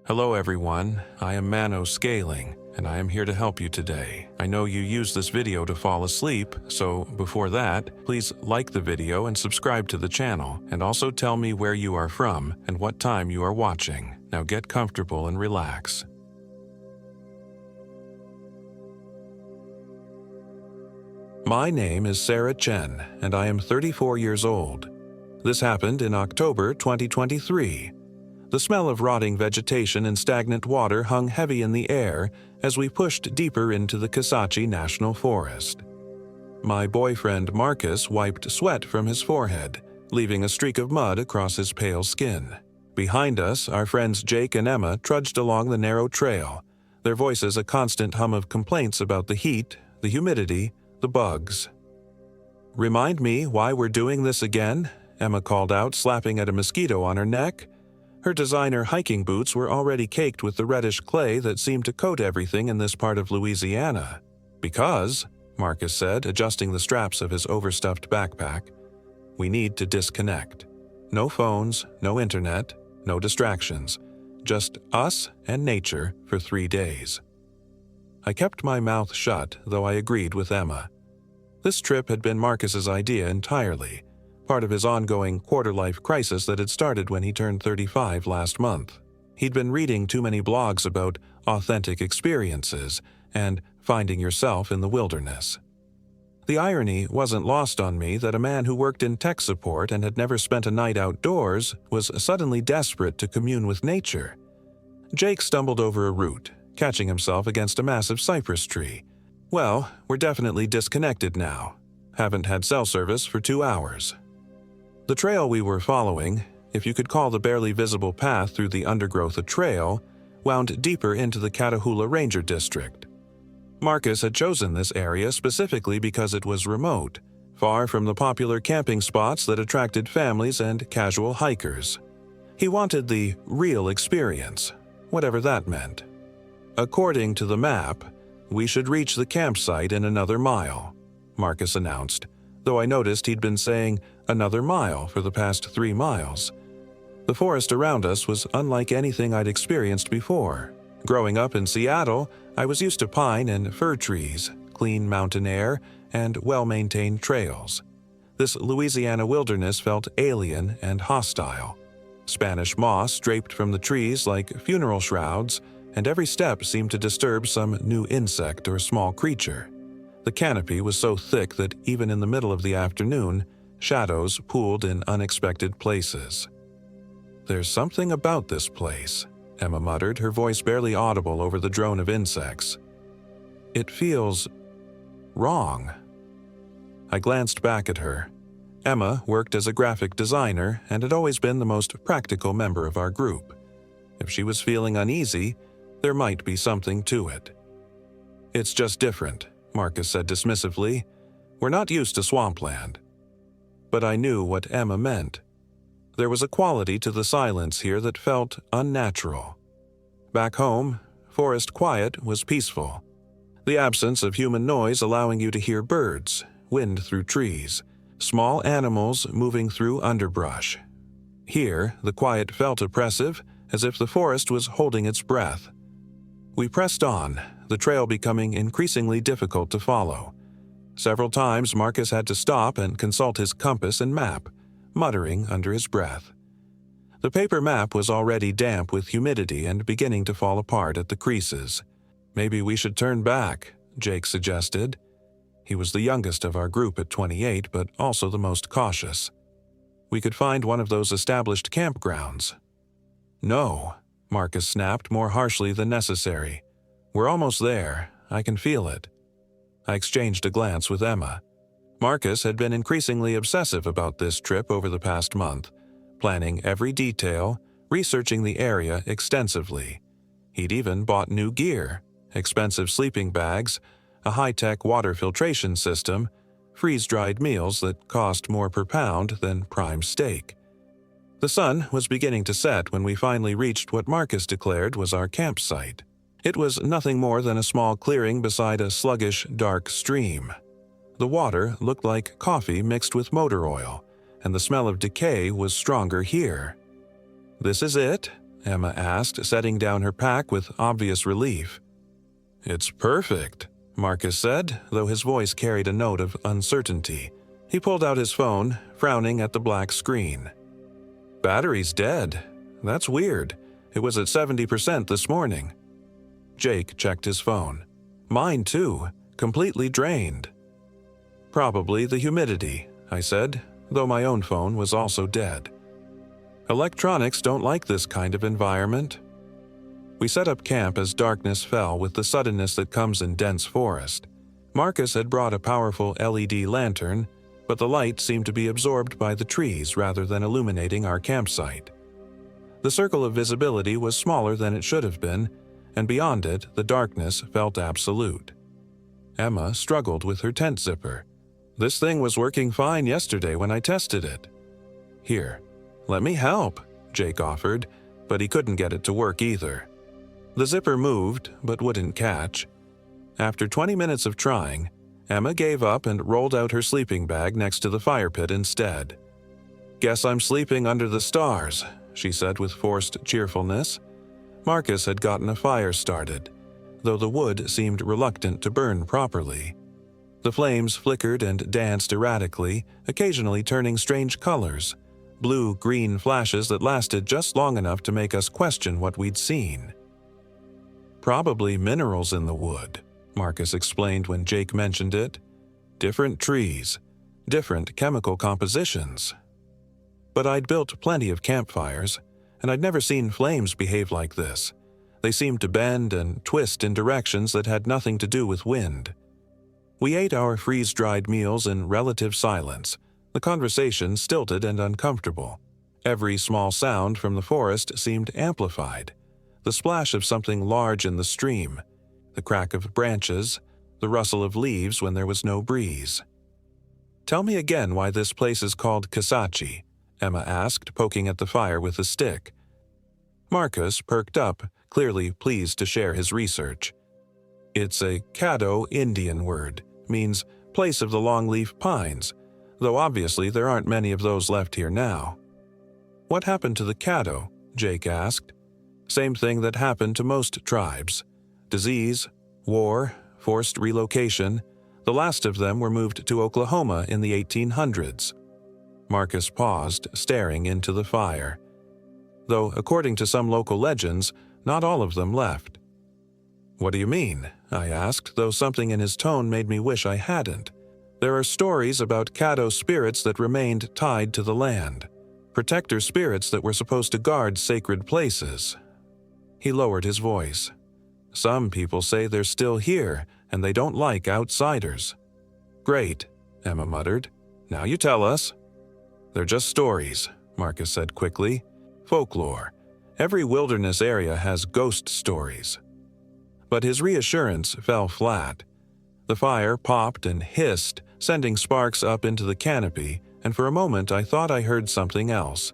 Hello everyone, I am Mano Scaling, and I am here to help you today. I know you use this video to fall asleep, so before that, please like the video and subscribe to the channel, and also tell me where you are from and what time you are watching. Now get comfortable and relax. My name is Sarah Chen, and I am 34 years old. This happened in October 2023. The smell of rotting vegetation and stagnant water hung heavy in the air as we pushed deeper into the Kisatchie National Forest. My boyfriend Marcus wiped sweat from his forehead, leaving a streak of mud across his pale skin. Behind us, our friends Jake and Emma trudged along the narrow trail, their voices a constant hum of complaints about the heat, the humidity, the bugs. "Remind me why we're doing this again?" Emma called out, slapping at a mosquito on her neck. Her designer hiking boots were already caked with the reddish clay that seemed to coat everything in this part of Louisiana. "Because," Marcus said, adjusting the straps of his overstuffed backpack, "we need to disconnect. No phones, no internet, no distractions. Just us and nature for 3 days." I kept my mouth shut, though I agreed with Emma. This trip had been Marcus's idea entirely, part of his ongoing quarter-life crisis that had started when he turned 35 last month. He'd been reading too many blogs about authentic experiences and finding yourself in the wilderness. The irony wasn't lost on me that a man who worked in tech support and had never spent a night outdoors was suddenly desperate to commune with nature. Jake stumbled over a root, catching himself against a massive cypress tree. "Well, we're definitely disconnected now. Haven't had cell service for 2 hours." The trail we were following, if you could call the barely visible path through the undergrowth a trail, wound deeper into the Catahoula Ranger District. Marcus had chosen this area specifically because it was remote, far from the popular camping spots that attracted families and casual hikers. He wanted the real experience, whatever that meant. "According to the map, we should reach the campsite in another mile," Marcus announced, though I noticed he'd been saying another mile for the past 3 miles. The forest around us was unlike anything I'd experienced before. Growing up in Seattle, I was used to pine and fir trees, clean mountain air, and well-maintained trails. This Louisiana wilderness felt alien and hostile. Spanish moss draped from the trees like funeral shrouds, and every step seemed to disturb some new insect or small creature. The canopy was so thick that even in the middle of the afternoon, shadows pooled in unexpected places. "There's something about this place," Emma muttered, her voice barely audible over the drone of insects. "It feels wrong." I glanced back at her. Emma worked as a graphic designer and had always been the most practical member of our group. If she was feeling uneasy, there might be something to it. "It's just different," Marcus said dismissively. "We're not used to swampland." But I knew what Emma meant. There was a quality to the silence here that felt unnatural. Back home, forest quiet was peaceful. The absence of human noise allowing you to hear birds, wind through trees, small animals moving through underbrush. Here, the quiet felt oppressive, as if the forest was holding its breath. We pressed on, the trail becoming increasingly difficult to follow. Several times Marcus had to stop and consult his compass and map, muttering under his breath. The paper map was already damp with humidity and beginning to fall apart at the creases. "Maybe we should turn back," Jake suggested. He was the youngest of our group at 28, but also the most cautious. "We could find one of those established campgrounds." "No," Marcus snapped more harshly than necessary. "We're almost there. I can feel it." I exchanged a glance with Emma. Marcus had been increasingly obsessive about this trip over the past month, planning every detail, researching the area extensively. He'd even bought new gear, expensive sleeping bags, a high-tech water filtration system, freeze-dried meals that cost more per pound than prime steak. The sun was beginning to set when we finally reached what Marcus declared was our campsite. It was nothing more than a small clearing beside a sluggish, dark stream. The water looked like coffee mixed with motor oil, and the smell of decay was stronger here. "This is it," Emma asked, setting down her pack with obvious relief. "It's perfect," Marcus said, though his voice carried a note of uncertainty. He pulled out his phone, frowning at the black screen. "Battery's dead. That's weird. It was at 70% this morning." Jake checked his phone. "Mine too, completely drained." "Probably the humidity," I said, though my own phone was also dead. "Electronics don't like this kind of environment." We set up camp as darkness fell with the suddenness that comes in dense forest. Marcus had brought a powerful LED lantern, but the light seemed to be absorbed by the trees rather than illuminating our campsite. The circle of visibility was smaller than it should have been, and beyond it, the darkness felt absolute. Emma struggled with her tent zipper. "This thing was working fine yesterday when I tested it." "Here, let me help," Jake offered, but he couldn't get it to work either. The zipper moved, but wouldn't catch. After 20 minutes of trying, Emma gave up and rolled out her sleeping bag next to the fire pit instead. "Guess I'm sleeping under the stars," she said with forced cheerfulness. Marcus had gotten a fire started, though the wood seemed reluctant to burn properly. The flames flickered and danced erratically, occasionally turning strange colors, blue-green flashes that lasted just long enough to make us question what we'd seen. "Probably minerals in the wood," Marcus explained when Jake mentioned it. "Different trees, different chemical compositions." But I'd built plenty of campfires, and I'd never seen flames behave like this. They seemed to bend and twist in directions that had nothing to do with wind. We ate our freeze-dried meals in relative silence, the conversation stilted and uncomfortable. Every small sound from the forest seemed amplified. The splash of something large in the stream, the crack of branches, the rustle of leaves when there was no breeze. "Tell me again why this place is called Kisachi," Emma asked, poking at the fire with a stick. Marcus perked up, clearly pleased to share his research. "It's a Caddo Indian word, means place of the longleaf pines, though obviously there aren't many of those left here now." "What happened to the Caddo?" Jake asked. "Same thing that happened to most tribes. Disease, war, forced relocation. The last of them were moved to Oklahoma in the 1800s. Marcus paused, staring into the fire. Though, according to some local legends, not all of them left. "What do you mean?" I asked, though something in his tone made me wish I hadn't. "There are stories about Caddo spirits that remained tied to the land. Protector spirits that were supposed to guard sacred places." He lowered his voice. "Some people say they're still here, and they don't like outsiders." "Great," Emma muttered. "Now you tell us." "They're just stories," Marcus said quickly. "Folklore. Every wilderness area has ghost stories." But his reassurance fell flat. The fire popped and hissed, sending sparks up into the canopy, and for a moment I thought I heard something else.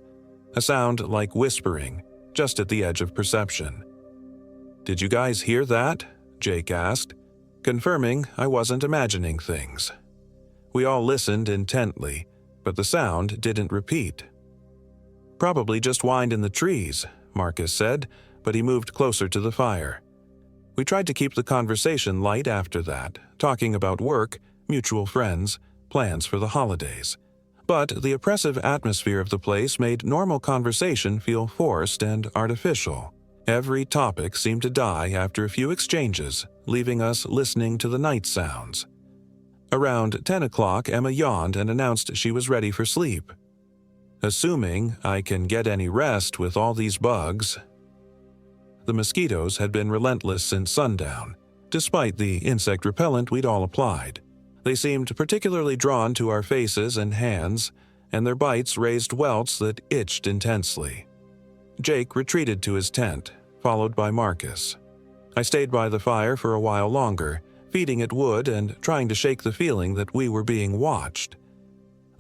A sound like whispering, just at the edge of perception. "Did you guys hear that?" Jake asked, confirming I wasn't imagining things. We all listened intently, but the sound didn't repeat. "Probably just wind in the trees," Marcus said, but he moved closer to the fire. We tried to keep the conversation light after that, talking about work, mutual friends, plans for the holidays. But the oppressive atmosphere of the place made normal conversation feel forced and artificial. Every topic seemed to die after a few exchanges, leaving us listening to the night sounds. Around 10 o'clock, Emma yawned and announced she was ready for sleep. "Assuming I can get any rest with all these bugs." The mosquitoes had been relentless since sundown, despite the insect repellent we'd all applied. They seemed particularly drawn to our faces and hands, and their bites raised welts that itched intensely. Jake retreated to his tent, followed by Marcus. I stayed by the fire for a while longer, feeding it wood and trying to shake the feeling that we were being watched.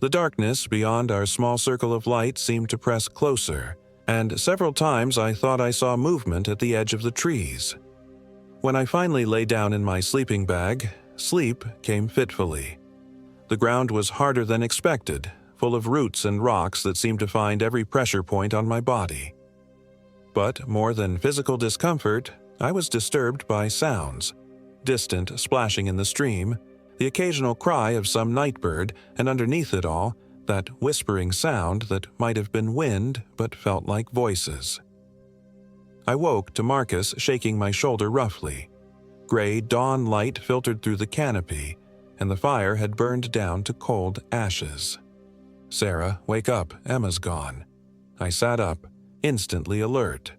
The darkness beyond our small circle of light seemed to press closer, and several times I thought I saw movement at the edge of the trees. When I finally lay down in my sleeping bag, sleep came fitfully. The ground was harder than expected, full of roots and rocks that seemed to find every pressure point on my body. But more than physical discomfort, I was disturbed by sounds. Distant splashing in the stream, the occasional cry of some night bird, and underneath it all, that whispering sound that might have been wind but felt like voices. I woke to Marcus shaking my shoulder roughly. Gray dawn light filtered through the canopy, and the fire had burned down to cold ashes. "Sarah, wake up, Emma's gone." I sat up, instantly alert.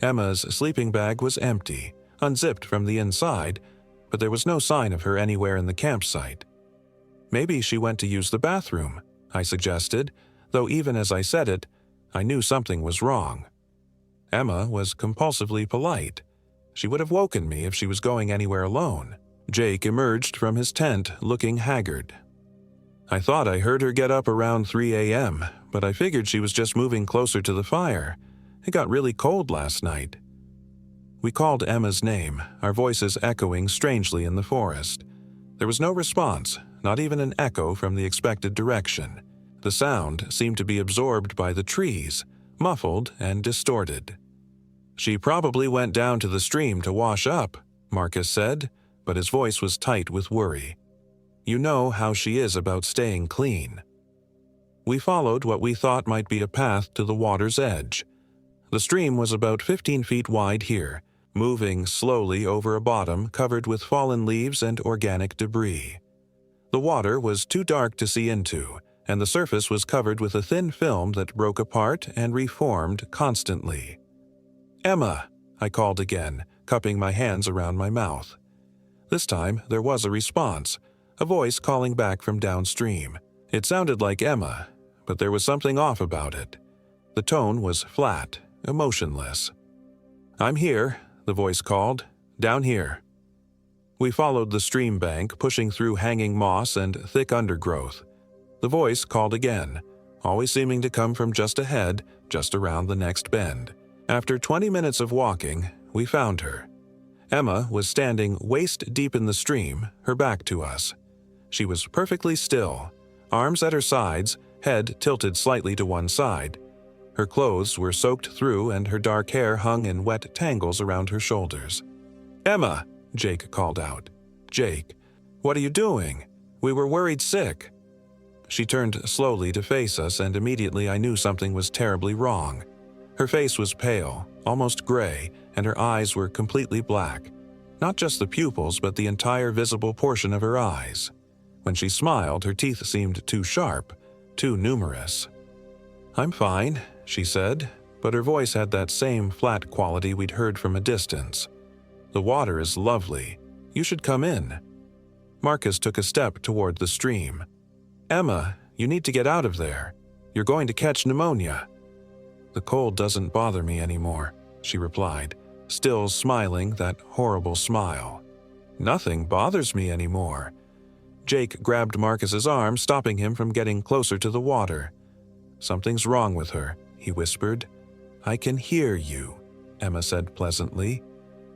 Emma's sleeping bag was empty, unzipped from the inside, but there was no sign of her anywhere in the campsite. "Maybe she went to use the bathroom," I suggested, though even as I said it, I knew something was wrong. Emma was compulsively polite. She would have woken me if she was going anywhere alone. Jake emerged from his tent looking haggard. "I thought I heard her get up around 3 a.m., but I figured she was just moving closer to the fire. It got really cold last night." We called Emma's name, our voices echoing strangely in the forest. There was no response, not even an echo from the expected direction. The sound seemed to be absorbed by the trees, muffled and distorted. "She probably went down to the stream to wash up," Marcus said, but his voice was tight with worry. "You know how she is about staying clean." We followed what we thought might be a path to the water's edge. The stream was about 15 feet wide here, moving slowly over a bottom covered with fallen leaves and organic debris. The water was too dark to see into, and the surface was covered with a thin film that broke apart and reformed constantly. "Emma," I called again, cupping my hands around my mouth. This time there was a response, a voice calling back from downstream. It sounded like Emma, but there was something off about it. The tone was flat, emotionless. "I'm here," the voice called. "Down here." We followed the stream bank, pushing through hanging moss and thick undergrowth. The voice called again, always seeming to come from just ahead, just around the next bend. After 20 minutes of walking, we found her. Emma was standing waist-deep in the stream, her back to us. She was perfectly still, arms at her sides, head tilted slightly to one side. Her clothes were soaked through and her dark hair hung in wet tangles around her shoulders. "Emma!" Jake called out. "Jake, what are you doing? We were worried sick." She turned slowly to face us, and immediately I knew something was terribly wrong. Her face was pale, almost gray, and her eyes were completely black. Not just the pupils, but the entire visible portion of her eyes. When she smiled, her teeth seemed too sharp, too numerous. "I'm fine," she said, but her voice had that same flat quality we'd heard from a distance. "The water is lovely. You should come in." Marcus took a step toward the stream. "Emma, you need to get out of there. You're going to catch pneumonia." "The cold doesn't bother me anymore," she replied, still smiling that horrible smile. "Nothing bothers me anymore." Jake grabbed Marcus's arm, stopping him from getting closer to the water. "Something's wrong with her," he whispered. "I can hear you," Emma said pleasantly.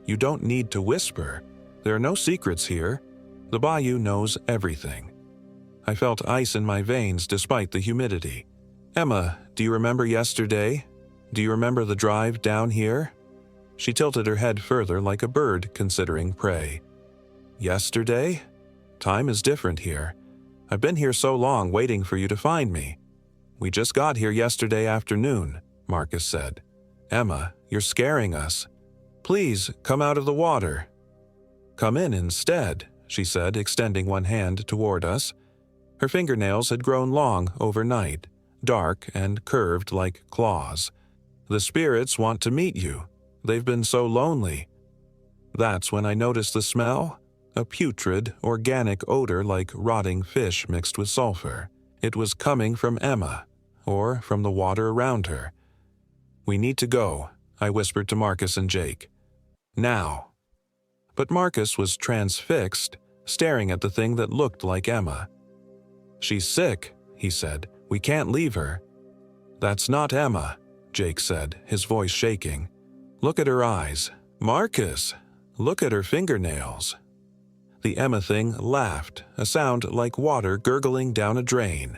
"You don't need to whisper. There are no secrets here. The bayou knows everything." I felt ice in my veins despite the humidity. "Emma, do you remember yesterday? Do you remember the drive down here?" She tilted her head further like a bird considering prey. "Yesterday? Time is different here. I've been here so long waiting for you to find me." "We just got here yesterday afternoon," Marcus said. "Emma, you're scaring us. Please, come out of the water." "Come in instead," she said, extending one hand toward us. Her fingernails had grown long overnight, dark and curved like claws. "The spirits want to meet you. They've been so lonely." That's when I noticed the smell, a putrid, organic odor like rotting fish mixed with sulfur. It was coming from Emma, or from the water around her. "We need to go," I whispered to Marcus and Jake. "Now." But Marcus was transfixed, staring at the thing that looked like Emma. "She's sick," he said. "We can't leave her." "That's not Emma," Jake said, his voice shaking. "Look at her eyes. Marcus, look at her fingernails." The Emma thing laughed, a sound like water gurgling down a drain.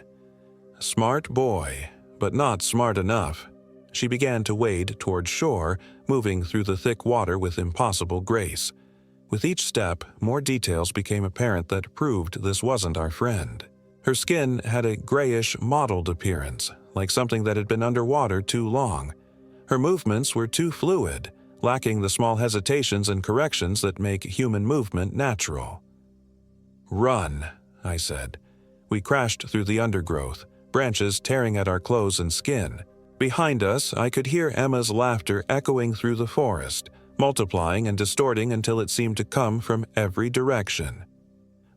"Smart boy, but not smart enough." She began to wade toward shore, moving through the thick water with impossible grace. With each step, more details became apparent that proved this wasn't our friend. Her skin had a grayish, mottled appearance, like something that had been underwater too long. Her movements were too fluid, lacking the small hesitations and corrections that make human movement natural. "Run," I said. We crashed through the undergrowth, branches tearing at our clothes and skin. Behind us, I could hear Emma's laughter echoing through the forest, multiplying and distorting until it seemed to come from every direction.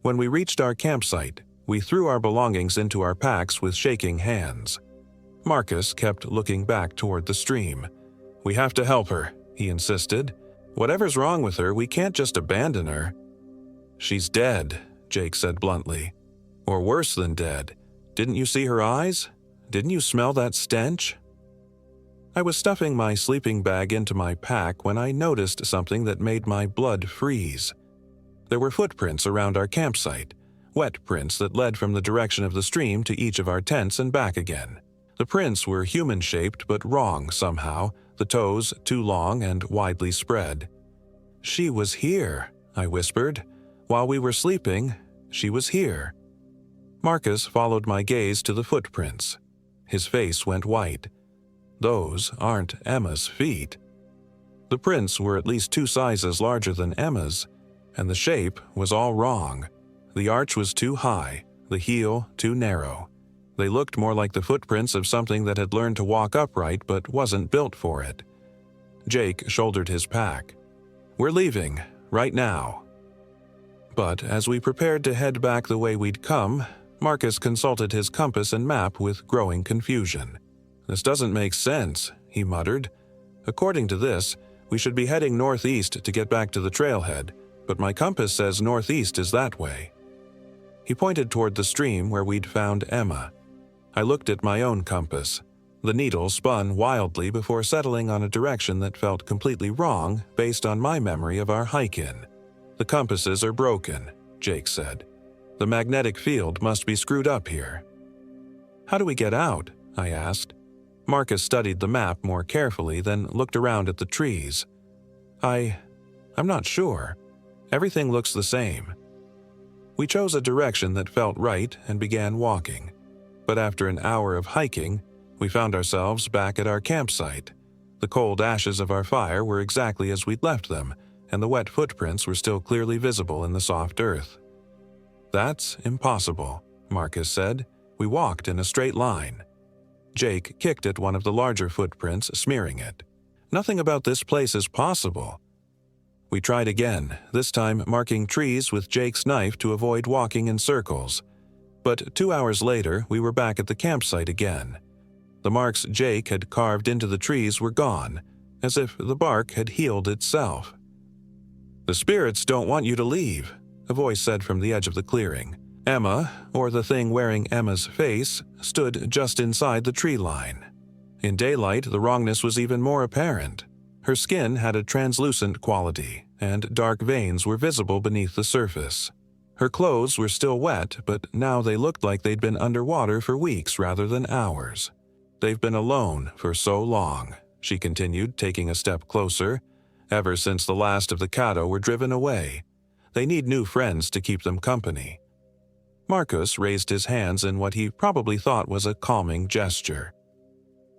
When we reached our campsite, we threw our belongings into our packs with shaking hands. Marcus kept looking back toward the stream. "We have to help her," he insisted. "Whatever's wrong with her, we can't just abandon her." "She's dead," Jake said bluntly. "Or worse than dead. Didn't you see her eyes? Didn't you smell that stench?" I was stuffing my sleeping bag into my pack when I noticed something that made my blood freeze. There were footprints around our campsite, wet prints that led from the direction of the stream to each of our tents and back again. The prints were human-shaped but wrong somehow, the toes too long and widely spread. "She was here," I whispered. "While we were sleeping, she was here." Marcus followed my gaze to the footprints. His face went white. "Those aren't Emma's feet." The prints were at least 2 sizes larger than Emma's, and the shape was all wrong. The arch was too high, the heel too narrow. They looked more like the footprints of something that had learned to walk upright but wasn't built for it. Jake shouldered his pack. "We're leaving, right now." But as we prepared to head back the way we'd come, Marcus consulted his compass and map with growing confusion. "This doesn't make sense," he muttered. "According to this, we should be heading northeast to get back to the trailhead, but my compass says northeast is that way." He pointed toward the stream where we'd found Emma. I looked at my own compass. The needle spun wildly before settling on a direction that felt completely wrong based on my memory of our hike-in. "The compasses are broken," Jake said. "The magnetic field must be screwed up here." "How do we get out?" I asked. Marcus studied the map more carefully, then looked around at the trees. I'm not sure. Everything looks the same." We chose a direction that felt right and began walking. But after an hour of hiking, we found ourselves back at our campsite. The cold ashes of our fire were exactly as we'd left them, and the wet footprints were still clearly visible in the soft earth. "That's impossible," Marcus said. "We walked in a straight line." Jake kicked at one of the larger footprints, smearing it. "Nothing about this place is possible." We tried again, this time marking trees with Jake's knife to avoid walking in circles. But 2 hours later, we were back at the campsite again. The marks Jake had carved into the trees were gone, as if the bark had healed itself. "The spirits don't want you to leave," a voice said from the edge of the clearing. Emma, or the thing wearing Emma's face, stood just inside the tree line. In daylight, the wrongness was even more apparent. Her skin had a translucent quality, and dark veins were visible beneath the surface. Her clothes were still wet, but now they looked like they'd been underwater for weeks rather than hours. "They've been alone for so long," she continued, taking a step closer. "Ever since the last of the Caddo were driven away. They need new friends to keep them company." Marcus raised his hands in what he probably thought was a calming gesture.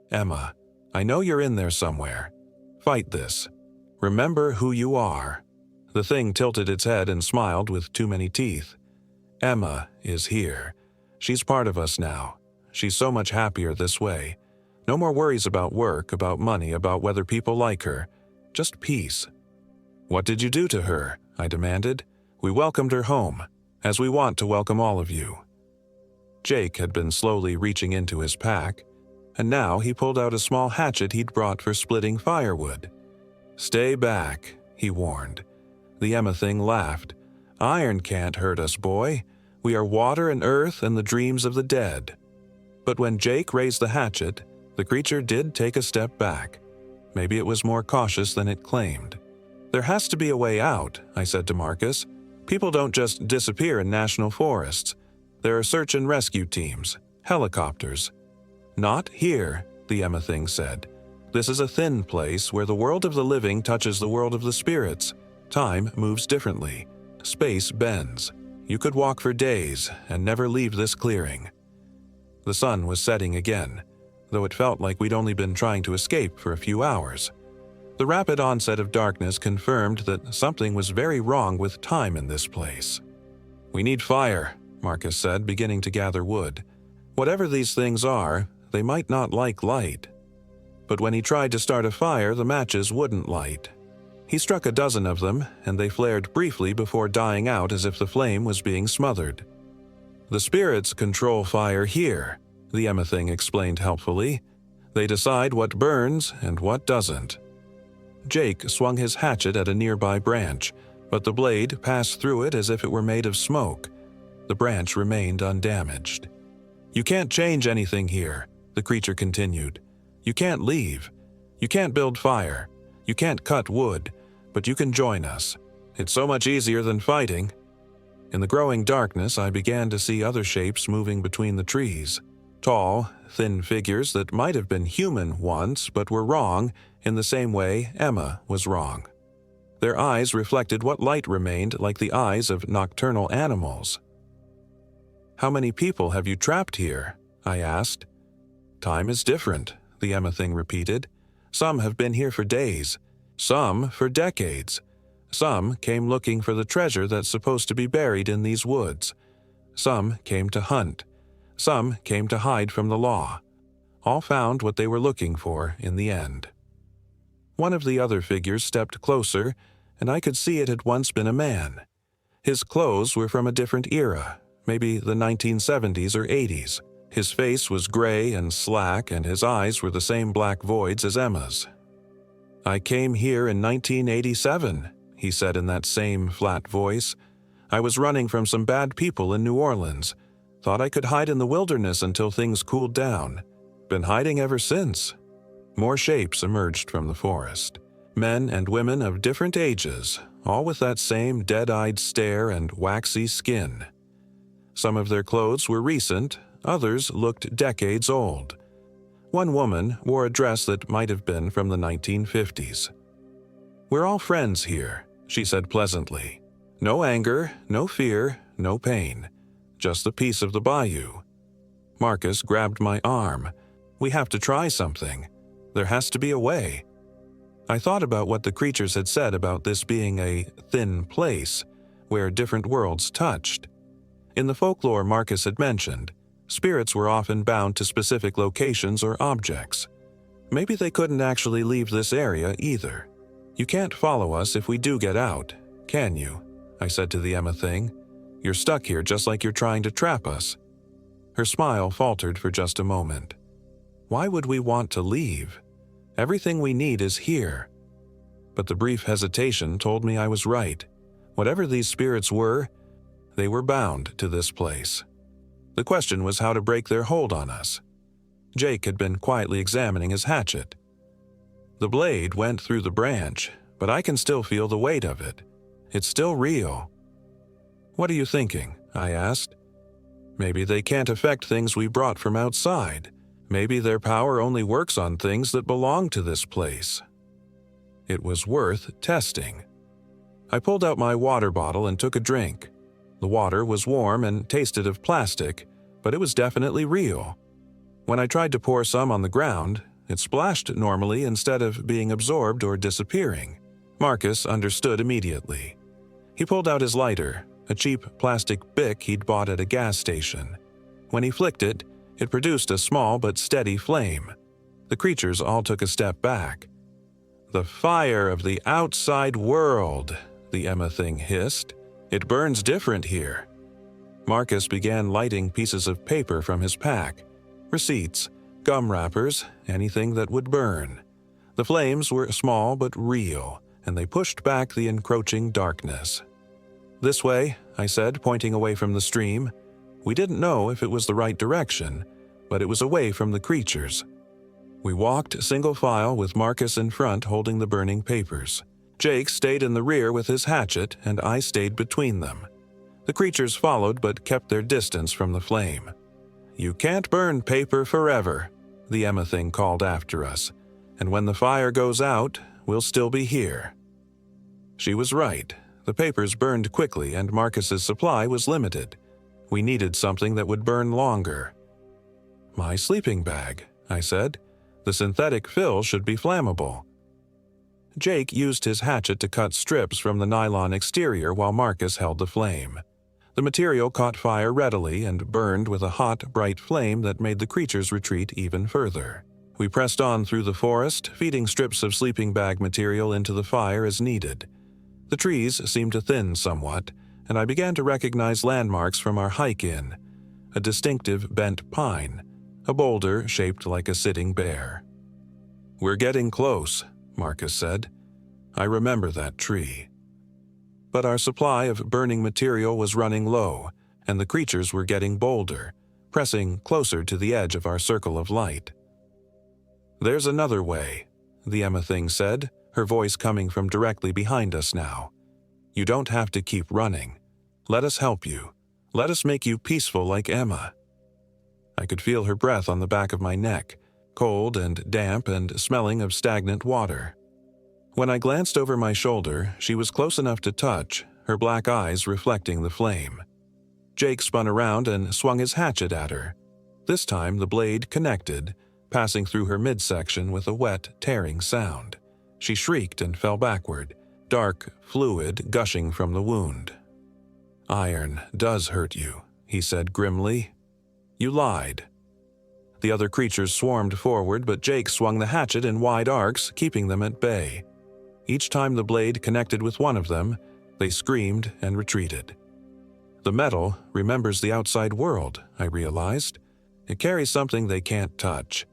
"Emma, I know you're in there somewhere. Fight this. Remember who you are." The thing tilted its head and smiled with too many teeth. "Emma is here. She's part of us now. She's so much happier this way. No more worries about work, about money, about whether people like her. Just peace." "What did you do to her?" I demanded. "We welcomed her home, as we want to welcome all of you." Jake had been slowly reaching into his pack, and now he pulled out a small hatchet he'd brought for splitting firewood. "Stay back," he warned. The Emma thing laughed. "Iron can't hurt us, boy. We are water and earth and the dreams of the dead." But when Jake raised the hatchet, the creature did take a step back. Maybe it was more cautious than it claimed. "There has to be a way out," I said to Marcus. "People don't just disappear in national forests. There are search and rescue teams, helicopters." "Not here," the Emma thing said. This is a thin place where the world of the living touches the world of the spirits. Time moves differently. Space bends. You could walk for days and never leave this clearing. The sun was setting again, though it felt like we'd only been trying to escape for a few hours. The rapid onset of darkness confirmed that something was very wrong with time in this place. "We need fire," Marcus said, beginning to gather wood. Whatever these things are, they might not like light. But when he tried to start a fire, the matches wouldn't light. He struck a dozen of them, and they flared briefly before dying out as if the flame was being smothered. "The spirits control fire here," the Emma thing explained helpfully. "They decide what burns and what doesn't." Jake swung his hatchet at a nearby branch, but the blade passed through it as if it were made of smoke. The branch remained undamaged. "You can't change anything here," the creature continued. "You can't leave. You can't build fire. You can't cut wood, but you can join us. It's so much easier than fighting." In the growing darkness, I began to see other shapes moving between the trees. Tall, thin figures that might have been human once but were wrong in the same way Emma was wrong. Their eyes reflected what light remained like the eyes of nocturnal animals. "How many people have you trapped here?" I asked. "Time is different," the Emma thing repeated. "Some have been here for days. Some for decades. Some came looking for the treasure that's supposed to be buried in these woods. Some came to hunt. Some came to hide from the law. All found what they were looking for in the end." One of the other figures stepped closer, and I could see it had once been a man. His clothes were from a different era, maybe the 1970s or 80s. His face was gray and slack, and his eyes were the same black voids as Emma's. "I came here in 1987, he said in that same flat voice. "I was running from some bad people in New Orleans. Thought I could hide in the wilderness until things cooled down. Been hiding ever since." More shapes emerged from the forest. Men and women of different ages, all with that same dead-eyed stare and waxy skin. Some of their clothes were recent, others looked decades old. One woman wore a dress that might have been from the 1950s. "We're all friends here," she said pleasantly. "No anger, no fear, no pain. Just the peace of the bayou." Marcus grabbed my arm. "We have to try something. There has to be a way." I thought about what the creatures had said about this being a thin place, where different worlds touched. In the folklore Marcus had mentioned, spirits were often bound to specific locations or objects. Maybe they couldn't actually leave this area either. "You can't follow us if we do get out, can you?" I said to the Emma thing. "You're stuck here just like you're trying to trap us." Her smile faltered for just a moment. "Why would we want to leave? Everything we need is here." But the brief hesitation told me I was right. Whatever these spirits were, they were bound to this place. The question was how to break their hold on us. Jake had been quietly examining his hatchet. "The blade went through the branch, but I can still feel the weight of it. It's still real." "What are you thinking?" I asked. "Maybe they can't affect things we brought from outside. Maybe their power only works on things that belong to this place." It was worth testing. I pulled out my water bottle and took a drink. The water was warm and tasted of plastic, but it was definitely real. When I tried to pour some on the ground, it splashed normally instead of being absorbed or disappearing. Marcus understood immediately. He pulled out his lighter, a cheap plastic bic he'd bought at a gas station. When he flicked it, it produced a small but steady flame. The creatures all took a step back. "The fire of the outside world," the Emma thing hissed. "It burns different here." Marcus began lighting pieces of paper from his pack. Receipts, gum wrappers, anything that would burn. The flames were small but real, and they pushed back the encroaching darkness. "This way," I said, pointing away from the stream. We didn't know if it was the right direction, but it was away from the creatures. We walked single file with Marcus in front holding the burning papers. Jake stayed in the rear with his hatchet, and I stayed between them. The creatures followed but kept their distance from the flame. "You can't burn paper forever," the Emma thing called after us. and when the fire goes out, we'll still be here." She was right. The papers burned quickly and Marcus's supply was limited. We needed something that would burn longer. "My sleeping bag," I said. "The synthetic fill should be flammable." Jake used his hatchet to cut strips from the nylon exterior while Marcus held the flame. The material caught fire readily and burned with a hot, bright flame that made the creatures retreat even further. We pressed on through the forest, feeding strips of sleeping bag material into the fire as needed. The trees seemed to thin somewhat, and I began to recognize landmarks from our hike-in. A distinctive bent pine, a boulder shaped like a sitting bear. "We're getting close," Marcus said. "I remember that tree." But our supply of burning material was running low, and the creatures were getting bolder, pressing closer to the edge of our circle of light. "There's another way," the Emma thing said, her voice coming from directly behind us now. "You don't have to keep running. Let us help you. Let us make you peaceful like Emma." I could feel her breath on the back of my neck, cold and damp and smelling of stagnant water. When I glanced over my shoulder, she was close enough to touch, her black eyes reflecting the flame. Jake spun around and swung his hatchet at her. This time the blade connected, passing through her midsection with a wet, tearing sound. She shrieked and fell backward, dark fluid gushing from the wound. "Iron does hurt you," he said grimly. "You lied." The other creatures swarmed forward, but Jake swung the hatchet in wide arcs, keeping them at bay. Each time the blade connected with one of them, they screamed and retreated. The metal remembers the outside world, I realized. It carries something they can't touch.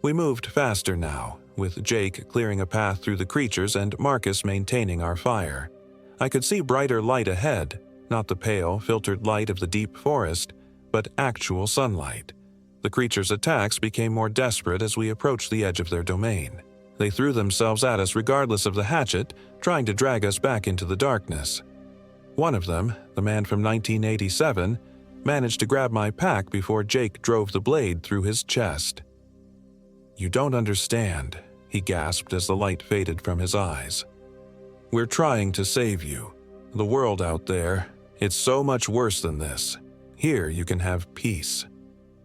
We moved faster now, with Jake clearing a path through the creatures and Marcus maintaining our fire. I could see brighter light ahead, not the pale, filtered light of the deep forest, but actual sunlight. The creatures' attacks became more desperate as we approached the edge of their domain. They threw themselves at us regardless of the hatchet, trying to drag us back into the darkness. One of them, the man from 1987, managed to grab my pack before Jake drove the blade through his chest. "You don't understand," he gasped as the light faded from his eyes. "We're trying to save you. The world out there, it's so much worse than this. Here you can have peace."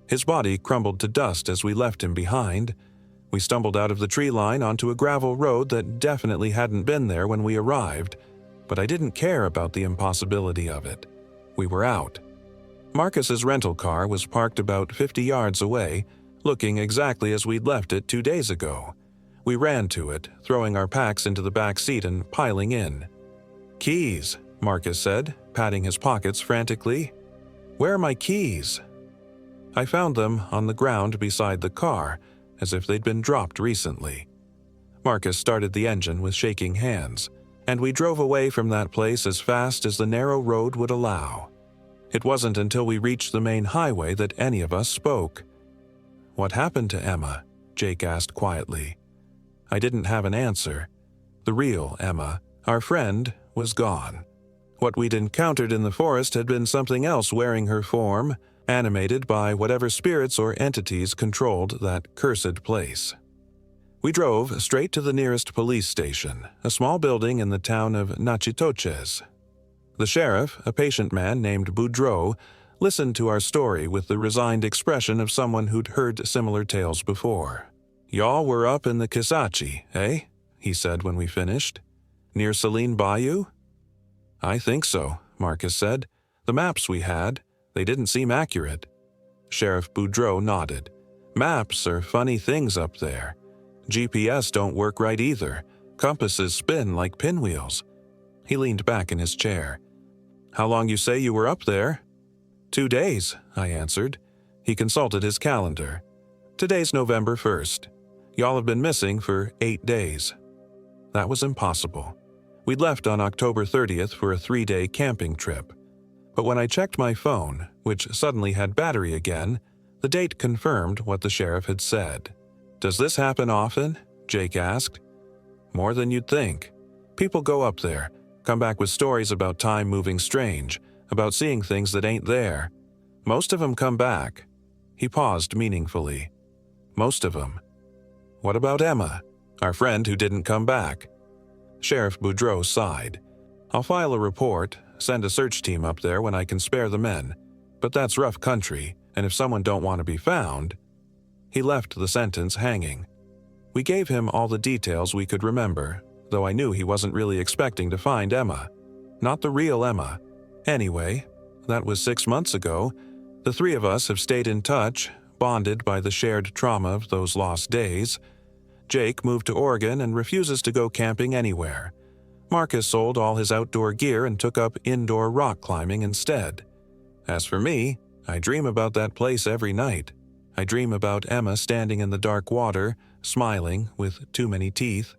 His body crumbled to dust as we left him behind. We stumbled out of the tree line onto a gravel road that definitely hadn't been there when we arrived, but I didn't care about the impossibility of it. We were out. Marcus's rental car was parked about 50 yards away, looking exactly as we'd left it 2 days ago. We ran to it, throwing our packs into the back seat and piling in. "Keys," Marcus said, patting his pockets frantically. "Where are my keys?" I found them on the ground beside the car, as if they'd been dropped recently. Marcus started the engine with shaking hands, and we drove away from that place as fast as the narrow road would allow. It wasn't until we reached the main highway that any of us spoke. "What happened to Emma?" Jake asked quietly. I didn't have an answer. The real Emma, our friend, was gone. What we'd encountered in the forest had been something else wearing her form, animated by whatever spirits or entities controlled that cursed place. We drove straight to the nearest police station, a small building in the town of Natchitoches. The sheriff, a patient man named Boudreau, listened to our story with the resigned expression of someone who'd heard similar tales before. "Y'all were up in the Kisatchie, eh?" he said when we finished. "Near Saline Bayou?" "I think so," Marcus said. "The maps we had, they didn't seem accurate." Sheriff Boudreau nodded. "Maps are funny things up there. GPS don't work right either. Compasses spin like pinwheels." He leaned back in his chair. "How long you say you were up there?" 2 days, I answered. He consulted his calendar. "Today's November 1st. Y'all have been missing for 8 days." That was impossible. We'd left on October 30th for a 3-day camping trip. But when I checked my phone, which suddenly had battery again, the date confirmed what the sheriff had said. "Does this happen often?" Jake asked. "More than you'd think. People go up there, come back with stories about time moving strange, about seeing things that ain't there. Most of them come back." He paused meaningfully. "Most of them." What about Emma, our friend who didn't come back?" Sheriff Boudreau sighed. "I'll file a report, send a search team up there when I can spare the men. But that's rough country, and if someone don't want to be found—" He left the sentence hanging. We gave him all the details we could remember, though I knew he wasn't really expecting to find Emma. Not the real Emma. Anyway, that was 6 months ago. The three of us have stayed in touch, bonded by the shared trauma of those lost days. Jake moved to Oregon and refuses to go camping anywhere. Marcus sold all his outdoor gear and took up indoor rock climbing instead. As for me, I dream about that place every night. I dream about Emma standing in the dark water, smiling with too many teeth.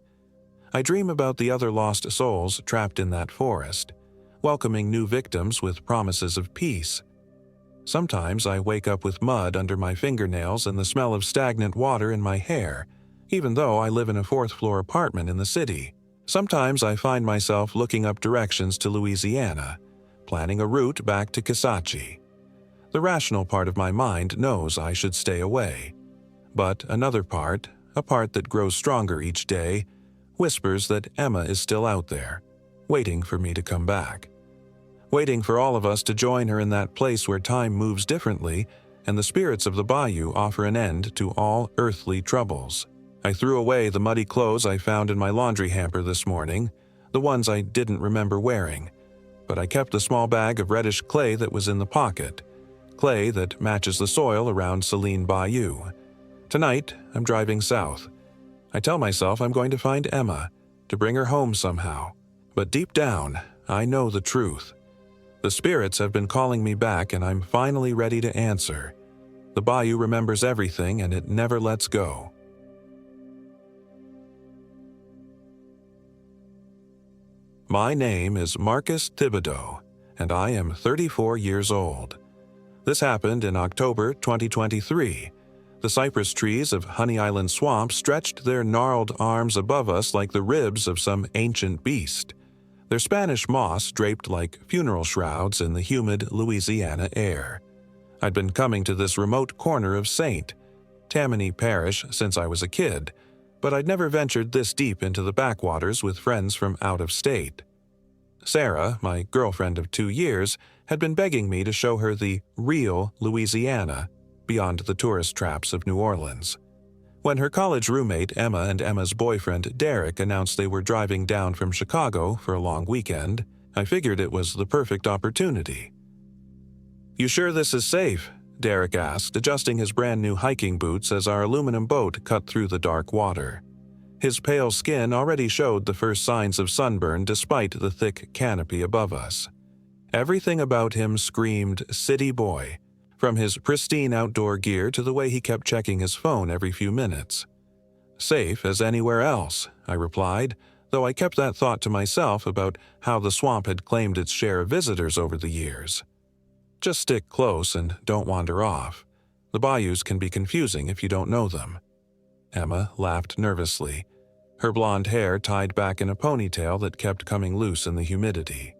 I dream about the other lost souls trapped in that forest, welcoming new victims with promises of peace. Sometimes I wake up with mud under my fingernails and the smell of stagnant water in my hair, even though I live in a fourth-floor apartment in the city. Sometimes I find myself looking up directions to Louisiana, planning a route back to Kisatchie. The rational part of my mind knows I should stay away. But another part, a part that grows stronger each day, whispers that Emma is still out there, waiting for me to come back. Waiting for all of us to join her in that place where time moves differently and the spirits of the bayou offer an end to all earthly troubles. I threw away the muddy clothes I found in my laundry hamper this morning, the ones I didn't remember wearing, but I kept the small bag of reddish clay that was in the pocket, clay that matches the soil around Saline Bayou. Tonight, I'm driving south. I tell myself I'm going to find Emma, to bring her home somehow. But deep down, I know the truth. The spirits have been calling me back and I'm finally ready to answer. The bayou remembers everything and it never lets go. My name is Marcus Thibodeau, and I am 34 years old. This happened in October 2023. The cypress trees of Honey Island Swamp stretched their gnarled arms above us like the ribs of some ancient beast. Their Spanish moss draped like funeral shrouds in the humid Louisiana air. I'd been coming to this remote corner of St. Tammany Parish since I was a kid, but I'd never ventured this deep into the backwaters with friends from out of state. Sarah, my girlfriend of 2 years, had been begging me to show her the real Louisiana, beyond the tourist traps of New Orleans. When her college roommate Emma and Emma's boyfriend Derek announced they were driving down from Chicago for a long weekend, I figured it was the perfect opportunity. "You sure this is safe?" Derek asked, adjusting his brand-new hiking boots as our aluminum boat cut through the dark water. His pale skin already showed the first signs of sunburn despite the thick canopy above us. Everything about him screamed city boy, from his pristine outdoor gear to the way he kept checking his phone every few minutes. "Safe as anywhere else," I replied, though I kept that thought to myself about how the swamp had claimed its share of visitors over the years. Just stick close and don't wander off. The bayous can be confusing if you don't know them. Emma laughed nervously, her blonde hair tied back in a ponytail that kept coming loose in the humidity.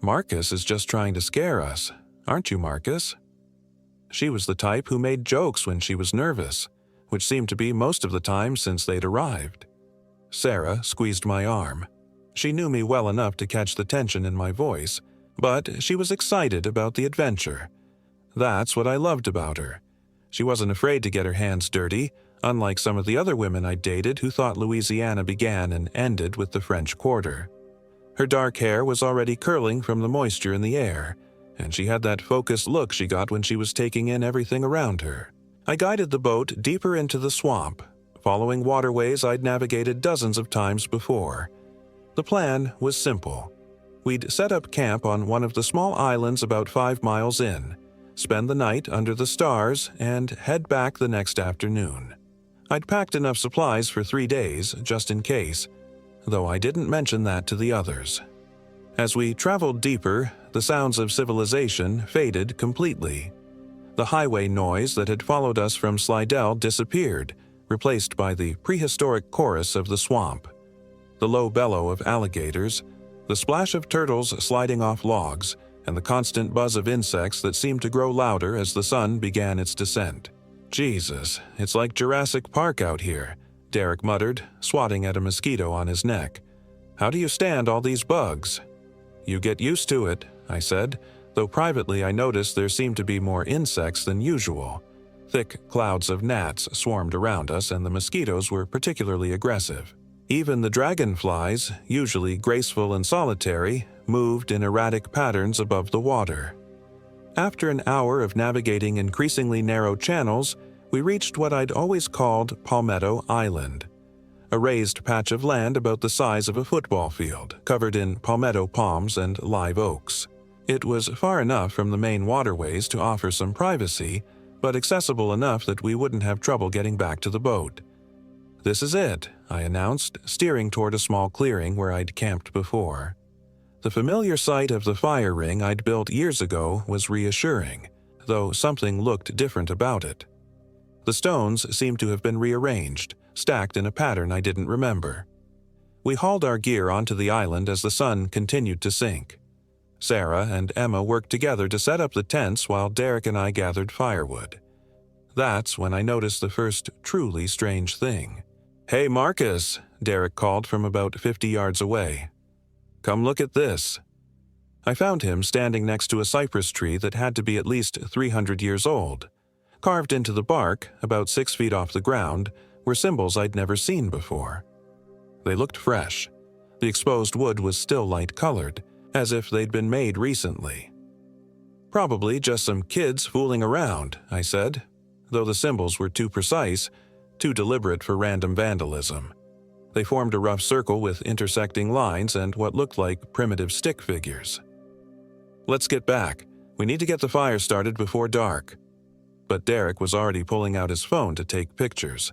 "Marcus is just trying to scare us, aren't you, Marcus?" She was the type who made jokes when she was nervous, which seemed to be most of the time since they'd arrived. Sarah squeezed my arm. She knew me well enough to catch the tension in my voice, but she was excited about the adventure. That's what I loved about her. She wasn't afraid to get her hands dirty, unlike some of the other women I dated who thought Louisiana began and ended with the French Quarter. Her dark hair was already curling from the moisture in the air, and she had that focused look she got when she was taking in everything around her. I guided the boat deeper into the swamp, following waterways I'd navigated dozens of times before. The plan was simple. We'd set up camp on one of the small islands about 5 miles in, spend the night under the stars, and head back the next afternoon. I'd packed enough supplies for 3 days, just in case, though I didn't mention that to the others. As we traveled deeper, the sounds of civilization faded completely. The highway noise that had followed us from Slidell disappeared, replaced by the prehistoric chorus of the swamp. The low bellow of alligators, the splash of turtles sliding off logs, and the constant buzz of insects that seemed to grow louder as the sun began its descent. Jesus, it's like Jurassic Park out here, Derek muttered, swatting at a mosquito on his neck. How do you stand all these bugs? You get used to it, I said, though privately I noticed there seemed to be more insects than usual. Thick clouds of gnats swarmed around us, and the mosquitoes were particularly aggressive. Even the dragonflies, usually graceful and solitary, moved in erratic patterns above the water. After an hour of navigating increasingly narrow channels, we reached what I'd always called Palmetto Island, a raised patch of land about the size of a football field, covered in palmetto palms and live oaks. It was far enough from the main waterways to offer some privacy, but accessible enough that we wouldn't have trouble getting back to the boat. This is it, I announced, steering toward a small clearing where I'd camped before. The familiar sight of the fire ring I'd built years ago was reassuring, though something looked different about it. The stones seemed to have been rearranged, stacked in a pattern I didn't remember. We hauled our gear onto the island as the sun continued to sink. Sarah and Emma worked together to set up the tents while Derek and I gathered firewood. That's when I noticed the first truly strange thing. "Hey, Marcus," Derek called from about 50 yards away. "Come look at this." I found him standing next to a cypress tree that had to be at least 300 years old. Carved into the bark, about 6 feet off the ground, were symbols I'd never seen before. They looked fresh. The exposed wood was still light-colored, as if they'd been made recently. "Probably just some kids fooling around," I said, though the symbols were too precise, too deliberate for random vandalism. They formed a rough circle with intersecting lines and what looked like primitive stick figures. "Let's get back. We need to get the fire started before dark." But Derek was already pulling out his phone to take pictures.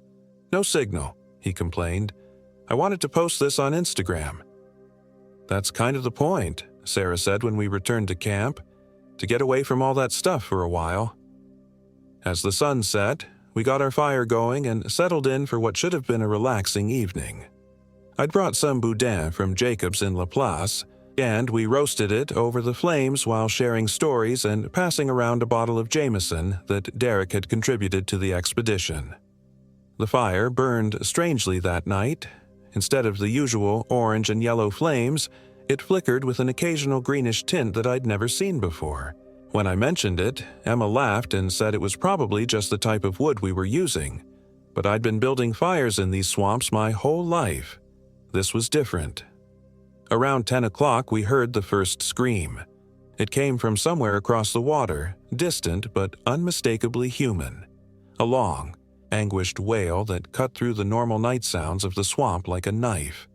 "No signal," he complained. "I wanted to post this on Instagram." "That's kind of the point," Sarah said when we returned to camp, "to get away from all that stuff for a while." As the sun set, we got our fire going and settled in for what should have been a relaxing evening. I'd brought some boudin from Jacob's in La Place, and we roasted it over the flames while sharing stories and passing around a bottle of Jameson that Derek had contributed to the expedition. The fire burned strangely that night. Instead of the usual orange and yellow flames, it flickered with an occasional greenish tint that I'd never seen before. When I mentioned it, Emma laughed and said it was probably just the type of wood we were using. But I'd been building fires in these swamps my whole life. This was different. Around 10 o'clock, we heard the first scream. It came from somewhere across the water, distant but unmistakably human. A long, anguished wail that cut through the normal night sounds of the swamp like a knife.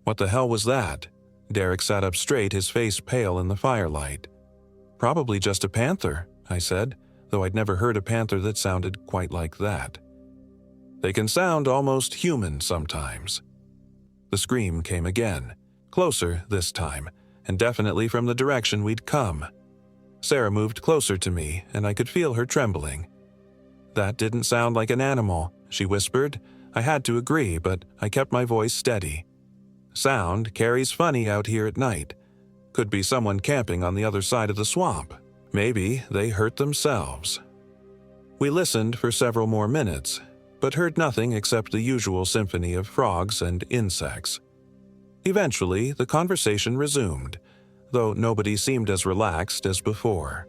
"What the hell was that?" Derek sat up straight, his face pale in the firelight. "Probably just a panther," I said, though I'd never heard a panther that sounded quite like that. "They can sound almost human sometimes." The scream came again, closer this time, and definitely from the direction we'd come. Sarah moved closer to me, and I could feel her trembling. "That didn't sound like an animal," she whispered. I had to agree, but I kept my voice steady. "Sound carries funny out here at night. Could be someone camping on the other side of the swamp. Maybe they hurt themselves." We listened for several more minutes, but heard nothing except the usual symphony of frogs and insects. Eventually, the conversation resumed, though nobody seemed as relaxed as before.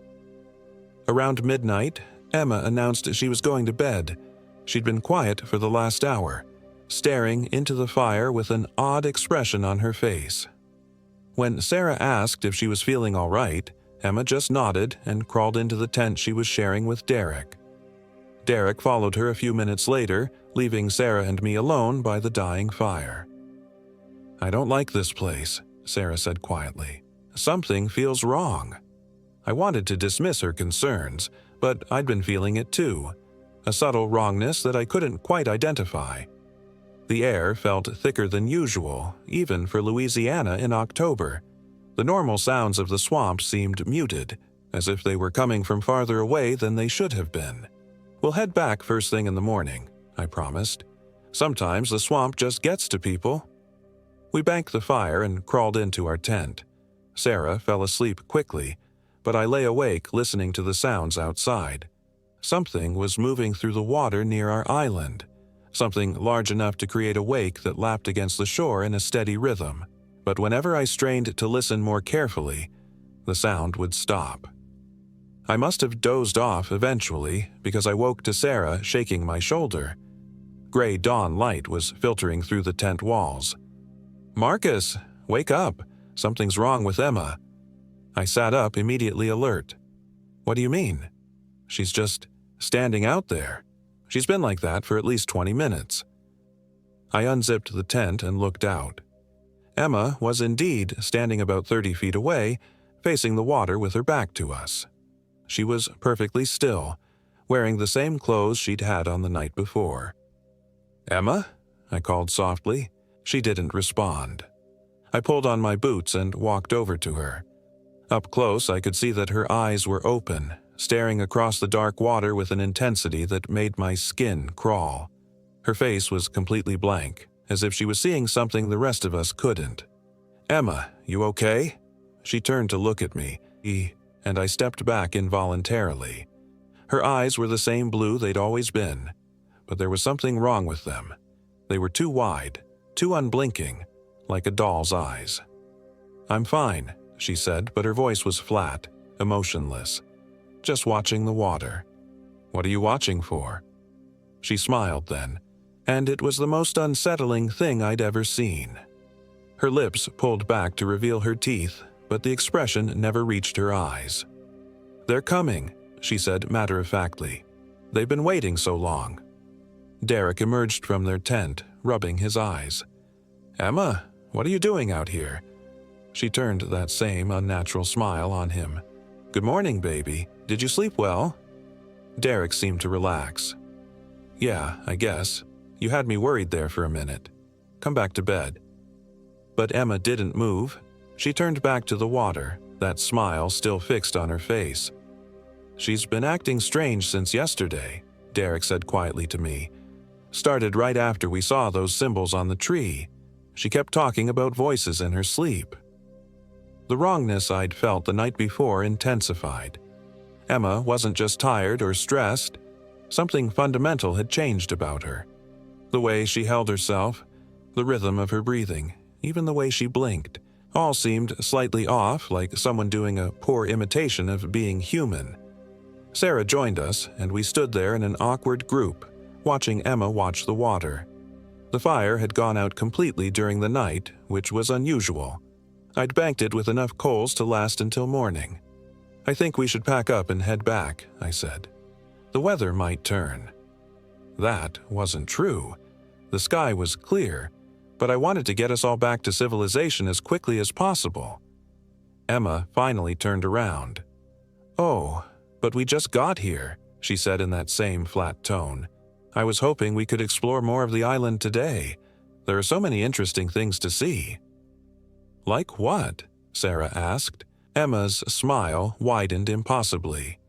Around midnight, Emma announced she was going to bed. She'd been quiet for the last hour, staring into the fire with an odd expression on her face. When Sarah asked if she was feeling all right, Emma just nodded and crawled into the tent she was sharing with Derek. Derek followed her a few minutes later, leaving Sarah and me alone by the dying fire. "I don't like this place," Sarah said quietly. "Something feels wrong." I wanted to dismiss her concerns, but I'd been feeling it too, a subtle wrongness that I couldn't quite identify. The air felt thicker than usual, even for Louisiana in October. The normal sounds of the swamp seemed muted, as if they were coming from farther away than they should have been. "We'll head back first thing in the morning," I promised. "Sometimes the swamp just gets to people." We banked the fire and crawled into our tent. Sarah fell asleep quickly, but I lay awake listening to the sounds outside. Something was moving through the water near our island, something large enough to create a wake that lapped against the shore in a steady rhythm. But whenever I strained to listen more carefully, the sound would stop. I must have dozed off eventually because I woke to Sarah shaking my shoulder. Gray dawn light was filtering through the tent walls. "Marcus, wake up. Something's wrong with Emma." I sat up, immediately alert. "What do you mean?" "She's just standing out there. She's been like that for at least 20 minutes. I unzipped the tent and looked out. Emma was indeed standing about 30 feet away, facing the water with her back to us. She was perfectly still, wearing the same clothes she'd had on the night before. "Emma?" I called softly. She didn't respond. I pulled on my boots and walked over to her. Up close, I could see that her eyes were open, staring across the dark water with an intensity that made my skin crawl. Her face was completely blank, as if she was seeing something the rest of us couldn't. "Emma, you okay?" She turned to look at me, and I stepped back involuntarily. Her eyes were the same blue they'd always been, but there was something wrong with them. They were too wide, too unblinking, like a doll's eyes. "I'm fine," she said, but her voice was flat, emotionless. "Just watching the water." "What are you watching for?" She smiled then, and it was the most unsettling thing I'd ever seen. Her lips pulled back to reveal her teeth, but the expression never reached her eyes. "They're coming," she said matter-of-factly. "They've been waiting so long." Derek emerged from their tent, rubbing his eyes. "Emma, what are you doing out here?" She turned that same unnatural smile on him. "Good morning, baby. Did you sleep well?" Derek seemed to relax. "Yeah, I guess. You had me worried there for a minute. Come back to bed." But Emma didn't move. She turned back to the water, that smile still fixed on her face. "She's been acting strange since yesterday," Derek said quietly to me. "Started right after we saw those symbols on the tree. She kept talking about voices in her sleep." The wrongness I'd felt the night before intensified. Emma wasn't just tired or stressed. Something fundamental had changed about her. The way she held herself, the rhythm of her breathing, even the way she blinked, all seemed slightly off, like someone doing a poor imitation of being human. Sarah joined us, and we stood there in an awkward group, watching Emma watch the water. The fire had gone out completely during the night, which was unusual. I'd banked it with enough coals to last until morning. "I think we should pack up and head back," I said. "The weather might turn." That wasn't true. The sky was clear, but I wanted to get us all back to civilization as quickly as possible. Emma finally turned around. "Oh, but we just got here," she said in that same flat tone. "I was hoping we could explore more of the island today. There are so many interesting things to see." "Like what?" Sarah asked. Emma's smile widened impossibly.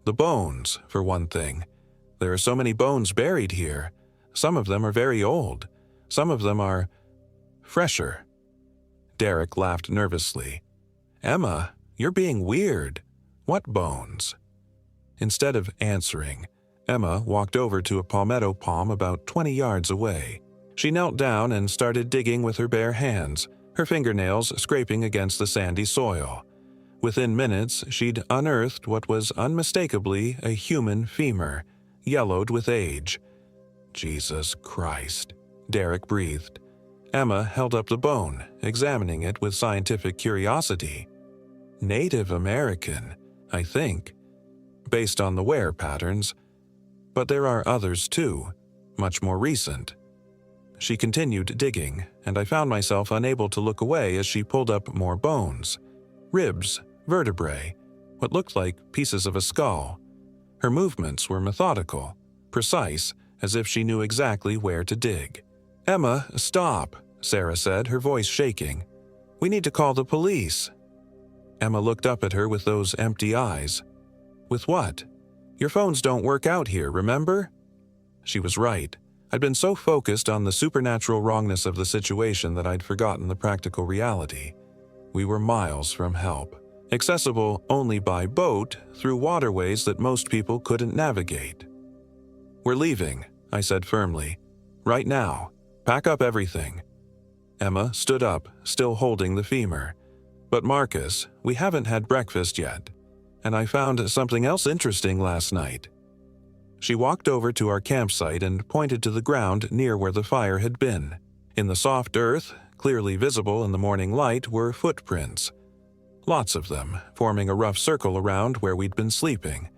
"The bones, for one thing. There are so many bones buried here. Some of them are very old. Some of them are fresher." Derek laughed nervously. "Emma, you're being weird. What bones?" Instead of answering, Emma walked over to a palmetto palm about 20 yards away. She knelt down and started digging with her bare hands, her fingernails scraping against the sandy soil. Within minutes, she'd unearthed what was unmistakably a human femur, yellowed with age. "Jesus Christ," Derek breathed. Emma held up the bone, examining it with scientific curiosity. "Native American, I think, based on the wear patterns. But there are others too, much more recent." She continued digging, and I found myself unable to look away as she pulled up more bones. Ribs, vertebrae, what looked like pieces of a skull. Her movements were methodical, precise, as if she knew exactly where to dig. "Emma, stop," Sarah said, her voice shaking. "We need to call the police." Emma looked up at her with those empty eyes. "With what? Your phones don't work out here, remember?" She was right. I'd been so focused on the supernatural wrongness of the situation that I'd forgotten the practical reality. We were miles from help. accessible only by boat through waterways that most people couldn't navigate. "We're leaving," I said firmly. "Right now. Pack up everything." Emma stood up, still holding the femur. "But Marcus, we haven't had breakfast yet, and I found something else interesting last night." She walked over to our campsite and pointed to the ground near where the fire had been. In the soft earth, clearly visible in the morning light, were footprints. Lots of them, forming a rough circle around where we'd been sleeping.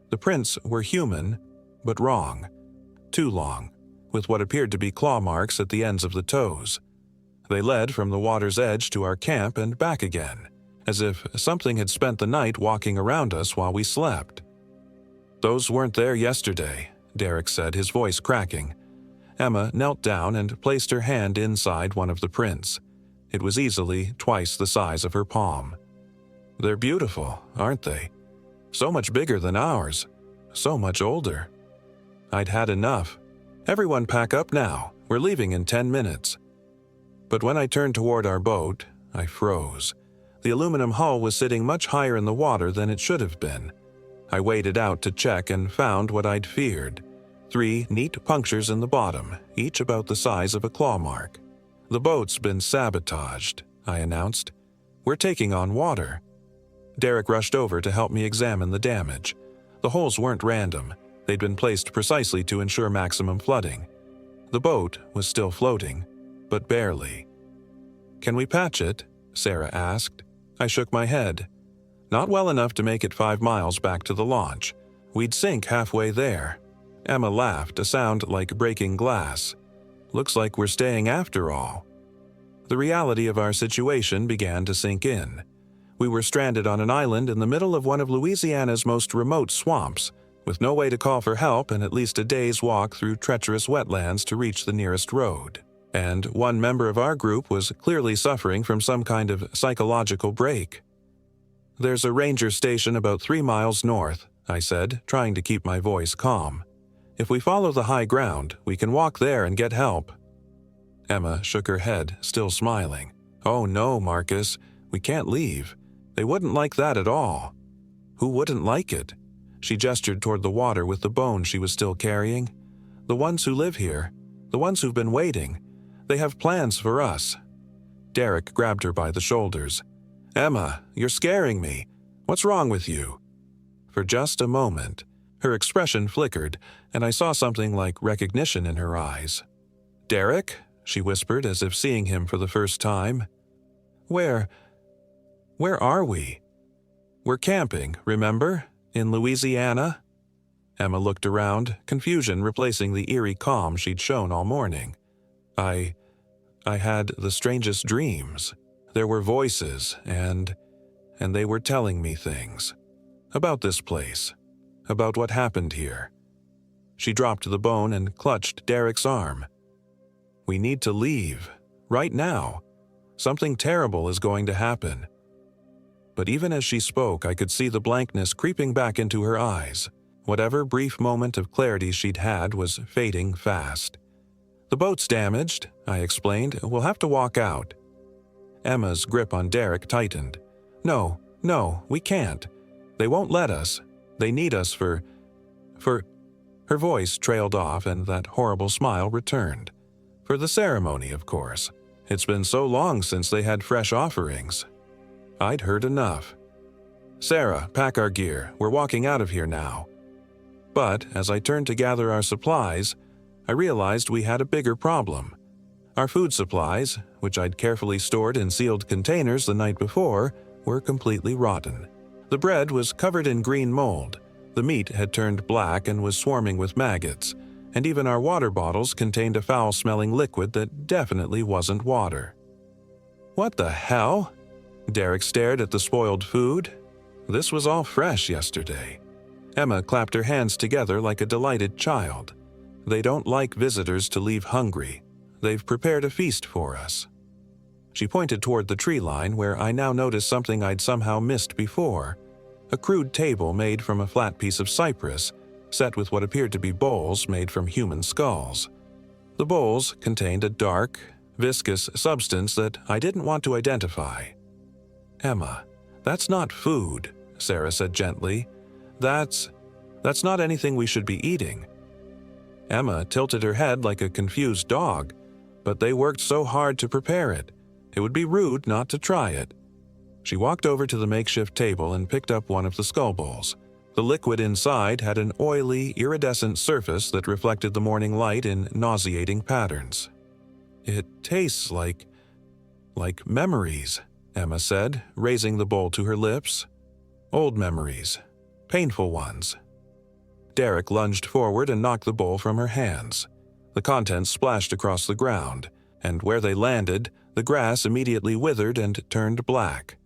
The prints were human, but wrong. Too long, with what appeared to be claw marks at the ends of the toes. They led from the water's edge to our camp and back again, as if something had spent the night walking around us while we slept. "Those weren't there yesterday," Derek said, his voice cracking. Emma knelt down and placed her hand inside one of the prints. It was easily twice the size of her palm. "They're beautiful, aren't they? So much bigger than ours. So much older." I'd had enough. "Everyone pack up now. We're leaving in 10 minutes. But when I turned toward our boat, I froze. The aluminum hull was sitting much higher in the water than it should have been. I waded out to check and found what I'd feared. 3 neat punctures in the bottom, each about the size of a claw mark. "The boat's been sabotaged," I announced. "We're taking on water." Derek rushed over to help me examine the damage. The holes weren't random. They'd been placed precisely to ensure maximum flooding. The boat was still floating, but barely. "Can we patch it?" Sarah asked. I shook my head. "Not well enough to make it 5 miles back to the launch. We'd sink halfway there." Emma laughed, a sound like breaking glass. "Looks like we're staying after all." The reality of our situation began to sink in. We were stranded on an island in the middle of one of Louisiana's most remote swamps, with no way to call for help and at least a day's walk through treacherous wetlands to reach the nearest road. And one member of our group was clearly suffering from some kind of psychological break. "There's a ranger station about 3 miles north," I said, trying to keep my voice calm. "If we follow the high ground, we can walk there and get help." Emma shook her head, still smiling. "Oh no, Marcus, we can't leave. They wouldn't like that at all." "Who wouldn't like it?" She gestured toward the water with the bone she was still carrying. "The ones who live here. The ones who've been waiting. They have plans for us." Derek grabbed her by the shoulders. "Emma, you're scaring me. What's wrong with you?" For just a moment, her expression flickered, and I saw something like recognition in her eyes. "Derek?" she whispered, as if seeing him for the first time. Where are we?" "We're camping, remember? In Louisiana?" Emma looked around, confusion replacing the eerie calm she'd shown all morning. I had the strangest dreams. There were voices, and they were telling me things. About this place. About what happened here." She dropped the bone and clutched Derek's arm. "We need to leave. Right now. Something terrible is going to happen." But even as she spoke, I could see the blankness creeping back into her eyes. Whatever brief moment of clarity she'd had was fading fast. "The boat's damaged," I explained. "We'll have to walk out." Emma's grip on Derek tightened. No, we can't. They won't let us. They need us for..." Her voice trailed off and that horrible smile returned. "For the ceremony, of course. It's been so long since they had fresh offerings." I'd heard enough. "Sarah, pack our gear. We're walking out of here now." But as I turned to gather our supplies, I realized we had a bigger problem. Our food supplies, which I'd carefully stored in sealed containers the night before, were completely rotten. The bread was covered in green mold, the meat had turned black and was swarming with maggots, and even our water bottles contained a foul-smelling liquid that definitely wasn't water. "What the hell?" Derek stared at the spoiled food. This was all fresh yesterday. Emma clapped her hands together like a delighted child. "They don't like visitors to leave hungry. They've prepared a feast for us." She pointed toward the tree line where I now noticed something I'd somehow missed before. A crude table made from a flat piece of cypress, set with what appeared to be bowls made from human skulls. The bowls contained a dark, viscous substance that I didn't want to identify. "Emma, "That's not food," Sarah said gently. That's not anything we should be eating." Emma tilted her head like a confused dog. "But they worked so hard to prepare it. It would be rude not to try it." She walked over to the makeshift table and picked up one of the skull bowls. The liquid inside had an oily, iridescent surface that reflected the morning light in nauseating patterns. "It tastes like memories," Emma said, raising the bowl to her lips. "Old memories. Painful ones." Derek lunged forward and knocked the bowl from her hands. The contents splashed across the ground, and where they landed, the grass immediately withered and turned black.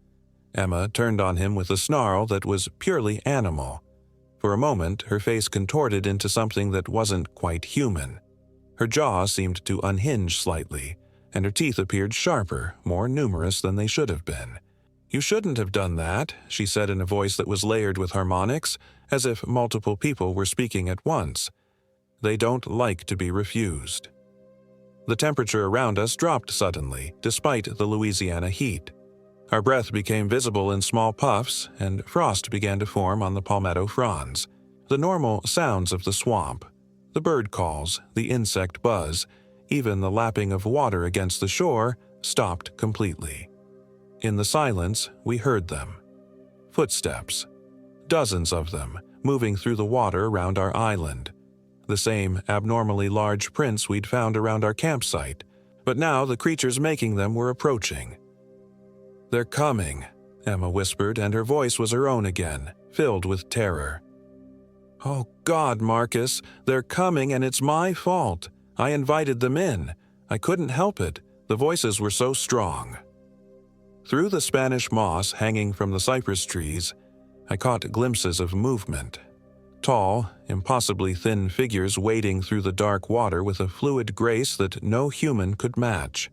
Emma turned on him with a snarl that was purely animal. For a moment, her face contorted into something that wasn't quite human. Her jaw seemed to unhinge slightly, and her teeth appeared sharper, more numerous than they should have been. "You shouldn't have done that," she said in a voice that was layered with harmonics, as if multiple people were speaking at once. "They don't like to be refused." The temperature around us dropped suddenly, despite the Louisiana heat. Our breath became visible in small puffs, and frost began to form on the palmetto fronds. The normal sounds of the swamp, the bird calls, the insect buzz, even the lapping of water against the shore, stopped completely. In the silence, we heard them. Footsteps. Dozens of them, moving through the water around our island. The same abnormally large prints we'd found around our campsite, but now the creatures making them were approaching. "They're coming," Emma whispered, and her voice was her own again, filled with terror. "Oh God, Marcus, they're coming and it's my fault. I invited them in. I couldn't help it. The voices were so strong." Through the Spanish moss hanging from the cypress trees, I caught glimpses of movement. Tall, impossibly thin figures wading through the dark water with a fluid grace that no human could match.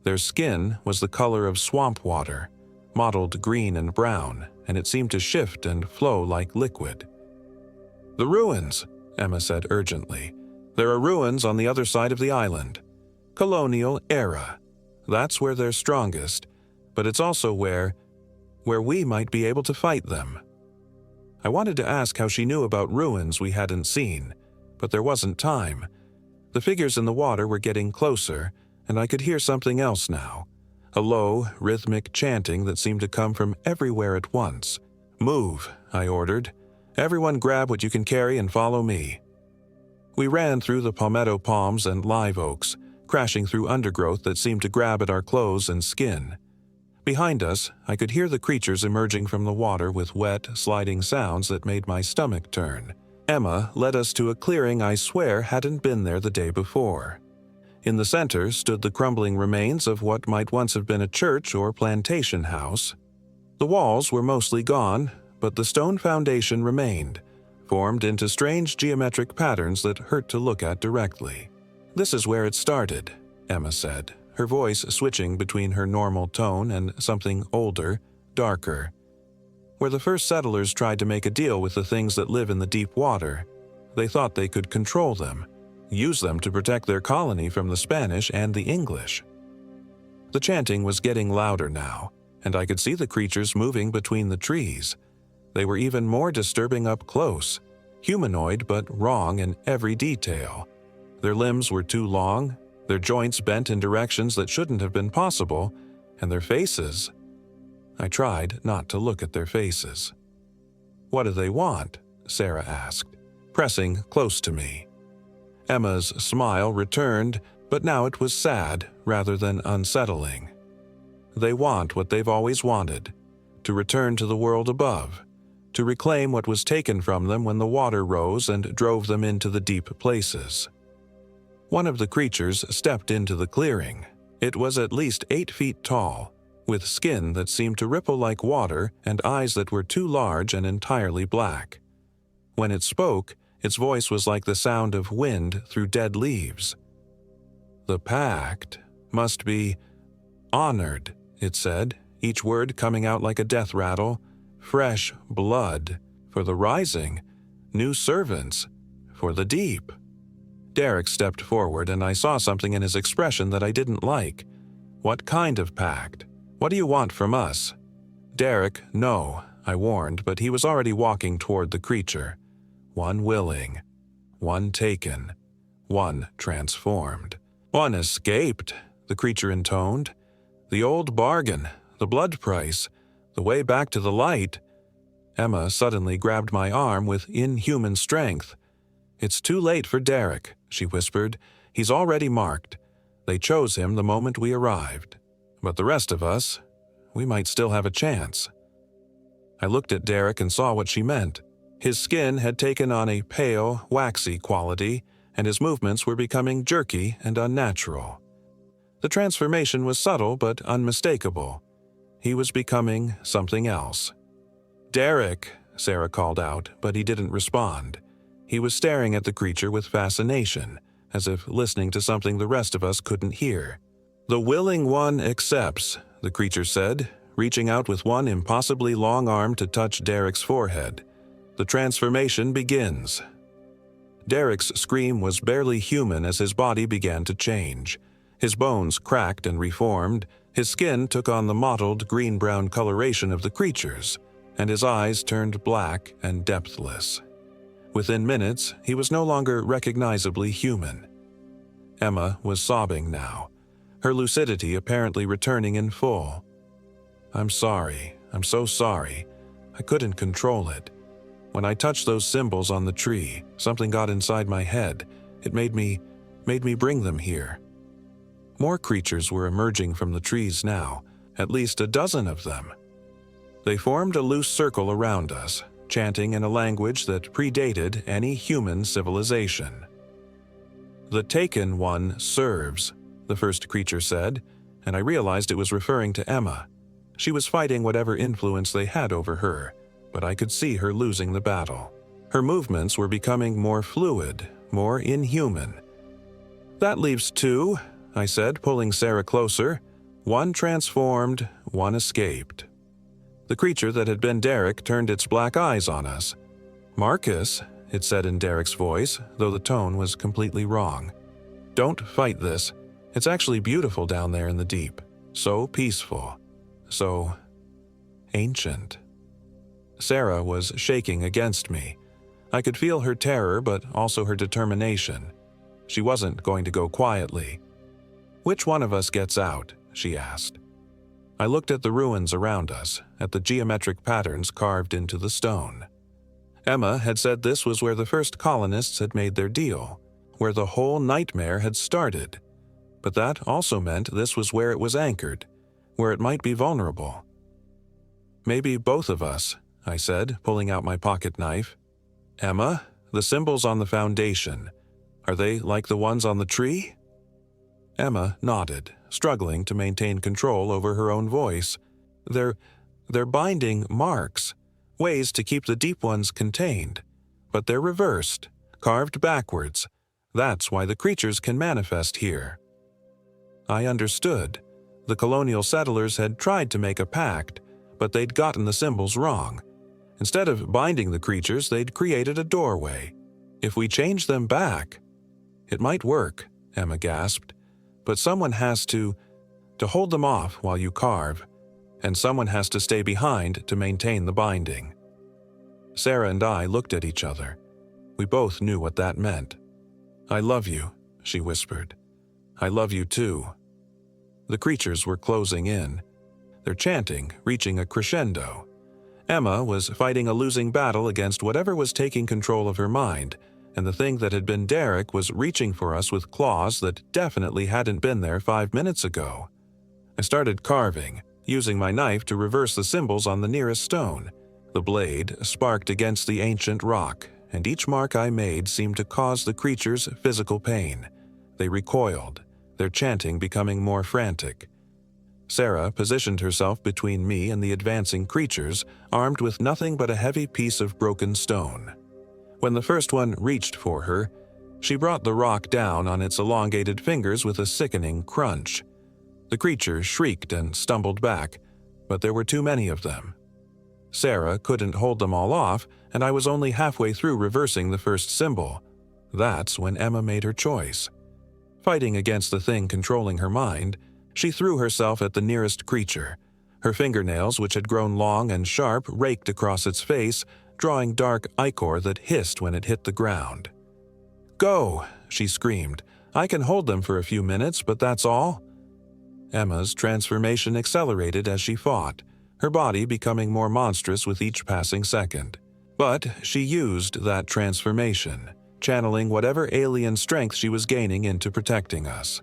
Their skin was the color of swamp water, mottled green and brown, and it seemed to shift and flow like liquid. "The ruins," Emma said urgently. "There are ruins on the other side of the island. Colonial era. That's where they're strongest, but it's also where we might be able to fight them." I wanted to ask how she knew about ruins we hadn't seen, but there wasn't time. The figures in the water were getting closer, and I could hear something else now. A low, rhythmic chanting that seemed to come from everywhere at once. "Move," I ordered. "Everyone grab what you can carry and follow me." We ran through the palmetto palms and live oaks, crashing through undergrowth that seemed to grab at our clothes and skin. Behind us, I could hear the creatures emerging from the water with wet, sliding sounds that made my stomach turn. Emma led us to a clearing I swear hadn't been there the day before. In the center stood the crumbling remains of what might once have been a church or plantation house. The walls were mostly gone, but the stone foundation remained, formed into strange geometric patterns that hurt to look at directly. "This is where it started," Emma said, her voice switching between her normal tone and something older, darker. "Where the first settlers tried to make a deal with the things that live in the deep water. They thought they could control them, use them to protect their colony from the Spanish and the English." The chanting was getting louder now, and I could see the creatures moving between the trees. They were even more disturbing up close, humanoid but wrong in every detail. Their limbs were too long, their joints bent in directions that shouldn't have been possible, and their faces. I tried not to look at their faces. "What do they want?" Sarah asked, pressing close to me. Emma's smile returned, but now it was sad rather than unsettling. "They want what they've always wanted, to return to the world above, to reclaim what was taken from them when the water rose and drove them into the deep places." One of the creatures stepped into the clearing. It was at least 8 feet tall, with skin that seemed to ripple like water and eyes that were too large and entirely black. When it spoke, its voice was like the sound of wind through dead leaves. "The pact must be honored," it said, each word coming out like a death rattle. "Fresh blood for the rising, new servants for the deep." Derek stepped forward, and I saw something in his expression that I didn't like. "What kind of pact? What do you want from us?" Derek, no, I warned, but he was already walking toward the creature. One willing, one taken, one transformed. One escaped, the creature intoned. The old bargain, the blood price, the way back to the light. Emma suddenly grabbed my arm with inhuman strength. "It's too late for Derek," she whispered. "He's already marked. They chose him the moment we arrived. But the rest of us, we might still have a chance." I looked at Derek and saw what she meant. His skin had taken on a pale, waxy quality, and his movements were becoming jerky and unnatural. The transformation was subtle but unmistakable. He was becoming something else. "Derek," Sarah called out, but he didn't respond. He was staring at the creature with fascination, as if listening to something the rest of us couldn't hear. "The willing one accepts," the creature said, reaching out with one impossibly long arm to touch Derek's forehead. "The transformation begins." Derek's scream was barely human as his body began to change. His bones cracked and reformed, his skin took on the mottled green-brown coloration of the creature's, and his eyes turned black and depthless. Within minutes, he was no longer recognizably human. Emma was sobbing now, her lucidity apparently returning in full. "I'm sorry. I'm so sorry. I couldn't control it. When I touched those symbols on the tree, something got inside my head. It made me bring them here." More creatures were emerging from the trees now, at least a dozen of them. They formed a loose circle around us, chanting in a language that predated any human civilization. "The taken one serves," the first creature said, and I realized it was referring to Emma. She was fighting whatever influence they had over her, but I could see her losing the battle. Her movements were becoming more fluid, more inhuman. "That leaves two," I said, pulling Sarah closer. "One transformed, one escaped." The creature that had been Derek turned its black eyes on us. "Marcus," it said in Derek's voice, though the tone was completely wrong. "Don't fight this. It's actually beautiful down there in the deep. So peaceful. So ancient." Sarah was shaking against me. I could feel her terror, but also her determination. She wasn't going to go quietly. "Which one of us gets out?" she asked. I looked at the ruins around us, at the geometric patterns carved into the stone. Emma had said this was where the first colonists had made their deal, where the whole nightmare had started. But that also meant this was where it was anchored, where it might be vulnerable. "Maybe both of us," I said, pulling out my pocket knife. "Emma, the symbols on the foundation, are they like the ones on the tree?" Emma nodded, struggling to maintain control over her own voice. They're binding marks, ways to keep the deep ones contained. But they're reversed, carved backwards. That's why the creatures can manifest here." I understood. The colonial settlers had tried to make a pact, but they'd gotten the symbols wrong. Instead of binding the creatures, they'd created a doorway. If we change them back, it might work, Emma gasped. But someone has to hold them off while you carve, and someone has to stay behind to maintain the binding. Sarah and I looked at each other. We both knew what that meant. "I love you," she whispered. "I love you too." The creatures were closing in, their chanting reaching a crescendo. Emma was fighting a losing battle against whatever was taking control of her mind, and the thing that had been Derek was reaching for us with claws that definitely hadn't been there 5 minutes ago. I started carving, using my knife to reverse the symbols on the nearest stone. The blade sparked against the ancient rock, and each mark I made seemed to cause the creatures physical pain. They recoiled, their chanting becoming more frantic. Sarah positioned herself between me and the advancing creatures, armed with nothing but a heavy piece of broken stone. When the first one reached for her, she brought the rock down on its elongated fingers with a sickening crunch. The creature shrieked and stumbled back, but there were too many of them. Sarah couldn't hold them all off, and I was only halfway through reversing the first symbol. That's when Emma made her choice. Fighting against the thing controlling her mind, she threw herself at the nearest creature. Her fingernails, which had grown long and sharp, raked across its face, drawing dark ichor that hissed when it hit the ground. "Go!" she screamed. "I can hold them for a few minutes, but that's all." Emma's transformation accelerated as she fought, her body becoming more monstrous with each passing second. But she used that transformation, channeling whatever alien strength she was gaining into protecting us.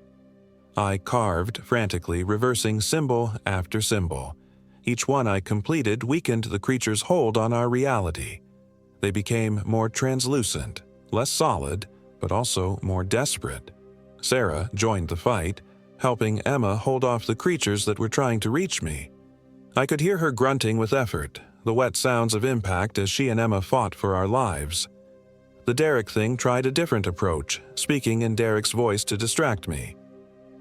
I carved frantically, reversing symbol after symbol. Each one I completed weakened the creature's hold on our reality. They became more translucent, less solid, but also more desperate. Sarah joined the fight, helping Emma hold off the creatures that were trying to reach me. I could hear her grunting with effort, the wet sounds of impact as she and Emma fought for our lives. The Derek thing tried a different approach, speaking in Derek's voice to distract me.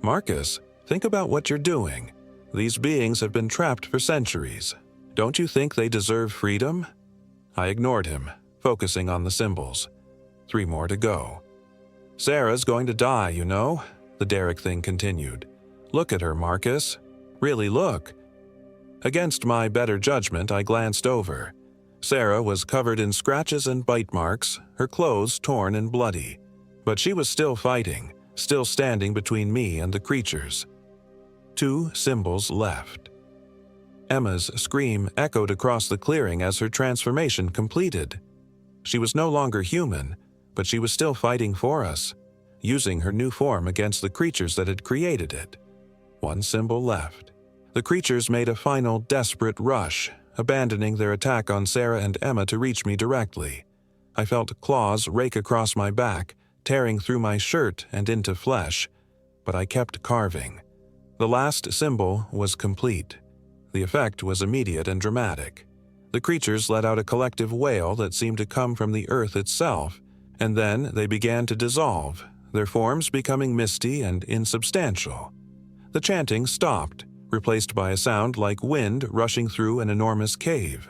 "Marcus, think about what you're doing. These beings have been trapped for centuries. Don't you think they deserve freedom?" I ignored him, focusing on the symbols. 3 more to go. "Sarah's going to die, you know," the Derek thing continued. "Look at her, Marcus. Really look." Against my better judgment, I glanced over. Sarah was covered in scratches and bite marks, her clothes torn and bloody. But she was still fighting, still standing between me and the creatures. 2 symbols left. Emma's scream echoed across the clearing as her transformation completed. She was no longer human, but she was still fighting for us, using her new form against the creatures that had created it. 1 symbol left. The creatures made a final desperate rush, abandoning their attack on Sarah and Emma to reach me directly. I felt claws rake across my back, tearing through my shirt and into flesh, but I kept carving. The last symbol was complete. The effect was immediate and dramatic. The creatures let out a collective wail that seemed to come from the earth itself, and then they began to dissolve, their forms becoming misty and insubstantial. The chanting stopped, replaced by a sound like wind rushing through an enormous cave.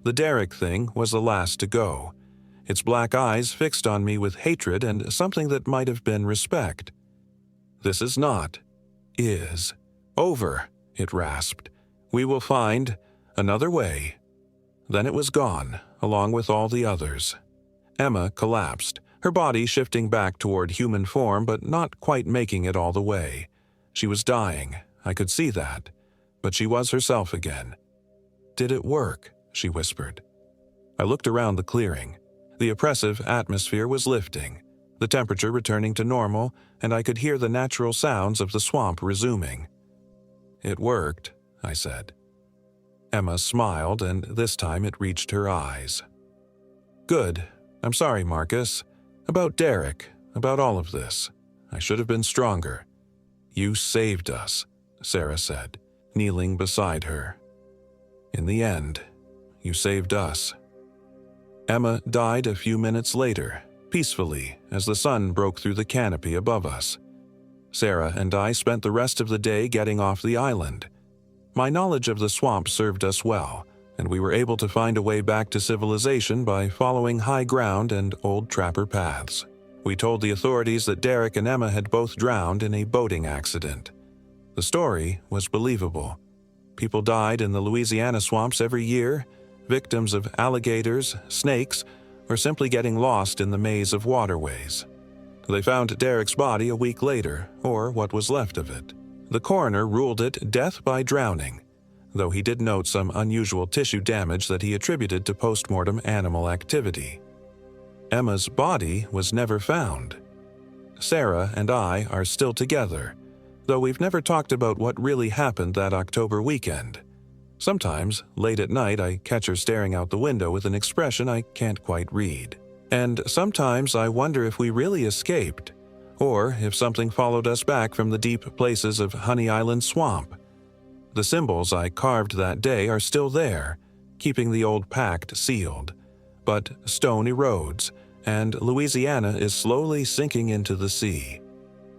The Derek thing was the last to go, its black eyes fixed on me with hatred and something that might have been respect. "This is not, is, over," it rasped. "We will find another way." Then it was gone, along with all the others. Emma collapsed, her body shifting back toward human form but not quite making it all the way. She was dying, I could see that, but she was herself again. "Did it work?" she whispered. I looked around the clearing. The oppressive atmosphere was lifting, the temperature returning to normal, and I could hear the natural sounds of the swamp resuming. "It worked," I said. Emma smiled, and this time it reached her eyes. "Good. I'm sorry, Marcus. About Derek, about all of this. I should have been stronger." "You saved us," Sarah said, kneeling beside her. "In the end, you saved us." Emma died a few minutes later, peacefully, as the sun broke through the canopy above us. Sarah and I spent the rest of the day getting off the island. My knowledge of the swamp served us well, and we were able to find a way back to civilization by following high ground and old trapper paths. We told the authorities that Derek and Emma had both drowned in a boating accident. The story was believable. People died in the Louisiana swamps every year, victims of alligators, snakes, or simply getting lost in the maze of waterways. They found Derek's body a week later, or what was left of it. The coroner ruled it death by drowning, though he did note some unusual tissue damage that he attributed to post-mortem animal activity. Emma's body was never found. Sarah and I are still together, though we've never talked about what really happened that October weekend. Sometimes, late at night, I catch her staring out the window with an expression I can't quite read. And sometimes I wonder if we really escaped, or if something followed us back from the deep places of Honey Island Swamp. The symbols I carved that day are still there, keeping the old pact sealed. But stone erodes, and Louisiana is slowly sinking into the sea.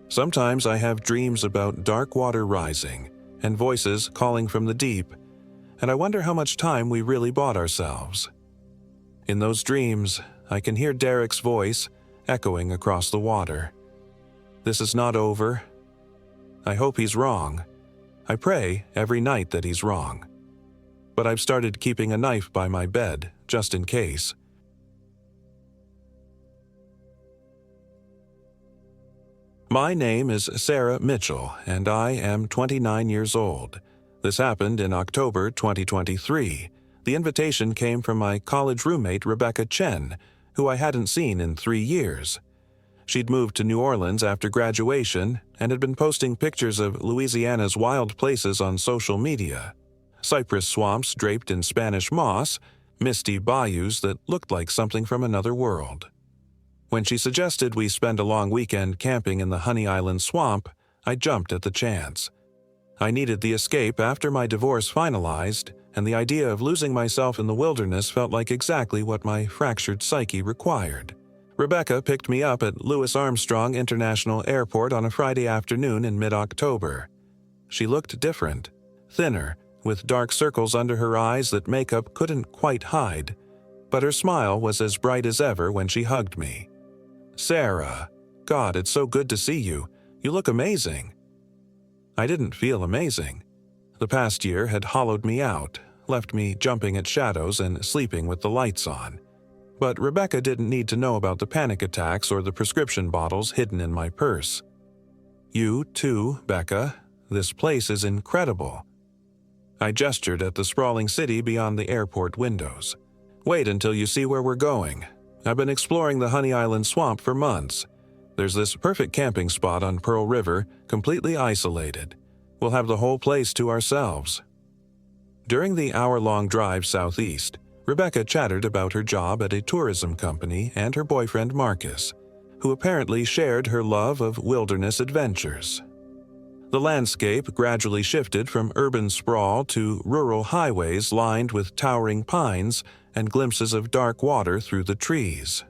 Sometimes I have dreams about dark water rising, and voices calling from the deep, and I wonder how much time we really bought ourselves. In those dreams, I can hear Derek's voice echoing across the water. This is not over. I hope he's wrong. I pray every night that he's wrong. But I've started keeping a knife by my bed, just in case. My name is Sarah Mitchell, and I am 29 years old. This happened in October 2023. The invitation came from my college roommate Rebecca Chen, who I hadn't seen in 3 years. She'd moved to New Orleans after graduation and had been posting pictures of Louisiana's wild places on social media. Cypress swamps draped in Spanish moss, misty bayous that looked like something from another world. When she suggested we spend a long weekend camping in the Honey Island swamp, I jumped at the chance. I needed the escape after my divorce finalized, and the idea of losing myself in the wilderness felt like exactly what my fractured psyche required. Rebecca picked me up at Louis Armstrong International Airport on a Friday afternoon in mid-October. She looked different, thinner, with dark circles under her eyes that makeup couldn't quite hide, but her smile was as bright as ever when she hugged me. "Sarah, God, it's so good to see you. You look amazing." I didn't feel amazing. The past year had hollowed me out, left me jumping at shadows and sleeping with the lights on. But Rebecca didn't need to know about the panic attacks or the prescription bottles hidden in my purse. "You too, Becca. This place is incredible." I gestured at the sprawling city beyond the airport windows. "Wait until you see where we're going. I've been exploring the Honey Island swamp for months. There's this perfect camping spot on Pearl River, completely isolated. We'll have the whole place to ourselves." During the hour-long drive southeast, Rebecca chattered about her job at a tourism company and her boyfriend Marcus, who apparently shared her love of wilderness adventures. The landscape gradually shifted from urban sprawl to rural highways lined with towering pines and glimpses of dark water through the trees.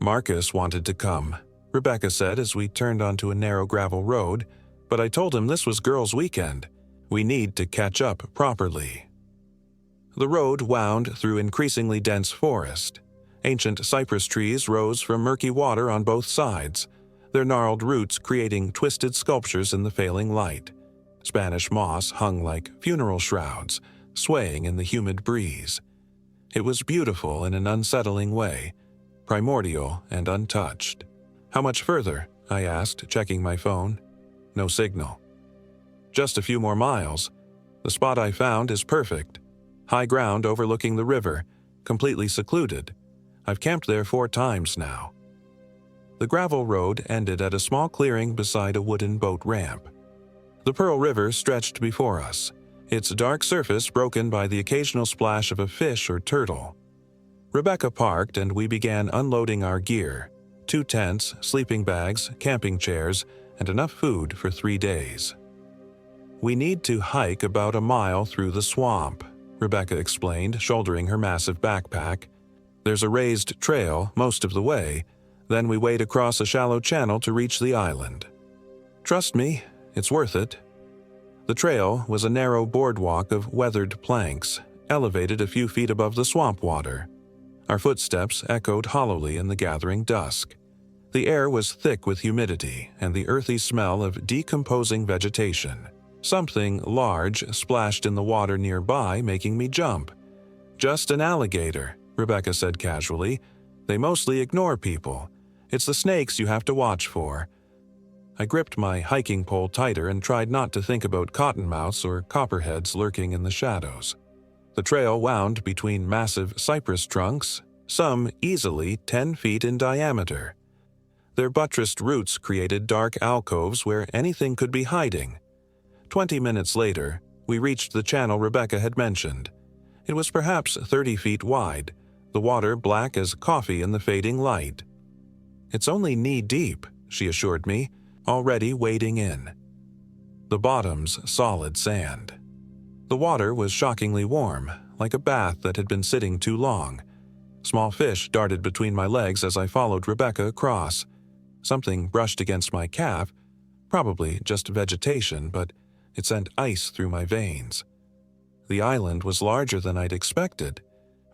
"Marcus wanted to come," Rebecca said as we turned onto a narrow gravel road, "but I told him this was girls' weekend. We need to catch up properly." The road wound through increasingly dense forest. Ancient cypress trees rose from murky water on both sides, their gnarled roots creating twisted sculptures in the failing light. Spanish moss hung like funeral shrouds, swaying in the humid breeze. It was beautiful in an unsettling way, primordial and untouched. "How much further?" I asked, checking my phone. No signal. "Just a few more miles. The spot I found is perfect. High ground overlooking the river, completely secluded. I've camped there 4 times now." The gravel road ended at a small clearing beside a wooden boat ramp. The Pearl River stretched before us, its dark surface broken by the occasional splash of a fish or turtle. Rebecca parked and we began unloading our gear: 2 tents, sleeping bags, camping chairs, and enough food for 3 days. "We need to hike about a mile through the swamp," Rebecca explained, shouldering her massive backpack. "There's a raised trail most of the way, then we wade across a shallow channel to reach the island. Trust me, it's worth it." The trail was a narrow boardwalk of weathered planks, elevated a few feet above the swamp water. Our footsteps echoed hollowly in the gathering dusk. The air was thick with humidity and the earthy smell of decomposing vegetation. Something large splashed in the water nearby, making me jump. "Just an alligator," Rebecca said casually. "They mostly ignore people. It's the snakes you have to watch for." I gripped my hiking pole tighter and tried not to think about cottonmouths or copperheads lurking in the shadows. The trail wound between massive cypress trunks, some easily 10 feet in diameter. Their buttressed roots created dark alcoves where anything could be hiding. 20 minutes later, we reached the channel Rebecca had mentioned. It was perhaps 30 feet wide, the water black as coffee in the fading light. "It's only knee-deep," she assured me, already wading in. The bottom's solid sand. The water was shockingly warm, like a bath that had been sitting too long. Small fish darted between my legs as I followed Rebecca across. Something brushed against my calf, probably just vegetation, but it sent ice through my veins. The island was larger than I'd expected,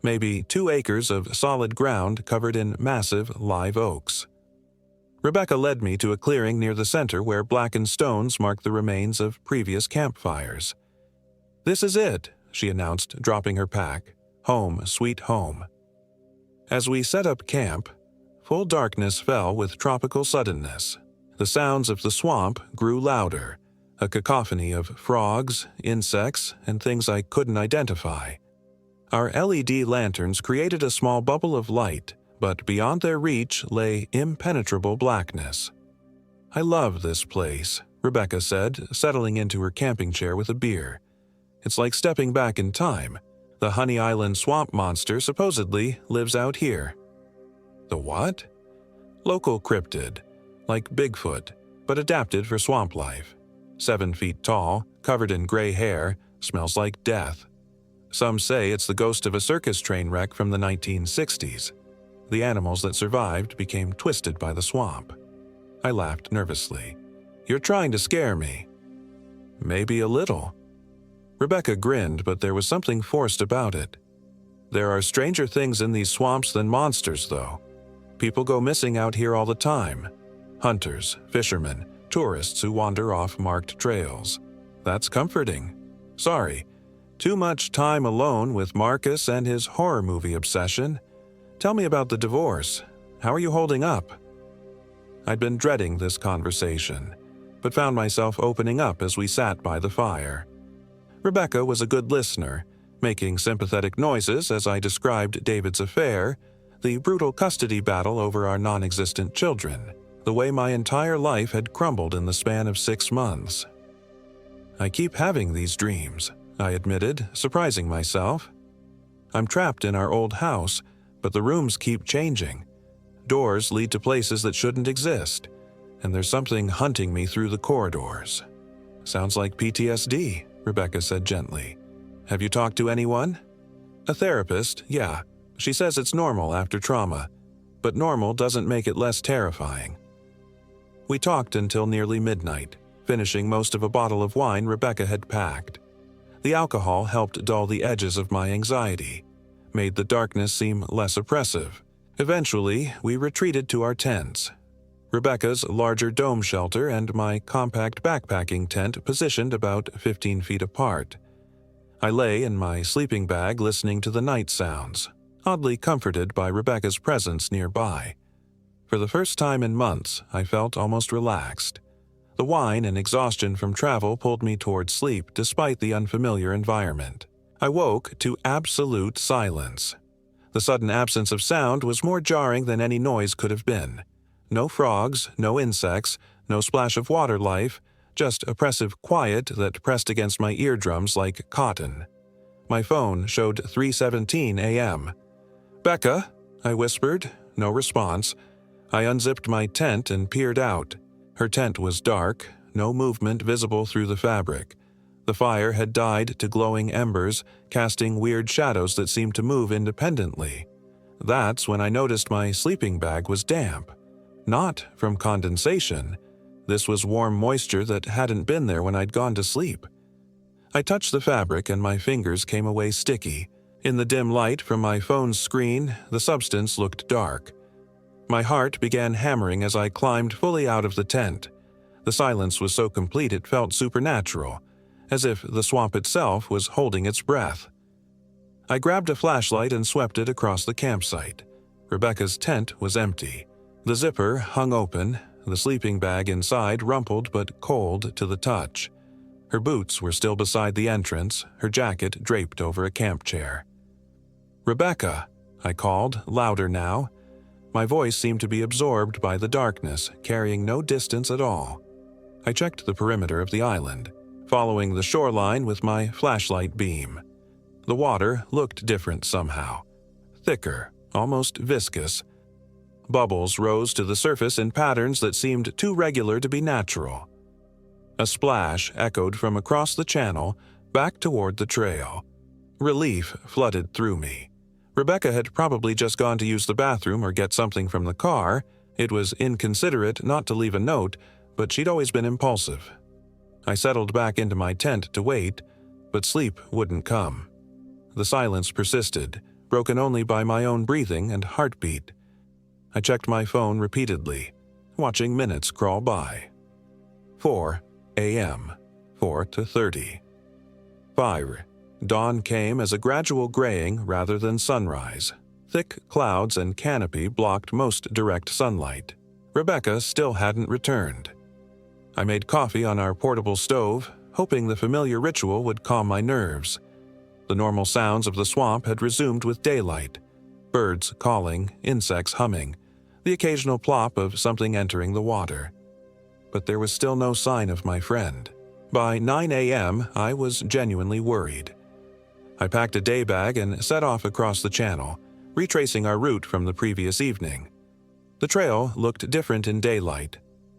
maybe 2 acres of solid ground covered in massive live oaks. Rebecca led me to a clearing near the center where blackened stones marked the remains of previous campfires. "This is it," she announced, dropping her pack. "Home, sweet home." As we set up camp, full darkness fell with tropical suddenness. The sounds of the swamp grew louder, a cacophony of frogs, insects, and things I couldn't identify. Our LED lanterns created a small bubble of light, but beyond their reach lay impenetrable blackness. "I love this place," Rebecca said, settling into her camping chair with a beer. "It's like stepping back in time. The Honey Island swamp monster supposedly lives out here." "The what?" "Local cryptid, like Bigfoot, but adapted for swamp life. 7 feet tall, covered in gray hair, smells like death. Some say it's the ghost of a circus train wreck from the 1960s. The animals that survived became twisted by the swamp." I laughed nervously. "You're trying to scare me." "Maybe a little." Rebecca grinned, but there was something forced about it. "There are stranger things in these swamps than monsters, though. People go missing out here all the time. Hunters, fishermen, tourists who wander off marked trails. That's comforting. Sorry, too much time alone with Marcus and his horror movie obsession. Tell me about the divorce. How are you holding up?" I'd been dreading this conversation, but found myself opening up as we sat by the fire. Rebecca was a good listener, making sympathetic noises as I described David's affair, the brutal custody battle over our non-existent children, the way my entire life had crumbled in the span of 6 months. "I keep having these dreams," I admitted, surprising myself. "I'm trapped in our old house, but the rooms keep changing. Doors lead to places that shouldn't exist, and there's something hunting me through the corridors." "Sounds like PTSD," Rebecca said gently. "Have you talked to anyone?" "A therapist, yeah. She says it's normal after trauma, but normal doesn't make it less terrifying." We talked until nearly midnight, finishing most of a bottle of wine Rebecca had packed. The alcohol helped dull the edges of my anxiety, made the darkness seem less oppressive. Eventually, we retreated to our tents. Rebecca's larger dome shelter and my compact backpacking tent positioned about 15 feet apart. I lay in my sleeping bag listening to the night sounds, oddly comforted by Rebecca's presence nearby. For the first time in months, I felt almost relaxed. The wine and exhaustion from travel pulled me towards sleep despite the unfamiliar environment. I woke to absolute silence. The sudden absence of sound was more jarring than any noise could have been. No frogs, no insects, no splash of water life, just oppressive quiet that pressed against my eardrums like cotton. My phone showed 3:17 a.m. "Becca," I whispered. No response. I unzipped my tent and peered out. Her tent was dark, no movement visible through the fabric. The fire had died to glowing embers, casting weird shadows that seemed to move independently. That's when I noticed my sleeping bag was damp. Not from condensation. This was warm moisture that hadn't been there when I'd gone to sleep. I touched the fabric and my fingers came away sticky. In the dim light from my phone's screen, the substance looked dark. My heart began hammering as I climbed fully out of the tent. The silence was so complete it felt supernatural, as if the swamp itself was holding its breath. I grabbed a flashlight and swept it across the campsite. Rebecca's tent was empty. The zipper hung open, the sleeping bag inside rumpled but cold to the touch. Her boots were still beside the entrance, her jacket draped over a camp chair. "Rebecca," I called, louder now. My voice seemed to be absorbed by the darkness, carrying no distance at all. I checked the perimeter of the island, following the shoreline with my flashlight beam. The water looked different somehow. Thicker, almost viscous. Bubbles rose to the surface in patterns that seemed too regular to be natural. A splash echoed from across the channel, back toward the trail. Relief flooded through me. Rebecca had probably just gone to use the bathroom or get something from the car. It was inconsiderate not to leave a note, but she'd always been impulsive. I settled back into my tent to wait, but sleep wouldn't come. The silence persisted, broken only by my own breathing and heartbeat. I checked my phone repeatedly. watching minutes crawl by. 4 a.m., 4 to 30. 5. Dawn came as a gradual graying rather than sunrise. Thick clouds and canopy blocked most direct sunlight. Rebecca still hadn't returned. I made coffee on our portable stove, hoping the familiar ritual would calm my nerves. The normal sounds of the swamp had resumed with daylight. Birds calling, insects humming, the occasional plop of something entering the water. But there was still no sign of my friend. By 9 a.m., I was genuinely worried. I packed a day bag and set off across the channel, retracing our route from the previous evening. The trail looked different in daylight.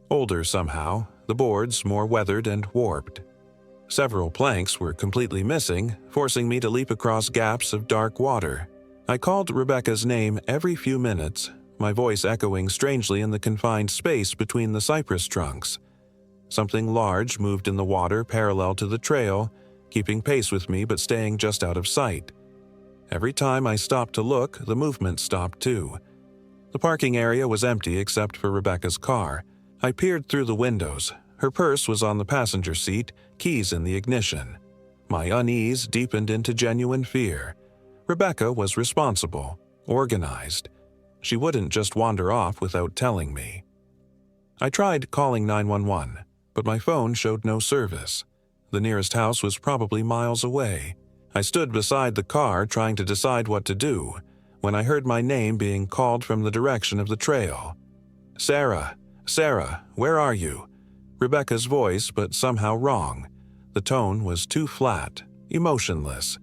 Older somehow, the boards more weathered and warped. Several planks were completely missing, forcing me to leap across gaps of dark water. I called Rebecca's name every few minutes, my voice echoing strangely in the confined space between the cypress trunks. Something large moved in the water parallel to the trail, keeping pace with me but staying just out of sight. Every time I stopped to look, the movement stopped too. The parking area was empty except for Rebecca's car. I peered through the windows. Her purse was on the passenger seat, keys in the ignition. My unease deepened into genuine fear. Rebecca was responsible, organized. She wouldn't just wander off without telling me. I tried calling 911, but my phone showed no service. The nearest house was probably miles away. I stood beside the car trying to decide what to do when I heard my name being called from the direction of the trail. "Sarah, Sarah, where are you?" Rebecca's voice, but somehow wrong. The tone was too flat, emotionless,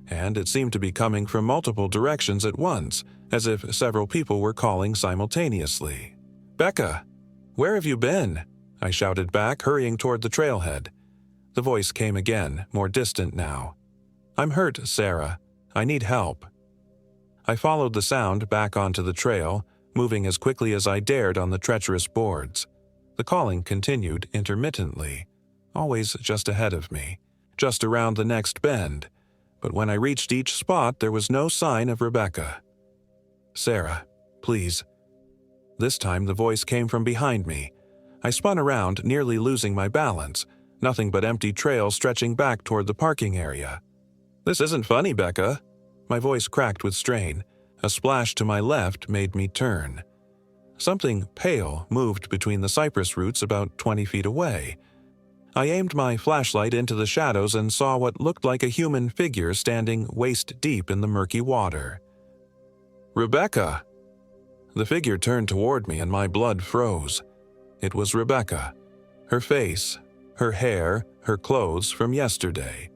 and it seemed to be coming from multiple directions at once, as if several people were calling simultaneously. "Becca, where have you been?" I shouted back, hurrying toward the trailhead. The voice came again, more distant now. "I'm hurt, Sarah. I need help." I followed the sound back onto the trail, moving as quickly as I dared on the treacherous boards. The calling continued intermittently, always just ahead of me, just around the next bend, but when I reached each spot there was no sign of Rebecca. "Sarah, please." This time the voice came from behind me. I spun around, nearly losing my balance, nothing but empty trail stretching back toward the parking area. "This isn't funny, Becca." My voice cracked with strain. A splash to my left made me turn. Something pale moved between the cypress roots about 20 feet away. I aimed my flashlight into the shadows and saw what looked like a human figure standing waist-deep in the murky water. "Rebecca!" The figure turned toward me and my blood froze. It was Rebecca. Her face, her hair, her clothes from yesterday.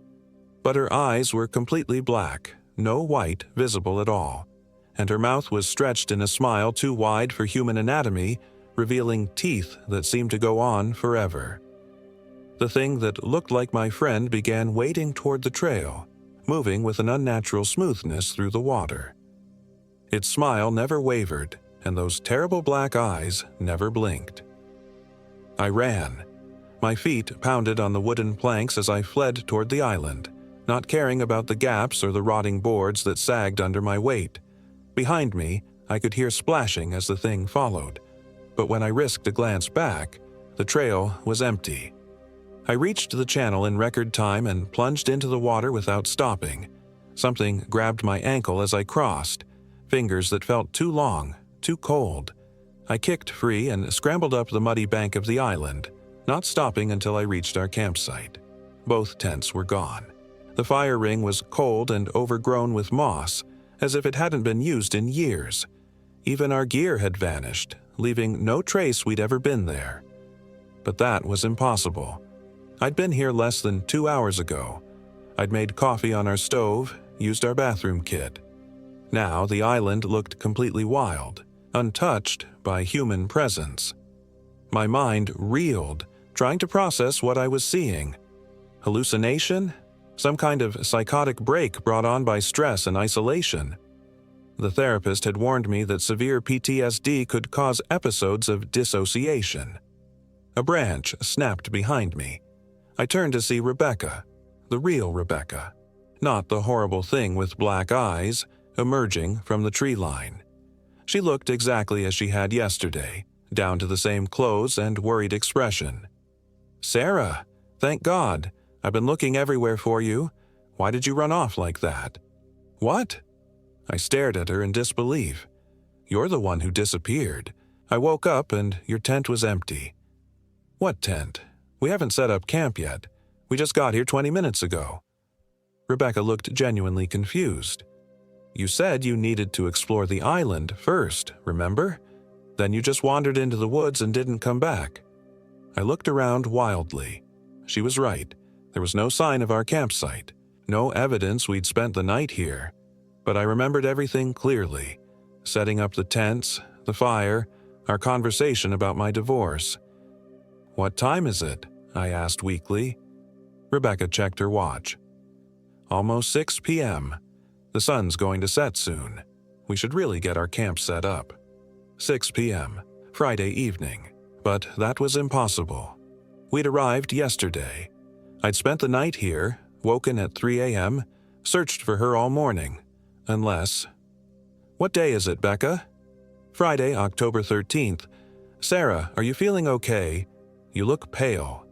But her eyes were completely black, no white visible at all, and her mouth was stretched in a smile too wide for human anatomy, revealing teeth that seemed to go on forever. The thing that looked like my friend began wading toward the trail, moving with an unnatural smoothness through the water. Its smile never wavered, and those terrible black eyes never blinked. I ran. My feet pounded on the wooden planks as I fled toward the island, not caring about the gaps or the rotting boards that sagged under my weight. Behind me, I could hear splashing as the thing followed, but when I risked a glance back, the trail was empty. I reached the channel in record time and plunged into the water without stopping. Something grabbed my ankle as I crossed, fingers that felt too long, too cold. I kicked free and scrambled up the muddy bank of the island, not stopping until I reached our campsite. Both tents were gone. The fire ring was cold and overgrown with moss, as if it hadn't been used in years. Even our gear had vanished, leaving no trace we'd ever been there. But that was impossible. I'd been here less than 2 hours ago. I'd made coffee on our stove, used our bathroom kit. Now the island looked completely wild, untouched by human presence. My mind reeled, trying to process what I was seeing. Hallucination? Some kind of psychotic break brought on by stress and isolation. The therapist had warned me that severe PTSD could cause episodes of dissociation. A branch snapped behind me. I turned to see Rebecca, the real Rebecca, not the horrible thing with black eyes, emerging from the tree line. She looked exactly as she had yesterday, down to the same clothes and worried expression. "Sarah, thank God. I've been looking everywhere for you. Why did you run off like that?" "What?" I stared at her in disbelief. "You're the one who disappeared. I woke up and your tent was empty." "What tent? We haven't set up camp yet. We just got here 20 minutes ago." Rebecca looked genuinely confused. "You said you needed to explore the island first, remember? Then you just wandered into the woods and didn't come back." I looked around wildly. She was right. There was no sign of our campsite, no evidence we'd spent the night here. But I remembered everything clearly. Setting up the tents, the fire, our conversation about my divorce. "What time is it?" I asked weakly. Rebecca checked her watch. "Almost 6 p.m. The sun's going to set soon. We should really get our camp set up." 6 p.m., Friday evening. But that was impossible. We'd arrived yesterday. I'd spent the night here, woken at 3 a.m., searched for her all morning. Unless… "What day is it, Becca?" "Friday, October 13th. Sarah, are you feeling okay? You look pale."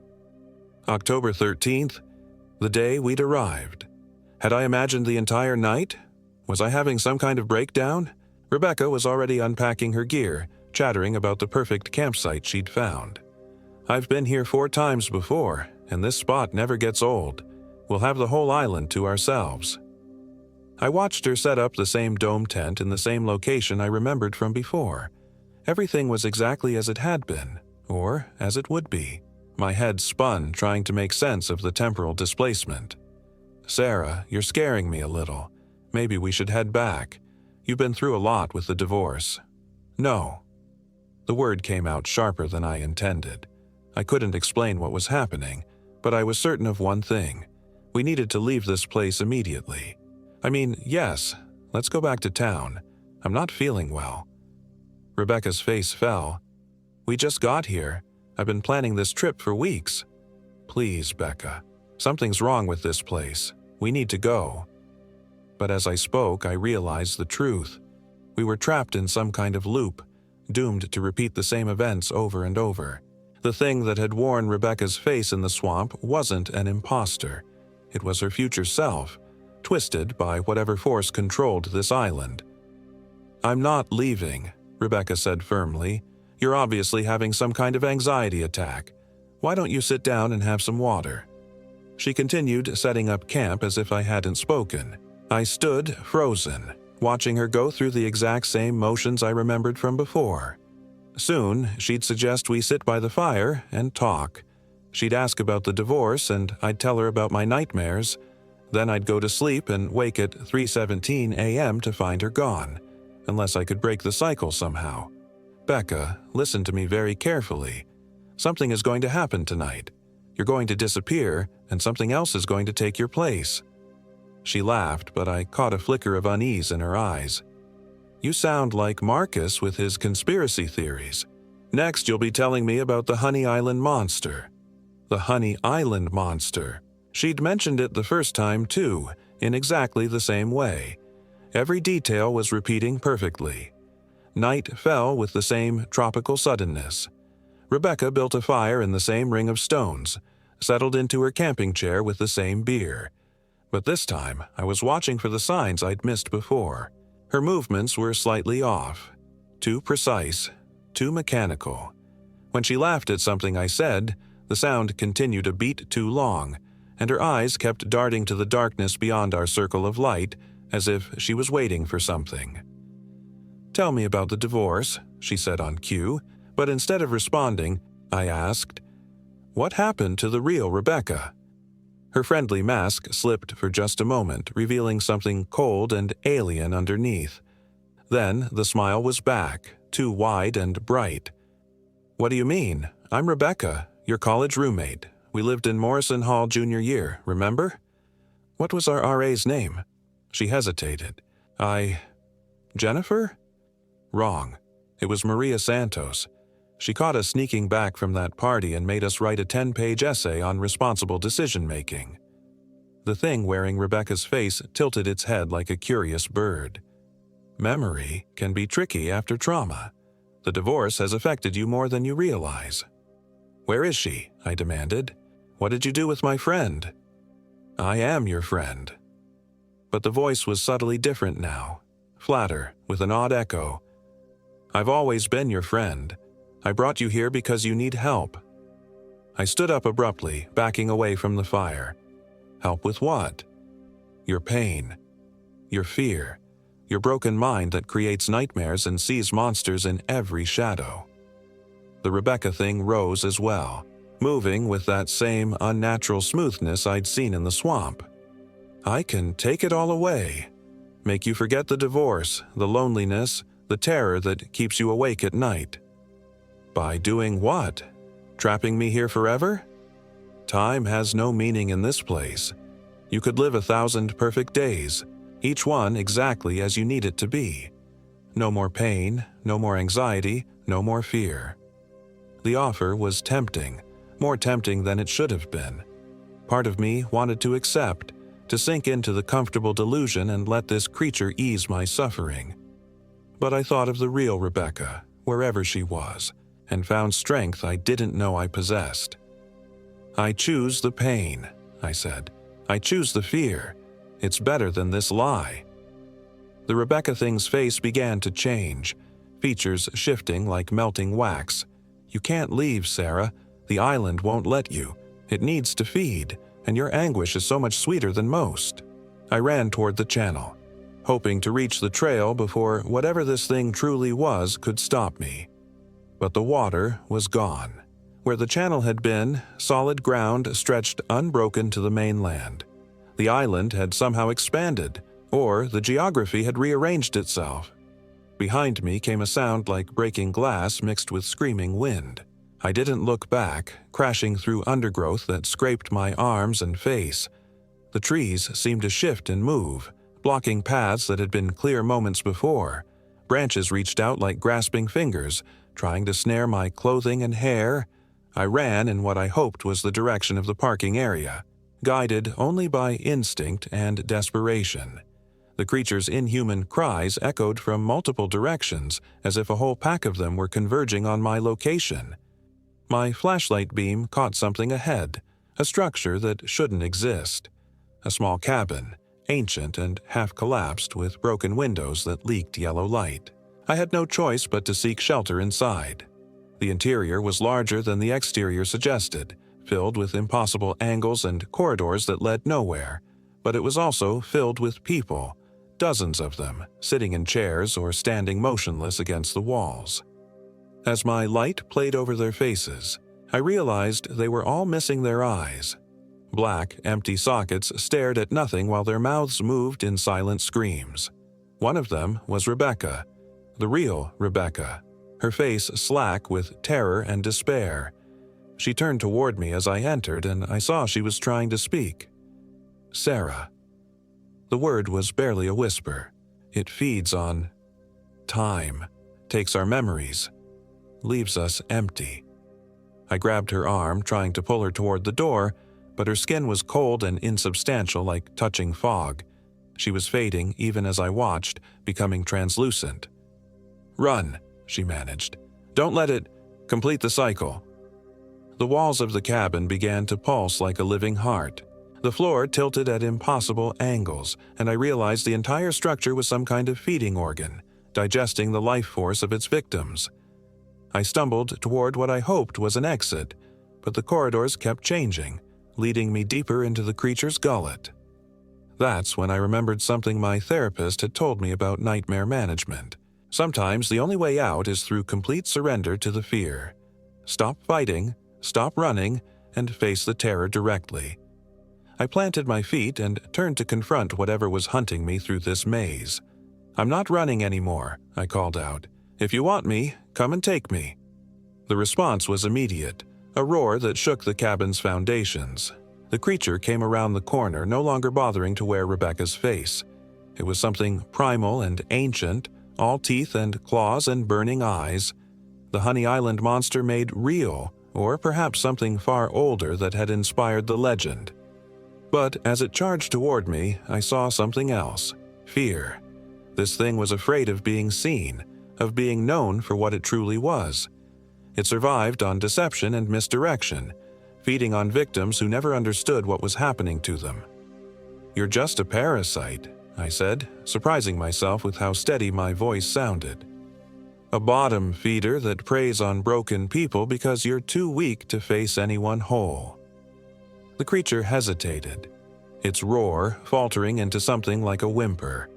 October 13th, the day we'd arrived. Had I imagined the entire night? Was I having some kind of breakdown? Rebecca was already unpacking her gear, chattering about the perfect campsite she'd found. "I've been here 4 times before, and this spot never gets old. We'll have the whole island to ourselves." I watched her set up the same dome tent in the same location I remembered from before. Everything was exactly as it had been, or as it would be. My head spun, trying to make sense of the temporal displacement. "Sarah, you're scaring me a little. Maybe we should head back. You've been through a lot with the divorce." "No." The word came out sharper than I intended. I couldn't explain what was happening, but I was certain of one thing. We needed to leave this place immediately. I mean, yes, let's go back to town. I'm not feeling well. Rebecca's face fell. "We just got here. I've been planning this trip for weeks." "Please, Becca. Something's wrong with this place. We need to go." But as I spoke, I realized the truth. We were trapped in some kind of loop, doomed to repeat the same events over and over. The thing that had worn Rebecca's face in the swamp wasn't an imposter. It was her future self, twisted by whatever force controlled this island. "I'm not leaving," Rebecca said firmly. "You're obviously having some kind of anxiety attack. Why don't you sit down and have some water?" She continued setting up camp as if I hadn't spoken. I stood frozen, watching her go through the exact same motions I remembered from before. Soon, she'd suggest we sit by the fire and talk. She'd ask about the divorce, and I'd tell her about my nightmares. Then I'd go to sleep and wake at 3:17 a.m. to find her gone, unless I could break the cycle somehow. "Becca, listen to me very carefully. Something is going to happen tonight. You're going to disappear, and something else is going to take your place." She laughed, but I caught a flicker of unease in her eyes. "You sound like Marcus with his conspiracy theories. Next, you'll be telling me about the Honey Island monster." The Honey Island monster. She'd mentioned it the first time, too, in exactly the same way. Every detail was repeating perfectly. Night fell with the same tropical suddenness. Rebecca built a fire in the same ring of stones, settled into her camping chair with the same beer. But this time, I was watching for the signs I'd missed before. Her movements were slightly off. Too precise, too mechanical. When she laughed at something I said, the sound continued a beat too long, and her eyes kept darting to the darkness beyond our circle of light, as if she was waiting for something. "Tell me about the divorce," she said on cue, but instead of responding, I asked, "What happened to the real Rebecca?" Her friendly mask slipped for just a moment, revealing something cold and alien underneath. Then the smile was back, too wide and bright. "What do you mean? I'm Rebecca, your college roommate. We lived in Morrison Hall junior year, remember?" "What was our RA's name?" She hesitated. Jennifer? Wrong. It was Maria Santos. She caught us sneaking back from that party and made us write a 10-page essay on responsible decision-making. The thing wearing Rebecca's face tilted its head like a curious bird. "Memory can be tricky after trauma. The divorce has affected you more than you realize." "Where is she?" I demanded. "What did you do with my friend?" "I am your friend." But the voice was subtly different now, flatter, with an odd echo. "I've always been your friend. I brought you here because you need help." I stood up abruptly, backing away from the fire. "Help with what?" "Your pain. Your fear. Your broken mind that creates nightmares and sees monsters in every shadow." The Rebecca thing rose as well, moving with that same unnatural smoothness I'd seen in the swamp. "I can take it all away. Make you forget the divorce, the loneliness, the terror that keeps you awake at night." "By doing what? Trapping me here forever?" "Time has no meaning in this place. You could live 1,000 perfect days, each one exactly as you need it to be. No more pain, no more anxiety, no more fear." The offer was tempting, more tempting than it should have been. Part of me wanted to accept, to sink into the comfortable delusion and let this creature ease my suffering. But I thought of the real Rebecca, wherever she was, and found strength I didn't know I possessed. "I choose the pain," I said. "I choose the fear. It's better than this lie." The Rebecca thing's face began to change, features shifting like melting wax. "You can't leave, Sarah. The island won't let you. It needs to feed, and your anguish is so much sweeter than most." I ran toward the channel, hoping to reach the trail before whatever this thing truly was could stop me. But the water was gone. Where the channel had been, solid ground stretched unbroken to the mainland. The island had somehow expanded, or the geography had rearranged itself. Behind me came a sound like breaking glass mixed with screaming wind. I didn't look back, crashing through undergrowth that scraped my arms and face. The trees seemed to shift and move, blocking paths that had been clear moments before. Branches reached out like grasping fingers, trying to snare my clothing and hair. I ran in what I hoped was the direction of the parking area, guided only by instinct and desperation. The creature's inhuman cries echoed from multiple directions, as if a whole pack of them were converging on my location. My flashlight beam caught something ahead, a structure that shouldn't exist. A small cabin, ancient and half-collapsed with broken windows that leaked yellow light. I had no choice but to seek shelter inside. The interior was larger than the exterior suggested, filled with impossible angles and corridors that led nowhere, but it was also filled with people, dozens of them, sitting in chairs or standing motionless against the walls. As my light played over their faces, I realized they were all missing their eyes. Black, empty sockets stared at nothing while their mouths moved in silent screams. One of them was Rebecca, the real Rebecca, her face slack with terror and despair. She turned toward me as I entered, and I saw she was trying to speak. "Sarah." The word was barely a whisper. It feeds on time, takes our memories, leaves us empty. I grabbed her arm, trying to pull her toward the door, but her skin was cold and insubstantial like touching fog. She was fading even as I watched, becoming translucent. "Run," she managed. "Don't let it complete the cycle." The walls of the cabin began to pulse like a living heart. The floor tilted at impossible angles, and I realized the entire structure was some kind of feeding organ, digesting the life force of its victims. I stumbled toward what I hoped was an exit, but the corridors kept changing, leading me deeper into the creature's gullet. That's when I remembered something my therapist had told me about nightmare management. Sometimes the only way out is through complete surrender to the fear. Stop fighting, stop running, and face the terror directly. I planted my feet and turned to confront whatever was hunting me through this maze. "I'm not running anymore," I called out. "If you want me, come and take me." The response was immediate, a roar that shook the cabin's foundations. The creature came around the corner, no longer bothering to wear Rebecca's face. It was something primal and ancient, all teeth and claws and burning eyes. The Honey Island monster made real, or perhaps something far older that had inspired the legend. But as it charged toward me, I saw something else: fear. This thing was afraid of being seen, of being known for what it truly was. It survived on deception and misdirection, feeding on victims who never understood what was happening to them. "You're just a parasite," I said, surprising myself with how steady my voice sounded. "A bottom feeder that preys on broken people because you're too weak to face anyone whole." The creature hesitated, its roar faltering into something like a whimper.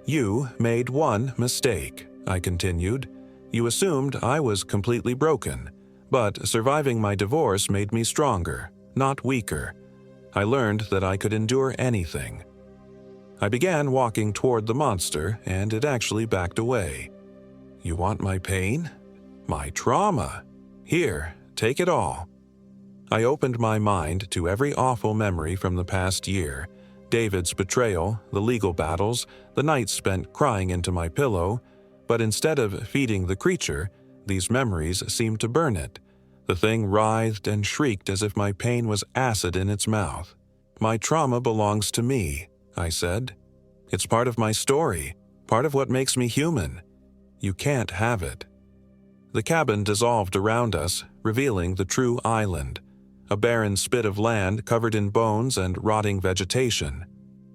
"You made one mistake," I continued. "You assumed I was completely broken, but surviving my divorce made me stronger, not weaker. I learned that I could endure anything." I began walking toward the monster, and it actually backed away. "You want my pain? My trauma? Here, take it all." I opened my mind to every awful memory from the past year: David's betrayal, the legal battles, the nights spent crying into my pillow. But instead of feeding the creature, these memories seemed to burn it. The thing writhed and shrieked as if my pain was acid in its mouth. "My trauma belongs to me," I said. "It's part of my story, part of what makes me human. You can't have it." The cabin dissolved around us, revealing the true island, a barren spit of land covered in bones and rotting vegetation.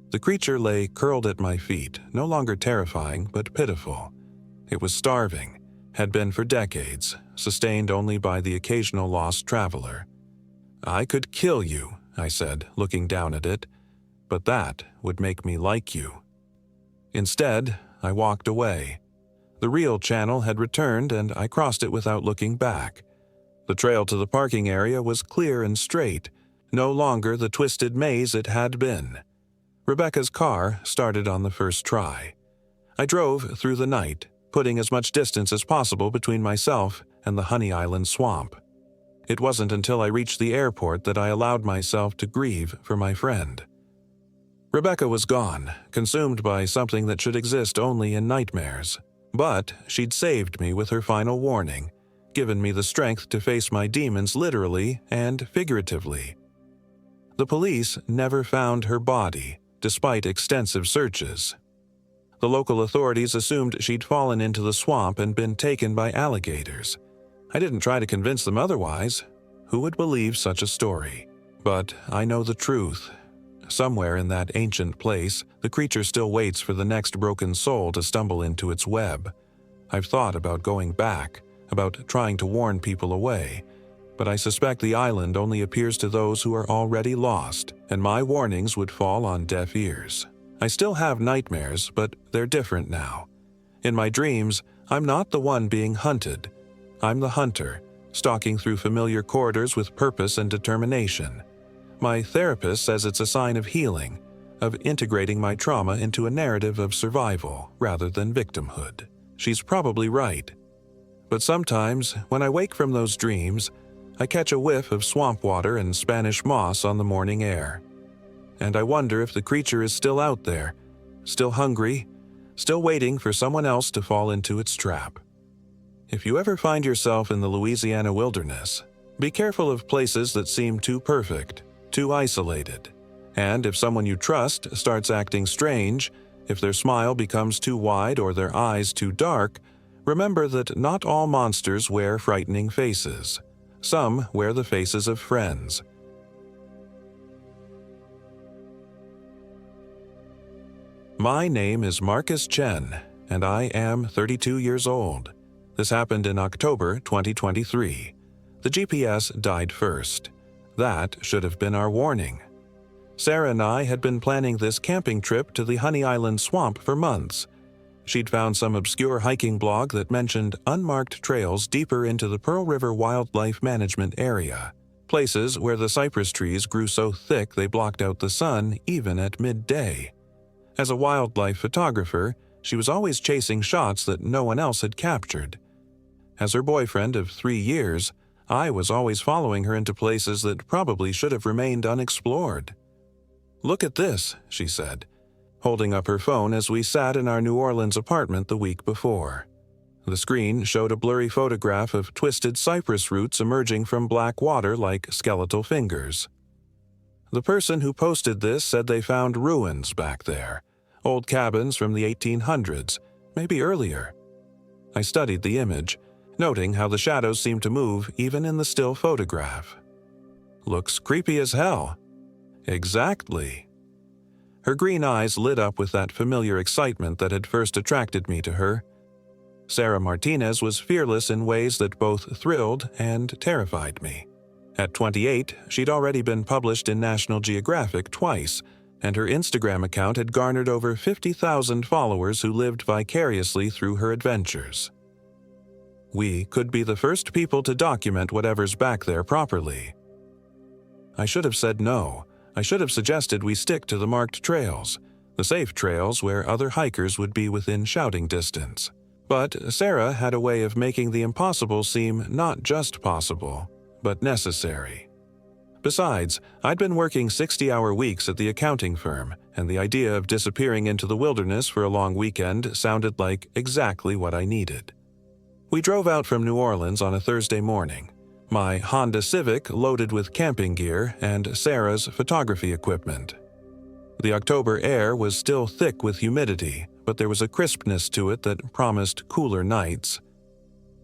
The creature lay curled at my feet, no longer terrifying but pitiful. It was starving, had been for decades, sustained only by the occasional lost traveler. "I could kill you," I said, looking down at it, "but that would make me like you." Instead, I walked away. The real channel had returned, and I crossed it without looking back. The trail to the parking area was clear and straight, no longer the twisted maze it had been. Rebecca's car started on the first try. I drove through the night, putting as much distance as possible between myself and the Honey Island swamp. It wasn't until I reached the airport that I allowed myself to grieve for my friend. Rebecca was gone, consumed by something that should exist only in nightmares. But she'd saved me with her final warning, given me the strength to face my demons literally and figuratively. The police never found her body, despite extensive searches. The local authorities assumed she'd fallen into the swamp and been taken by alligators. I didn't try to convince them otherwise. Who would believe such a story? But I know the truth. Somewhere in that ancient place, the creature still waits for the next broken soul to stumble into its web. I've thought about going back, about trying to warn people away, but I suspect the island only appears to those who are already lost, and my warnings would fall on deaf ears. I still have nightmares, but they're different now. In my dreams, I'm not the one being hunted. I'm the hunter, stalking through familiar corridors with purpose and determination. My therapist says it's a sign of healing, of integrating my trauma into a narrative of survival rather than victimhood. She's probably right. But sometimes, when I wake from those dreams, I catch a whiff of swamp water and Spanish moss on the morning air. And I wonder if the creature is still out there, still hungry, still waiting for someone else to fall into its trap. If you ever find yourself in the Louisiana wilderness, be careful of places that seem too perfect, too isolated. And if someone you trust starts acting strange, if their smile becomes too wide or their eyes too dark, remember that not all monsters wear frightening faces. Some wear the faces of friends. My name is Marcus Chen, and I am 32 years old. This happened in October 2023. The GPS died first. That should have been our warning. Sarah and I had been planning this camping trip to the Honey Island swamp for months. She'd found some obscure hiking blog that mentioned unmarked trails deeper into the Pearl River Wildlife Management Area, places where the cypress trees grew so thick they blocked out the sun even at midday. As a wildlife photographer, she was always chasing shots that no one else had captured. As her boyfriend of 3 years, I was always following her into places that probably should have remained unexplored. "Look at this," she said, holding up her phone as we sat in our New Orleans apartment the week before. The screen showed a blurry photograph of twisted cypress roots emerging from black water like skeletal fingers. The person who posted this said they found ruins back there, old cabins from the 1800s, maybe earlier. I studied the image, noting how the shadows seemed to move even in the still photograph. "Looks creepy as hell." "Exactly." Her green eyes lit up with that familiar excitement that had first attracted me to her. Sarah Martinez was fearless in ways that both thrilled and terrified me. At 28, she'd already been published in National Geographic twice, and her Instagram account had garnered over 50,000 followers who lived vicariously through her adventures. We could be the first people to document whatever's back there properly. I should have said no. I should have suggested we stick to the marked trails, the safe trails where other hikers would be within shouting distance. But Sarah had a way of making the impossible seem not just possible, but necessary. Besides, I'd been working 60-hour weeks at the accounting firm, and the idea of disappearing into the wilderness for a long weekend sounded like exactly what I needed. We drove out from New Orleans on a Thursday morning, my Honda Civic loaded with camping gear and Sarah's photography equipment. The October air was still thick with humidity, but there was a crispness to it that promised cooler nights.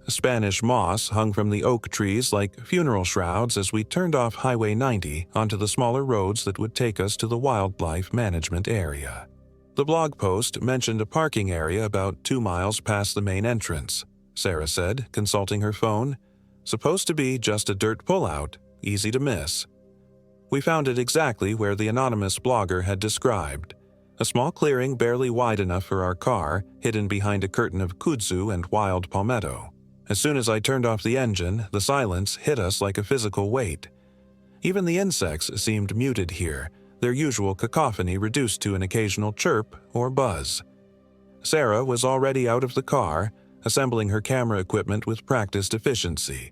Spanish moss hung from the oak trees like funeral shrouds as we turned off Highway 90 onto the smaller roads that would take us to the wildlife management area. The blog post mentioned a parking area about 2 miles past the main entrance, Sarah said, consulting her phone. Supposed to be just a dirt pullout, easy to miss. We found it exactly where the anonymous blogger had described. A small clearing barely wide enough for our car, hidden behind a curtain of kudzu and wild palmetto. As soon as I turned off the engine, the silence hit us like a physical weight. Even the insects seemed muted here, their usual cacophony reduced to an occasional chirp or buzz. Sarah was already out of the car, assembling her camera equipment with practiced efficiency.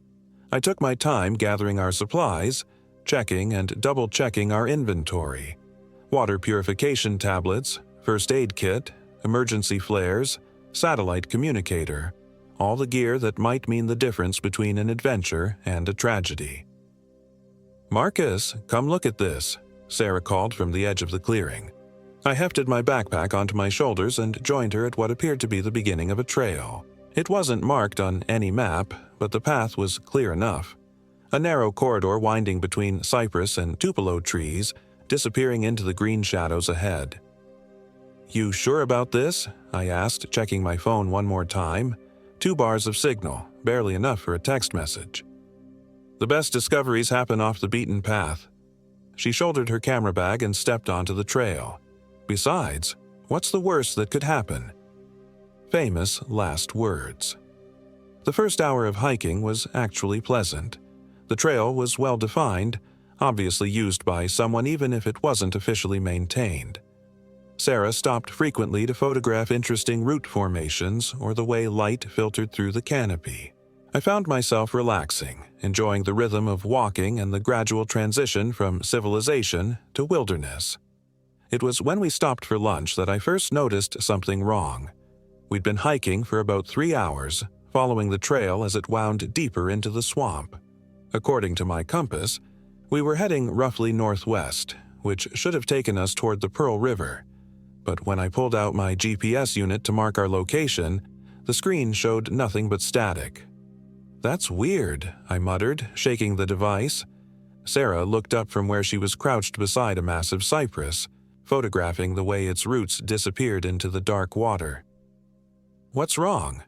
I took my time gathering our supplies, checking and double-checking our inventory. Water purification tablets, first aid kit, emergency flares, satellite communicator, all the gear that might mean the difference between an adventure and a tragedy. "Marcus, come look at this," Sarah called from the edge of the clearing. I hefted my backpack onto my shoulders and joined her at what appeared to be the beginning of a trail. It wasn't marked on any map, but the path was clear enough. A narrow corridor winding between cypress and tupelo trees, disappearing into the green shadows ahead. "You sure about this?" I asked, checking my phone one more time. 2 bars of signal, barely enough for a text message. "The best discoveries happen off the beaten path." She shouldered her camera bag and stepped onto the trail. Besides, what's the worst that could happen? Famous last words. The first hour of hiking was actually pleasant. The trail was well defined, obviously used by someone even if it wasn't officially maintained. Sarah stopped frequently to photograph interesting route formations or the way light filtered through the canopy. I found myself relaxing, enjoying the rhythm of walking and the gradual transition from civilization to wilderness. It was when we stopped for lunch that I first noticed something wrong. We'd been hiking for about 3 hours, following the trail as it wound deeper into the swamp. According to my compass, we were heading roughly northwest, which should have taken us toward the Pearl River. But when I pulled out my GPS unit to mark our location, the screen showed nothing but static. "That's weird," I muttered, shaking the device. Sarah looked up from where she was crouched beside a massive cypress, photographing the way its roots disappeared into the dark water. "What's wrong?"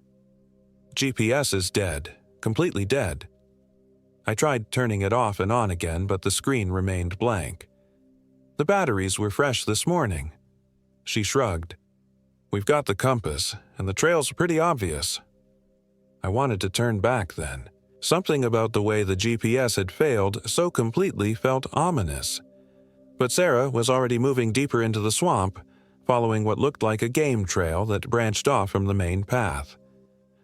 "GPS is dead, completely dead." I tried turning it off and on again, but the screen remained blank. "The batteries were fresh this morning." She shrugged. "We've got the compass, and the trail's pretty obvious." I wanted to turn back then. Something about the way the GPS had failed so completely felt ominous. But Sarah was already moving deeper into the swamp, following what looked like a game trail that branched off from the main path.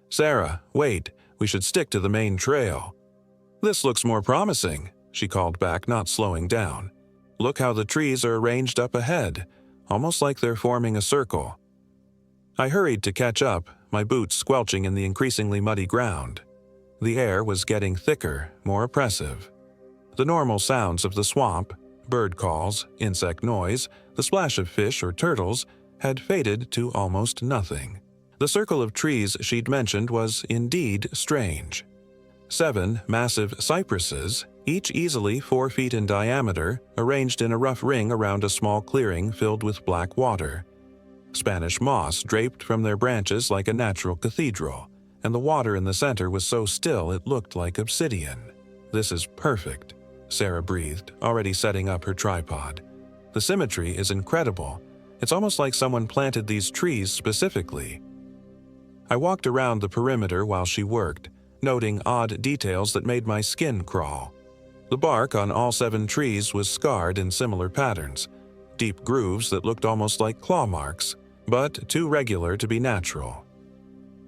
"Sarah, wait, we should stick to the main trail." "This looks more promising," she called back, not slowing down. "Look how the trees are arranged up ahead, almost like they're forming a circle." I hurried to catch up, my boots squelching in the increasingly muddy ground. The air was getting thicker, more oppressive. The normal sounds of the swamp, bird calls, insect noise, the splash of fish or turtles, had faded to almost nothing. The circle of trees she'd mentioned was indeed strange. 7 massive cypresses, each easily 4 feet in diameter, arranged in a rough ring around a small clearing filled with black water. Spanish moss draped from their branches like a natural cathedral, and the water in the center was so still it looked like obsidian. "This is perfect," Sarah breathed, already setting up her tripod. "The symmetry is incredible. It's almost like someone planted these trees specifically." I walked around the perimeter while she worked, noting odd details that made my skin crawl. The bark on all 7 trees was scarred in similar patterns, deep grooves that looked almost like claw marks, but too regular to be natural.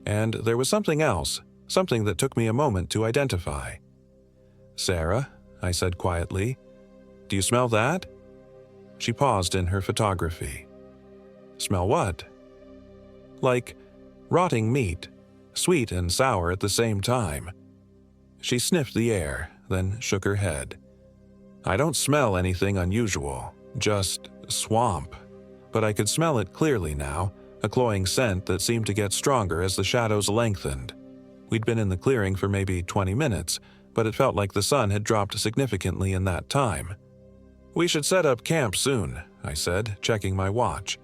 And there was something else, something that took me a moment to identify. "Sarah," I said quietly, "do you smell that?" She paused in her photography. "Smell what?" "Like rotting meat, sweet and sour at the same time." She sniffed the air, then shook her head. "I don't smell anything unusual, just swamp." But I could smell it clearly now, a cloying scent that seemed to get stronger as the shadows lengthened. We'd been in the clearing for maybe 20 minutes, but it felt like the sun had dropped significantly in that time. "We should set up camp soon," I said, checking my watch.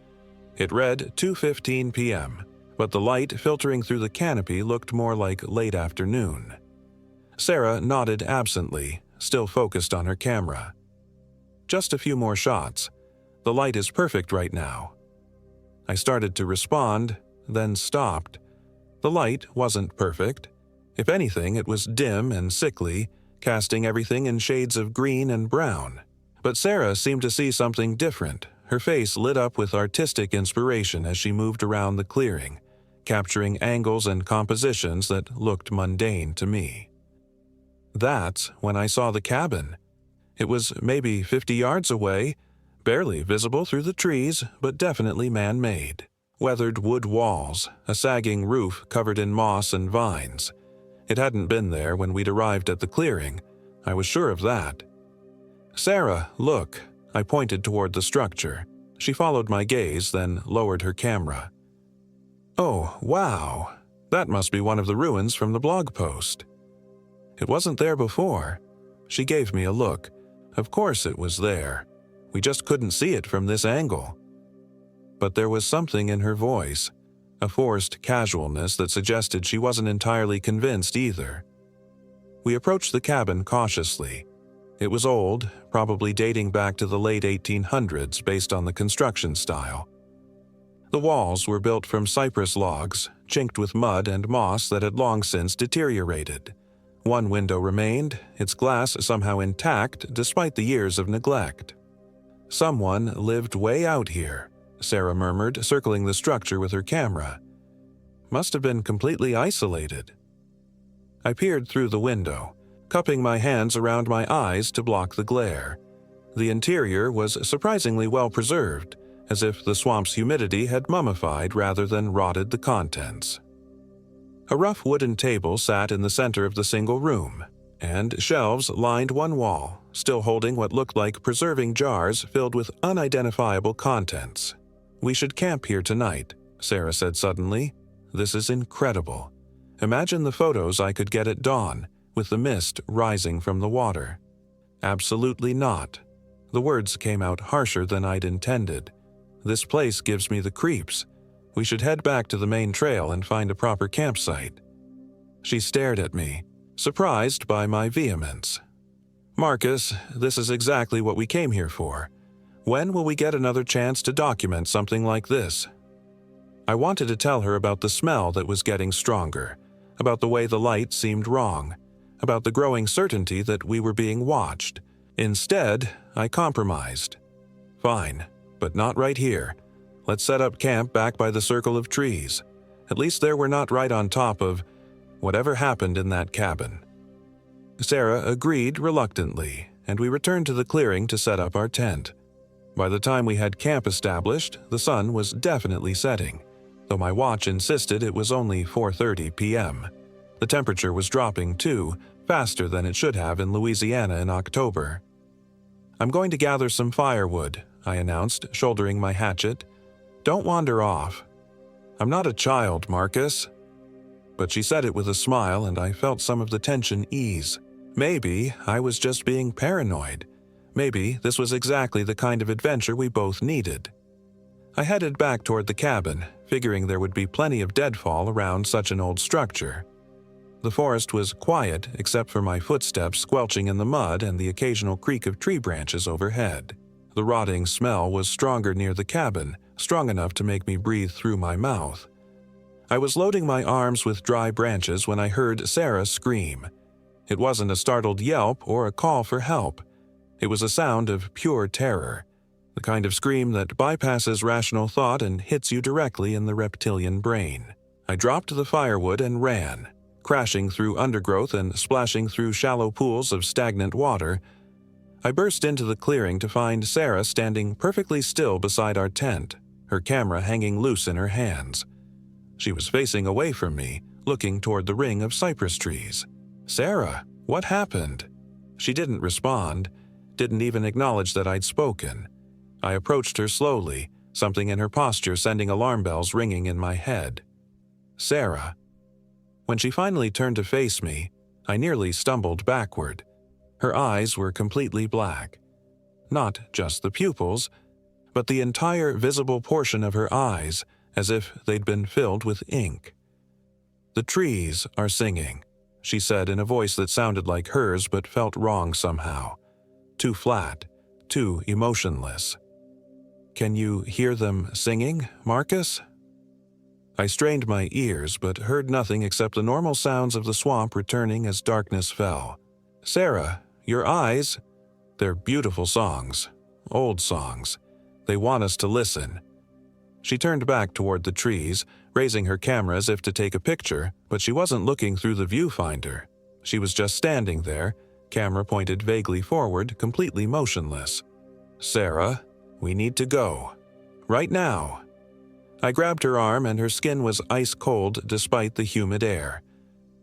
It read 2:15 p.m., but the light filtering through the canopy looked more like late afternoon. Sarah nodded absently, still focused on her camera. "Just a few more shots. The light is perfect right now." I started to respond, then stopped. The light wasn't perfect. If anything, it was dim and sickly, casting everything in shades of green and brown. But Sarah seemed to see something different. Her face lit up with artistic inspiration as she moved around the clearing, capturing angles and compositions that looked mundane to me. That's when I saw the cabin. It was maybe 50 yards away, barely visible through the trees, but definitely man-made. Weathered wood walls, a sagging roof covered in moss and vines. It hadn't been there when we'd arrived at the clearing. I was sure of that. "Sarah, look." I pointed toward the structure. She followed my gaze, then lowered her camera. "Oh, wow. That must be one of the ruins from the blog post." "It wasn't there before." She gave me a look. Of course it was there. We just couldn't see it from this angle. But there was something in her voice, a forced casualness that suggested she wasn't entirely convinced either. We approached the cabin cautiously. It was old, probably dating back to the late 1800s based on the construction style. The walls were built from cypress logs, chinked with mud and moss that had long since deteriorated. One window remained, its glass somehow intact despite the years of neglect. "Someone lived way out here," Sarah murmured, circling the structure with her camera. "Must have been completely isolated." I peered through the window, cupping my hands around my eyes to block the glare. The interior was surprisingly well preserved, as if the swamp's humidity had mummified rather than rotted the contents. A rough wooden table sat in the center of the single room, and shelves lined one wall, still holding what looked like preserving jars filled with unidentifiable contents. "We should camp here tonight," Sarah said suddenly. "This is incredible. Imagine the photos I could get at dawn, with the mist rising from the water." "Absolutely not." The words came out harsher than I'd intended. "This place gives me the creeps. We should head back to the main trail and find a proper campsite." She stared at me, surprised by my vehemence. "Marcus, this is exactly what we came here for. When will we get another chance to document something like this?" I wanted to tell her about the smell that was getting stronger, about the way the light seemed wrong, about the growing certainty that we were being watched. Instead, I compromised. "Fine, but not right here. Let's set up camp back by the circle of trees. At least there we're not right on top of whatever happened in that cabin." Sarah agreed reluctantly, and we returned to the clearing to set up our tent. By the time we had camp established, the sun was definitely setting, though my watch insisted it was only 4:30 p.m. The temperature was dropping too, faster than it should have in Louisiana in October. "I'm going to gather some firewood," I announced, shouldering my hatchet. "Don't wander off." I'm not a child, Marcus. But she said it with a smile, and I felt some of the tension ease. Maybe I was just being paranoid. Maybe this was exactly the kind of adventure we both needed. I headed back toward the cabin, figuring there would be plenty of deadfall around such an old structure. The forest was quiet except for my footsteps squelching in the mud and the occasional creak of tree branches overhead. The rotting smell was stronger near the cabin, strong enough to make me breathe through my mouth. I was loading my arms with dry branches when I heard Sarah scream. It wasn't a startled yelp or a call for help. It was a sound of pure terror, the kind of scream that bypasses rational thought and hits you directly in the reptilian brain. I dropped the firewood and ran, crashing through undergrowth and splashing through shallow pools of stagnant water. I burst into the clearing to find Sarah standing perfectly still beside our tent, her camera hanging loose in her hands. She was facing away from me, looking toward the ring of cypress trees. "Sarah, what happened?" She didn't respond, didn't even acknowledge that I'd spoken. I approached her slowly, something in her posture sending alarm bells ringing in my head. "Sarah." When she finally turned to face me, I nearly stumbled backward. Her eyes were completely black. Not just the pupils, but the entire visible portion of her eyes, as if they'd been filled with ink. "The trees are singing," she said in a voice that sounded like hers but felt wrong somehow. Too flat, too emotionless. "Can you hear them singing, Marcus?" I strained my ears but heard nothing except the normal sounds of the swamp returning as darkness fell. "Sarah, your eyes, they're beautiful songs, old songs. They want us to listen." She turned back toward the trees, raising her camera as if to take a picture, but she wasn't looking through the viewfinder. She was just standing there, camera pointed vaguely forward, completely motionless. "Sarah, we need to go. Right now." I grabbed her arm and her skin was ice cold despite the humid air.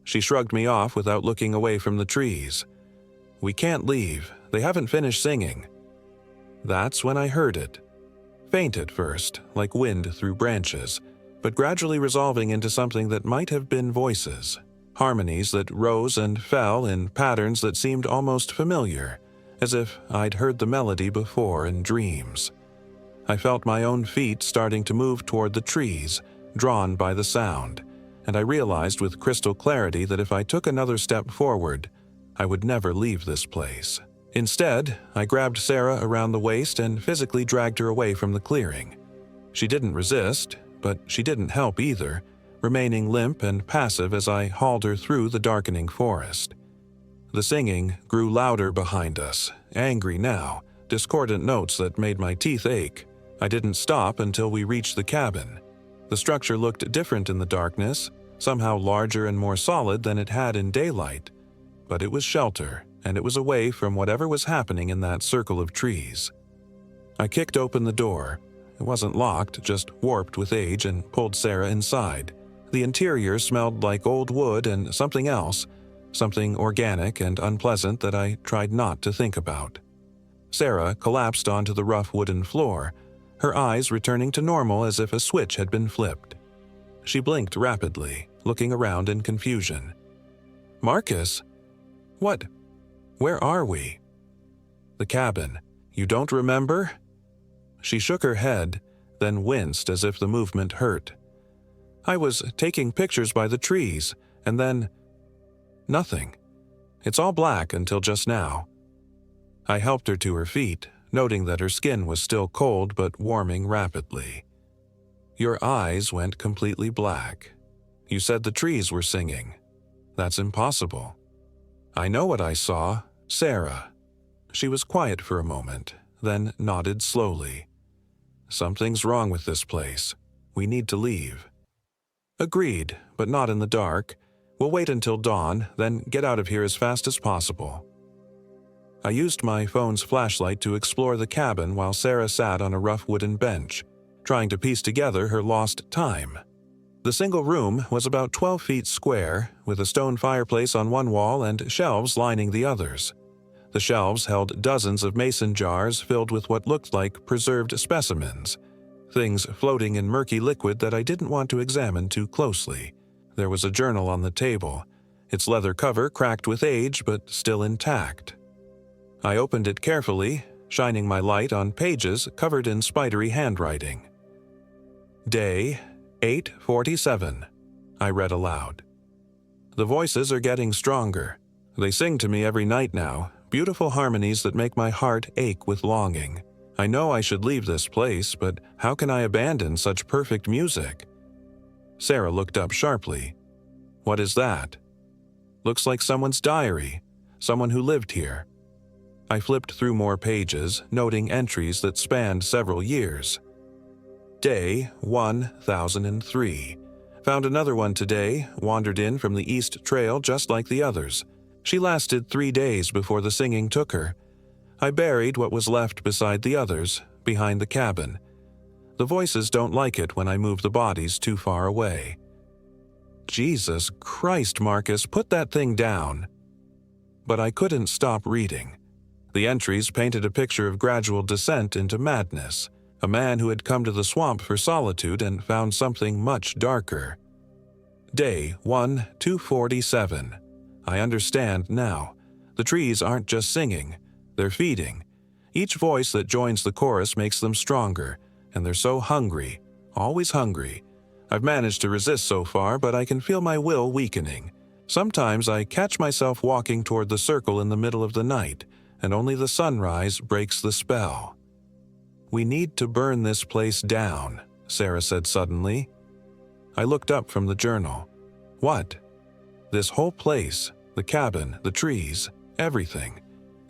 She shrugged me off without looking away from the trees. "We can't leave. They haven't finished singing." That's when I heard it. Faint at first, like wind through branches, but gradually resolving into something that might have been voices. Harmonies that rose and fell in patterns that seemed almost familiar, as if I'd heard the melody before in dreams. I felt my own feet starting to move toward the trees, drawn by the sound, and I realized with crystal clarity that if I took another step forward, I would never leave this place. Instead, I grabbed Sarah around the waist and physically dragged her away from the clearing. She didn't resist, but she didn't help either, remaining limp and passive as I hauled her through the darkening forest. The singing grew louder behind us, angry now, discordant notes that made my teeth ache. I didn't stop until we reached the cabin. The structure looked different in the darkness, somehow larger and more solid than it had in daylight. But it was shelter, and it was away from whatever was happening in that circle of trees. I kicked open the door. It wasn't locked, just warped with age, and pulled Sarah inside. The interior smelled like old wood and something else, something organic and unpleasant that I tried not to think about. Sarah collapsed onto the rough wooden floor, her eyes returning to normal as if a switch had been flipped. She blinked rapidly, looking around in confusion. "Marcus? What? Where are we?" "The cabin. You don't remember?" She shook her head, then winced as if the movement hurt. "I was taking pictures by the trees, and then... nothing. It's all black until just now." I helped her to her feet, noting that her skin was still cold but warming rapidly. "Your eyes went completely black. You said the trees were singing. That's impossible." "I know what I saw, Sarah." She was quiet for a moment, then nodded slowly. "Something's wrong with this place. We need to leave." "Agreed, but not in the dark. We'll wait until dawn, then get out of here as fast as possible." I used my phone's flashlight to explore the cabin while Sarah sat on a rough wooden bench, trying to piece together her lost time. The single room was about 12 feet square, with a stone fireplace on one wall and shelves lining the others. The shelves held dozens of mason jars filled with what looked like preserved specimens, things floating in murky liquid that I didn't want to examine too closely. There was a journal on the table, its leather cover cracked with age but still intact. I opened it carefully, shining my light on pages covered in spidery handwriting. Day 847, I read aloud. The voices are getting stronger. They sing to me every night now, beautiful harmonies that make my heart ache with longing. I know I should leave this place, but how can I abandon such perfect music? Sarah looked up sharply. What is that? Looks like someone's diary, someone who lived here. I flipped through more pages, noting entries that spanned several years. Day 1003. Found another one today, wandered in from the East Trail just like the others. She lasted 3 days before the singing took her. I buried what was left beside the others, behind the cabin. The voices don't like it when I move the bodies too far away. Jesus Christ, Marcus, put that thing down. But I couldn't stop reading. The entries painted a picture of gradual descent into madness, a man who had come to the swamp for solitude and found something much darker. Day 1247. I understand now. The trees aren't just singing, they're feeding. Each voice that joins the chorus makes them stronger, and they're so hungry, always hungry. I've managed to resist so far, but I can feel my will weakening. Sometimes I catch myself walking toward the circle in the middle of the night, and only the sunrise breaks the spell. We need to burn this place down, Sarah said suddenly. I looked up from the journal. What? This whole place, the cabin, the trees, everything.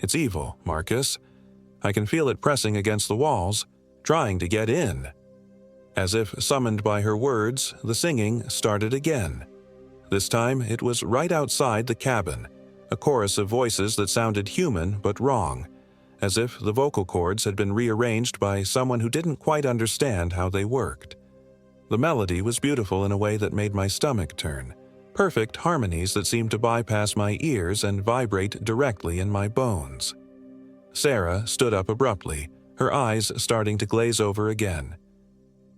It's evil, Marcus. I can feel it pressing against the walls, trying to get in. As if summoned by her words, the singing started again. This time it was right outside the cabin, a chorus of voices that sounded human but wrong, as if the vocal cords had been rearranged by someone who didn't quite understand how they worked. The melody was beautiful in a way that made my stomach turn, perfect harmonies that seemed to bypass my ears and vibrate directly in my bones. Sarah stood up abruptly, her eyes starting to glaze over again.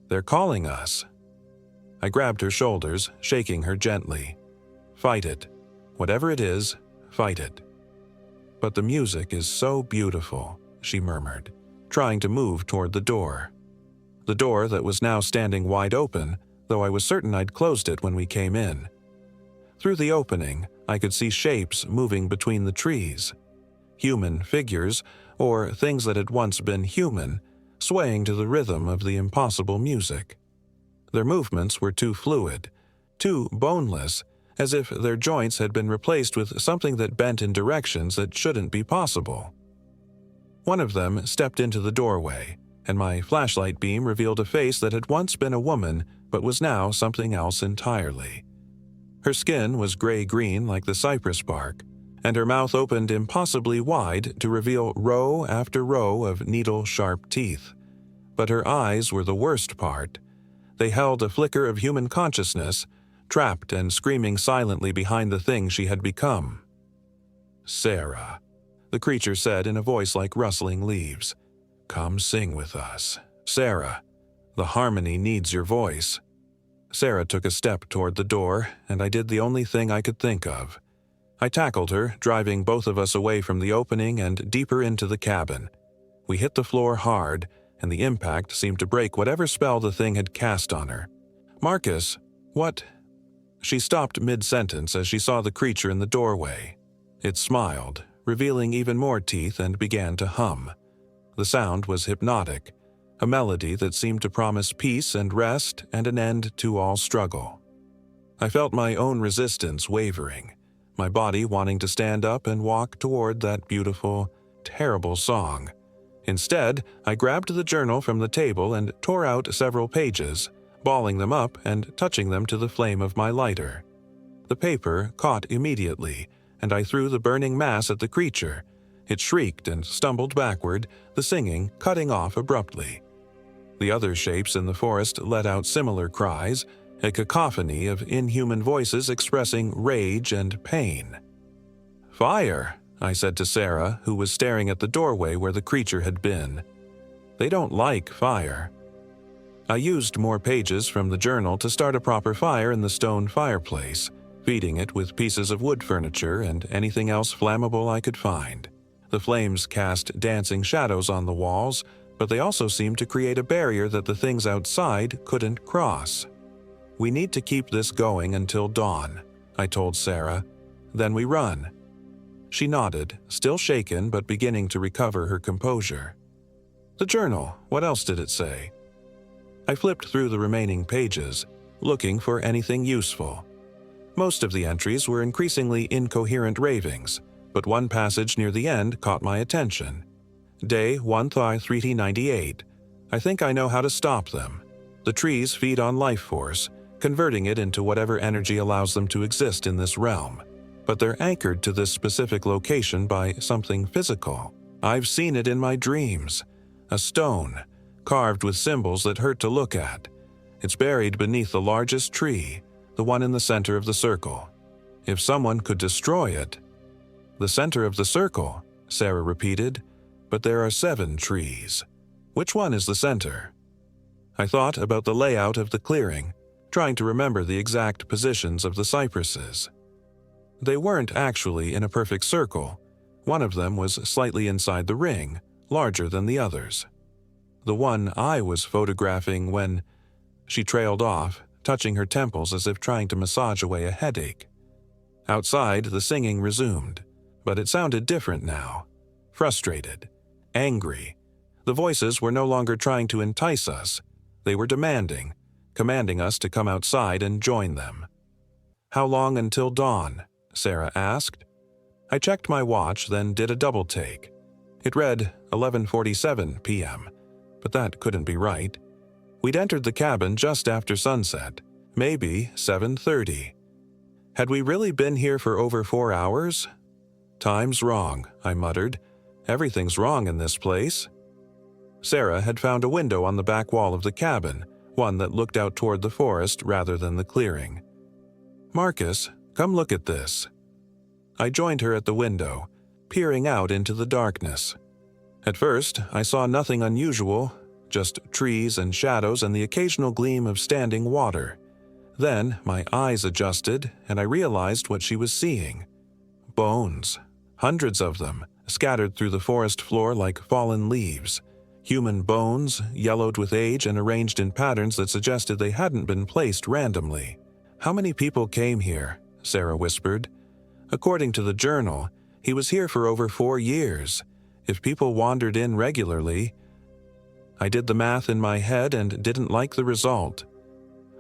They're calling us. I grabbed her shoulders, shaking her gently. Fight it. Whatever it is, fight it. But the music is so beautiful, she murmured, trying to move toward the door. The door that was now standing wide open, though I was certain I'd closed it when we came in. Through the opening, I could see shapes moving between the trees. Human figures, or things that had once been human, swaying to the rhythm of the impossible music. Their movements were too fluid, too boneless, as if their joints had been replaced with something that bent in directions that shouldn't be possible. One of them stepped into the doorway, and my flashlight beam revealed a face that had once been a woman but was now something else entirely. Her skin was gray-green like the cypress bark, and her mouth opened impossibly wide to reveal row after row of needle-sharp teeth. But her eyes were the worst part. They held a flicker of human consciousness, trapped and screaming silently behind the thing she had become. "Sarah," the creature said in a voice like rustling leaves. "Come sing with us. Sarah, the harmony needs your voice." Sarah took a step toward the door, and I did the only thing I could think of. I tackled her, driving both of us away from the opening and deeper into the cabin. We hit the floor hard, and the impact seemed to break whatever spell the thing had cast on her. "Marcus, what?" She stopped mid-sentence as she saw the creature in the doorway. It smiled, revealing even more teeth, and began to hum. The sound was hypnotic, a melody that seemed to promise peace and rest and an end to all struggle. I felt my own resistance wavering, my body wanting to stand up and walk toward that beautiful, terrible song. Instead, I grabbed the journal from the table and tore out several pages, balling them up and touching them to the flame of my lighter. The paper caught immediately, and I threw the burning mass at the creature. It shrieked and stumbled backward, the singing cutting off abruptly. The other shapes in the forest let out similar cries, a cacophony of inhuman voices expressing rage and pain. "Fire," I said to Sarah, who was staring at the doorway where the creature had been. "They don't like fire." I used more pages from the journal to start a proper fire in the stone fireplace, feeding it with pieces of wood furniture and anything else flammable I could find. The flames cast dancing shadows on the walls, but they also seemed to create a barrier that the things outside couldn't cross. "We need to keep this going until dawn," I told Sarah. "Then we run." She nodded, still shaken but beginning to recover her composure. "The journal, what else did it say?" I flipped through the remaining pages, looking for anything useful. Most of the entries were increasingly incoherent ravings, but one passage near the end caught my attention. Day 1-398. I think I know how to stop them. The trees feed on life force, converting it into whatever energy allows them to exist in this realm. But they're anchored to this specific location by something physical. I've seen it in my dreams. A stone, carved with symbols that hurt to look at. It's buried beneath the largest tree, the one in the center of the circle. If someone could destroy it— "The center of the circle," Sarah repeated, "but there are 7 trees. Which one is the center?" I thought about the layout of the clearing, trying to remember the exact positions of the cypresses. They weren't actually in a perfect circle. One of them was slightly inside the ring, larger than the others. The one I was photographing when— She trailed off, touching her temples as if trying to massage away a headache. Outside, the singing resumed, but it sounded different now. Frustrated, angry. The voices were no longer trying to entice us. They were demanding, commanding us to come outside and join them. "How long until dawn?" Sarah asked. I checked my watch, then did a double take. It read 11:47 p.m., but that couldn't be right. We'd entered the cabin just after sunset, maybe 7:30. Had we really been here for over 4 hours? "Time's wrong," I muttered. "Everything's wrong in this place." Sarah had found a window on the back wall of the cabin, one that looked out toward the forest rather than the clearing. "Marcus, come look at this." I joined her at the window, peering out into the darkness. At first, I saw nothing unusual, just trees and shadows and the occasional gleam of standing water. Then my eyes adjusted and I realized what she was seeing. Bones. Hundreds of them, scattered through the forest floor like fallen leaves. Human bones, yellowed with age and arranged in patterns that suggested they hadn't been placed randomly. "How many people came here?" Sarah whispered. "According to the journal, he was here for over 4 years. If people wandered in regularly—" I did the math in my head and didn't like the result.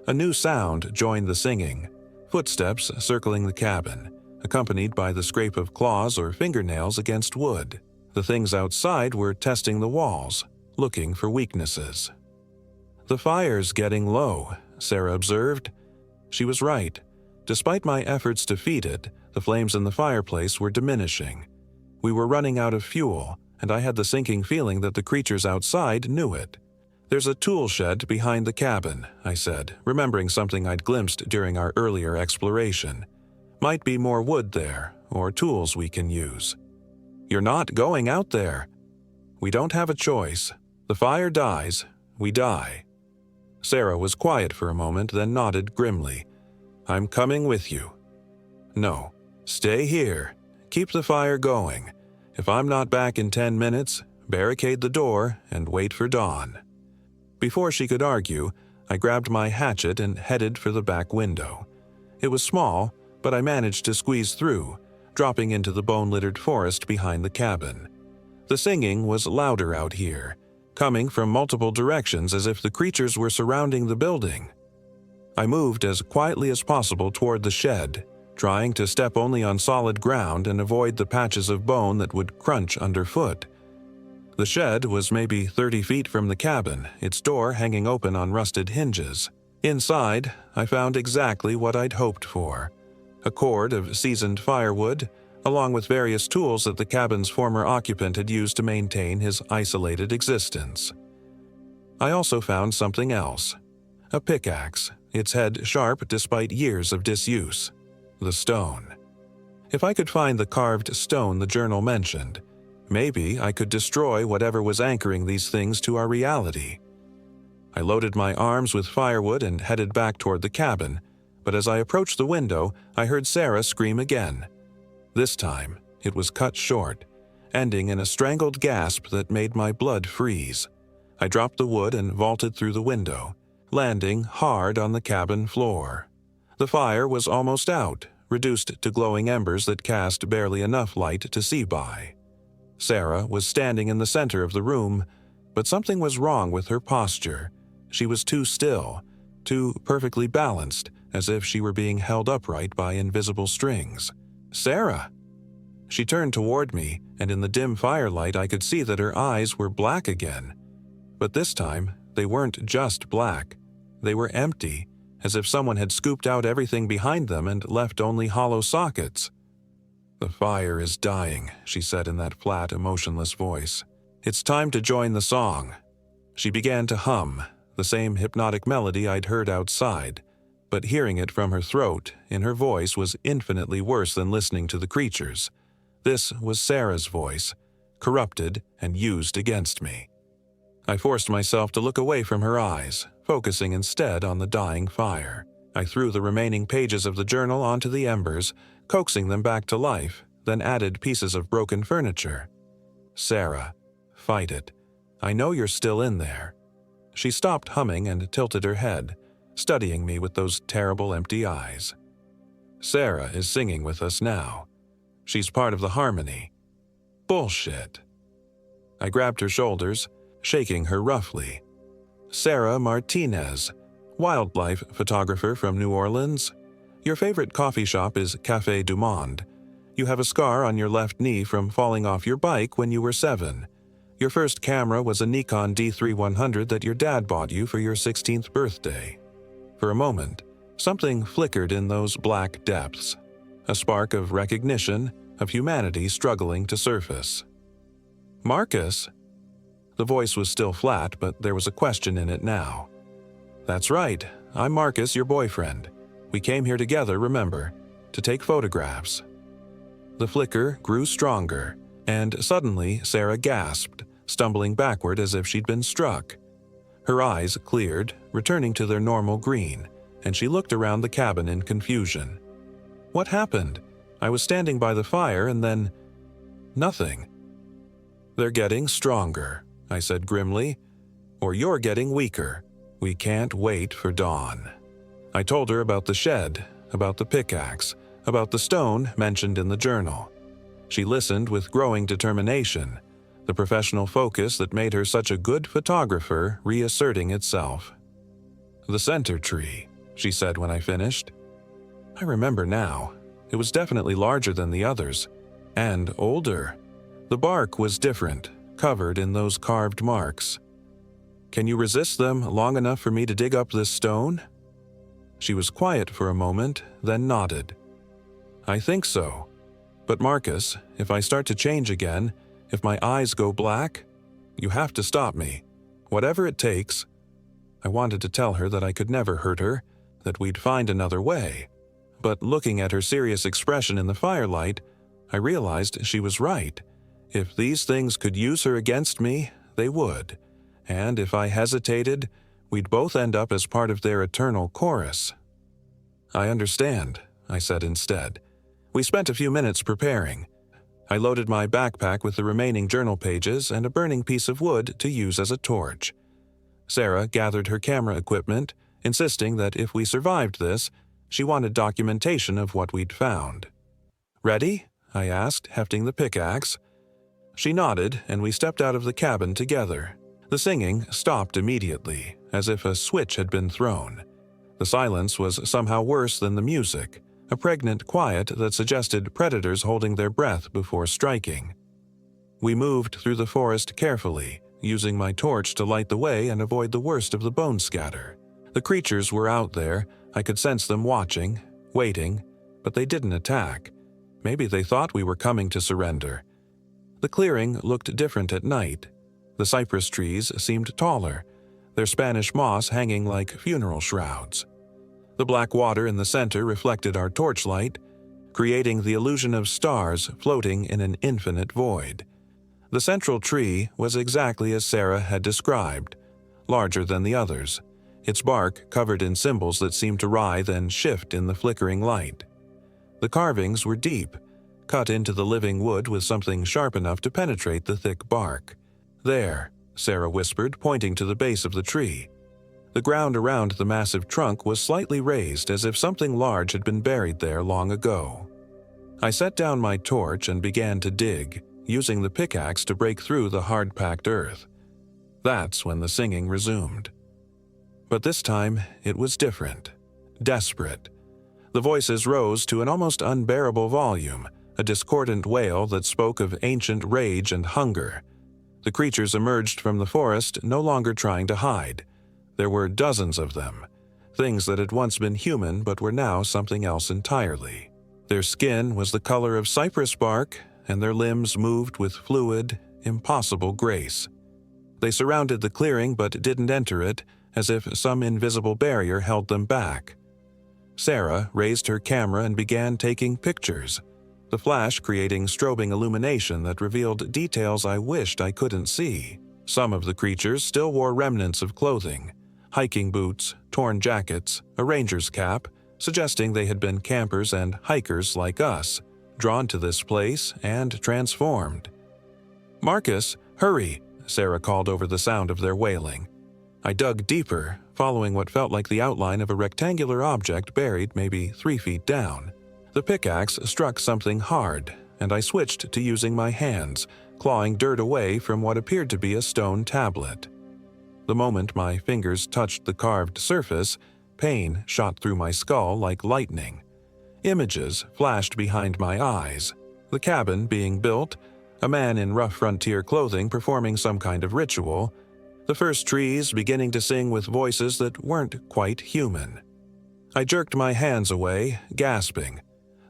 A new sound joined the singing, footsteps circling the cabin, accompanied by the scrape of claws or fingernails against wood. The things outside were testing the walls, looking for weaknesses. "The fire's getting low," Sarah observed. She was right. Despite my efforts to feed it, the flames in the fireplace were diminishing. We were running out of fuel, and I had the sinking feeling that the creatures outside knew it. "There's a tool shed behind the cabin," I said, remembering something I'd glimpsed during our earlier exploration. "Might be more wood there, or tools we can use." "You're not going out there." "We don't have a choice. The fire dies, we die." Sarah was quiet for a moment, then nodded grimly. "I'm coming with you." "No, stay here. Keep the fire going. If I'm not back in 10 minutes, barricade the door and wait for dawn." Before she could argue, I grabbed my hatchet and headed for the back window. It was small, but I managed to squeeze through, dropping into the bone-littered forest behind the cabin. The singing was louder out here, coming from multiple directions as if the creatures were surrounding the building. I moved as quietly as possible toward the shed, trying to step only on solid ground and avoid the patches of bone that would crunch underfoot. The shed was maybe 30 feet from the cabin, its door hanging open on rusted hinges. Inside, I found exactly what I'd hoped for: a cord of seasoned firewood, along with various tools that the cabin's former occupant had used to maintain his isolated existence. I also found something else: a pickaxe, its head sharp despite years of disuse. The stone. If I could find the carved stone the journal mentioned, maybe I could destroy whatever was anchoring these things to our reality. I loaded my arms with firewood and headed back toward the cabin, but as I approached the window, I heard Sarah scream again. This time, it was cut short, ending in a strangled gasp that made my blood freeze. I dropped the wood and vaulted through the window, landing hard on the cabin floor. The fire was almost out, reduced to glowing embers that cast barely enough light to see by. Sarah was standing in the center of the room, but something was wrong with her posture. She was too still, too perfectly balanced, as if she were being held upright by invisible strings. "Sarah!" She turned toward me, and in the dim firelight I could see that her eyes were black again. But this time, they weren't just black. They were empty, as if someone had scooped out everything behind them and left only hollow sockets. "The fire is dying," she said in that flat, emotionless voice. "It's time to join the song." She began to hum, the same hypnotic melody I'd heard outside, but hearing it from her throat, in her voice, was infinitely worse than listening to the creatures. This was Sarah's voice, corrupted and used against me. I forced myself to look away from her eyes, focusing instead on the dying fire. I threw the remaining pages of the journal onto the embers, coaxing them back to life, then added pieces of broken furniture. "Sarah, fight it. I know you're still in there." She stopped humming and tilted her head, studying me with those terrible empty eyes. "Sarah is singing with us now. She's part of the harmony." "Bullshit." I grabbed her shoulders, shaking her roughly. "Sarah Martinez, wildlife photographer from New Orleans. Your favorite coffee shop is Café du Monde. You have a scar on your left knee from falling off your bike when you were 7. Your first camera was a Nikon D3100 that your dad bought you for your 16th birthday." For a moment, something flickered in those black depths, a spark of recognition, of humanity struggling to surface. "Marcus?" The voice was still flat, but there was a question in it now. "That's right. I'm Marcus, your boyfriend. We came here together, remember, to take photographs." The flicker grew stronger, and suddenly Sarah gasped, stumbling backward as if she'd been struck. Her eyes cleared, returning to their normal green, and she looked around the cabin in confusion. What happened? I was standing by the fire and then... nothing. "They're getting stronger," I said grimly. "Or you're getting weaker. We can't wait for dawn." I told her about the shed, about the pickaxe, about the stone mentioned in the journal. She listened with growing determination, the professional focus that made her such a good photographer reasserting itself. "The center tree," she said when I finished. I remember now. It was definitely larger than the others, and older. The bark was different, covered in those carved marks. "Can you resist them long enough for me to dig up this stone?" She was quiet for a moment, then nodded. "I think so. But Marcus, if I start to change again, if my eyes go black, you have to stop me. Whatever it takes." I wanted to tell her that I could never hurt her, that we'd find another way. But looking at her serious expression in the firelight, I realized she was right. If these things could use her against me, they would. And if I hesitated, we'd both end up as part of their eternal chorus. "I understand," I said instead. We spent a few minutes preparing. I loaded my backpack with the remaining journal pages and a burning piece of wood to use as a torch. Sarah gathered her camera equipment, insisting that if we survived this, she wanted documentation of what we'd found. "Ready?" I asked, hefting the pickaxe. She nodded, and we stepped out of the cabin together. The singing stopped immediately, as if a switch had been thrown. The silence was somehow worse than the music, a pregnant quiet that suggested predators holding their breath before striking. We moved through the forest carefully, using my torch to light the way and avoid the worst of the bone scatter. The creatures were out there. I could sense them watching, waiting, but they didn't attack. Maybe they thought we were coming to surrender. The clearing looked different at night. The cypress trees seemed taller, their Spanish moss hanging like funeral shrouds. The black water in the center reflected our torchlight, creating the illusion of stars floating in an infinite void. The central tree was exactly as Sarah had described, larger than the others, its bark covered in symbols that seemed to writhe and shift in the flickering light. The carvings were deep, cut into the living wood with something sharp enough to penetrate the thick bark. "There," Sarah whispered, pointing to the base of the tree. The ground around the massive trunk was slightly raised, as if something large had been buried there long ago. I set down my torch and began to dig, using the pickaxe to break through the hard-packed earth. That's when the singing resumed. But this time, it was different. Desperate. The voices rose to an almost unbearable volume, a discordant wail that spoke of ancient rage and hunger. The creatures emerged from the forest, no longer trying to hide. There were dozens of them, things that had once been human but were now something else entirely. Their skin was the color of cypress bark, and their limbs moved with fluid, impossible grace. They surrounded the clearing but didn't enter it, as if some invisible barrier held them back. Sarah raised her camera and began taking pictures, the flash creating strobing illumination that revealed details I wished I couldn't see. Some of the creatures still wore remnants of clothing, hiking boots, torn jackets, a ranger's cap, suggesting they had been campers and hikers like us, drawn to this place and transformed. "Marcus, hurry!" Sarah called over the sound of their wailing. I dug deeper, following what felt like the outline of a rectangular object buried maybe 3 feet down. The pickaxe struck something hard, and I switched to using my hands, clawing dirt away from what appeared to be a stone tablet. The moment my fingers touched the carved surface, pain shot through my skull like lightning. Images flashed behind my eyes. The cabin being built, a man in rough frontier clothing performing some kind of ritual, the first trees beginning to sing with voices that weren't quite human. I jerked my hands away, gasping.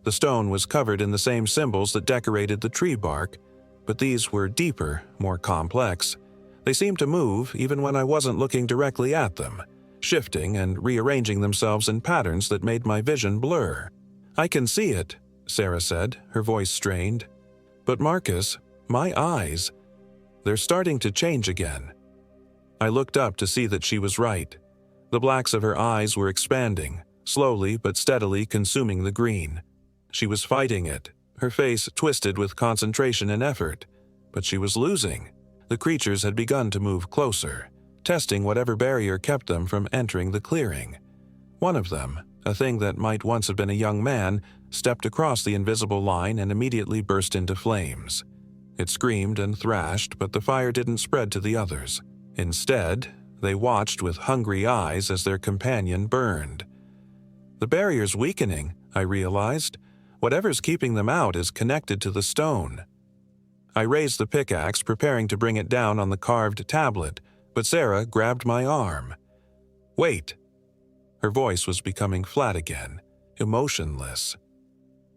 The stone was covered in the same symbols that decorated the tree bark, but these were deeper, more complex. They seemed to move even when I wasn't looking directly at them, shifting and rearranging themselves in patterns that made my vision blur. "I can see it," Sarah said, her voice strained. "But Marcus, my eyes, they're starting to change again." I looked up to see that she was right. The blacks of her eyes were expanding, slowly but steadily consuming the green. She was fighting it, her face twisted with concentration and effort, but she was losing. The creatures had begun to move closer, testing whatever barrier kept them from entering the clearing. One of them, a thing that might once have been a young man, stepped across the invisible line and immediately burst into flames. It screamed and thrashed, but the fire didn't spread to the others. Instead, they watched with hungry eyes as their companion burned. The barrier's weakening, I realized. Whatever's keeping them out is connected to the stone. I raised the pickaxe, preparing to bring it down on the carved tablet, but Sarah grabbed my arm. "Wait!" Her voice was becoming flat again, emotionless.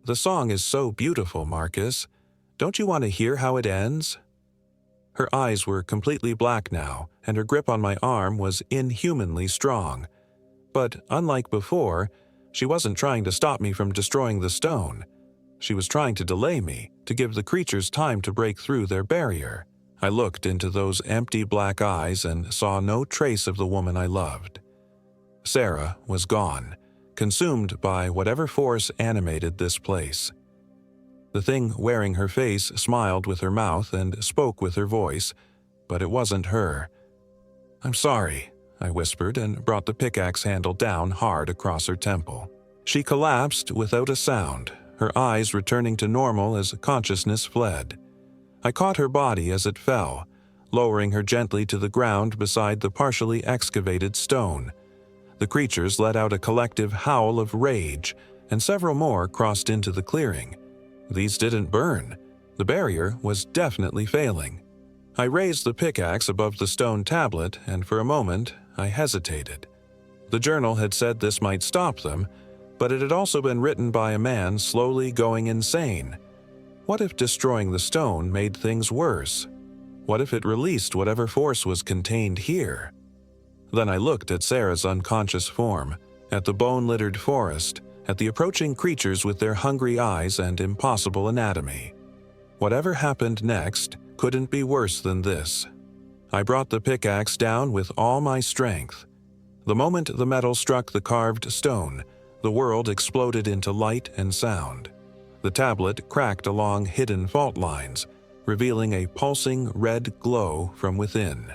"The song is so beautiful, Marcus. Don't you want to hear how it ends?" Her eyes were completely black now, and her grip on my arm was inhumanly strong. But unlike before, she wasn't trying to stop me from destroying the stone. She was trying to delay me, to give the creatures time to break through their barrier. I looked into those empty black eyes and saw no trace of the woman I loved. Sarah was gone, consumed by whatever force animated this place. The thing wearing her face smiled with her mouth and spoke with her voice, but it wasn't her. "I'm sorry," I whispered and brought the pickaxe handle down hard across her temple. She collapsed without a sound, her eyes returning to normal as consciousness fled. I caught her body as it fell, lowering her gently to the ground beside the partially excavated stone. The creatures let out a collective howl of rage, and several more crossed into the clearing. These didn't burn. The barrier was definitely failing. I raised the pickaxe above the stone tablet, and for a moment, I hesitated. The journal had said this might stop them, but it had also been written by a man slowly going insane. What if destroying the stone made things worse? What if it released whatever force was contained here? Then I looked at Sarah's unconscious form, at the bone-littered forest, at the approaching creatures with their hungry eyes and impossible anatomy. Whatever happened next couldn't be worse than this. I brought the pickaxe down with all my strength. The moment the metal struck the carved stone, the world exploded into light and sound. The tablet cracked along hidden fault lines, revealing a pulsing red glow from within.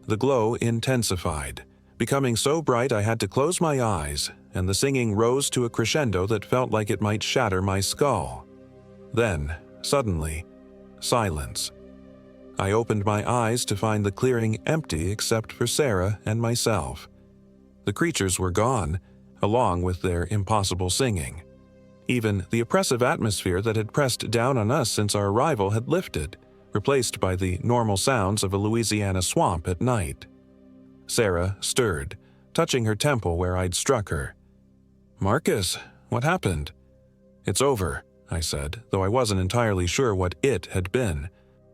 The glow intensified, becoming so bright I had to close my eyes, and the singing rose to a crescendo that felt like it might shatter my skull. Then, suddenly, silence. I opened my eyes to find the clearing empty except for Sarah and myself. The creatures were gone, along with their impossible singing. Even the oppressive atmosphere that had pressed down on us since our arrival had lifted, replaced by the normal sounds of a Louisiana swamp at night. Sarah stirred, touching her temple where I'd struck her. "Marcus, what happened?" "It's over," I said, though I wasn't entirely sure what it had been.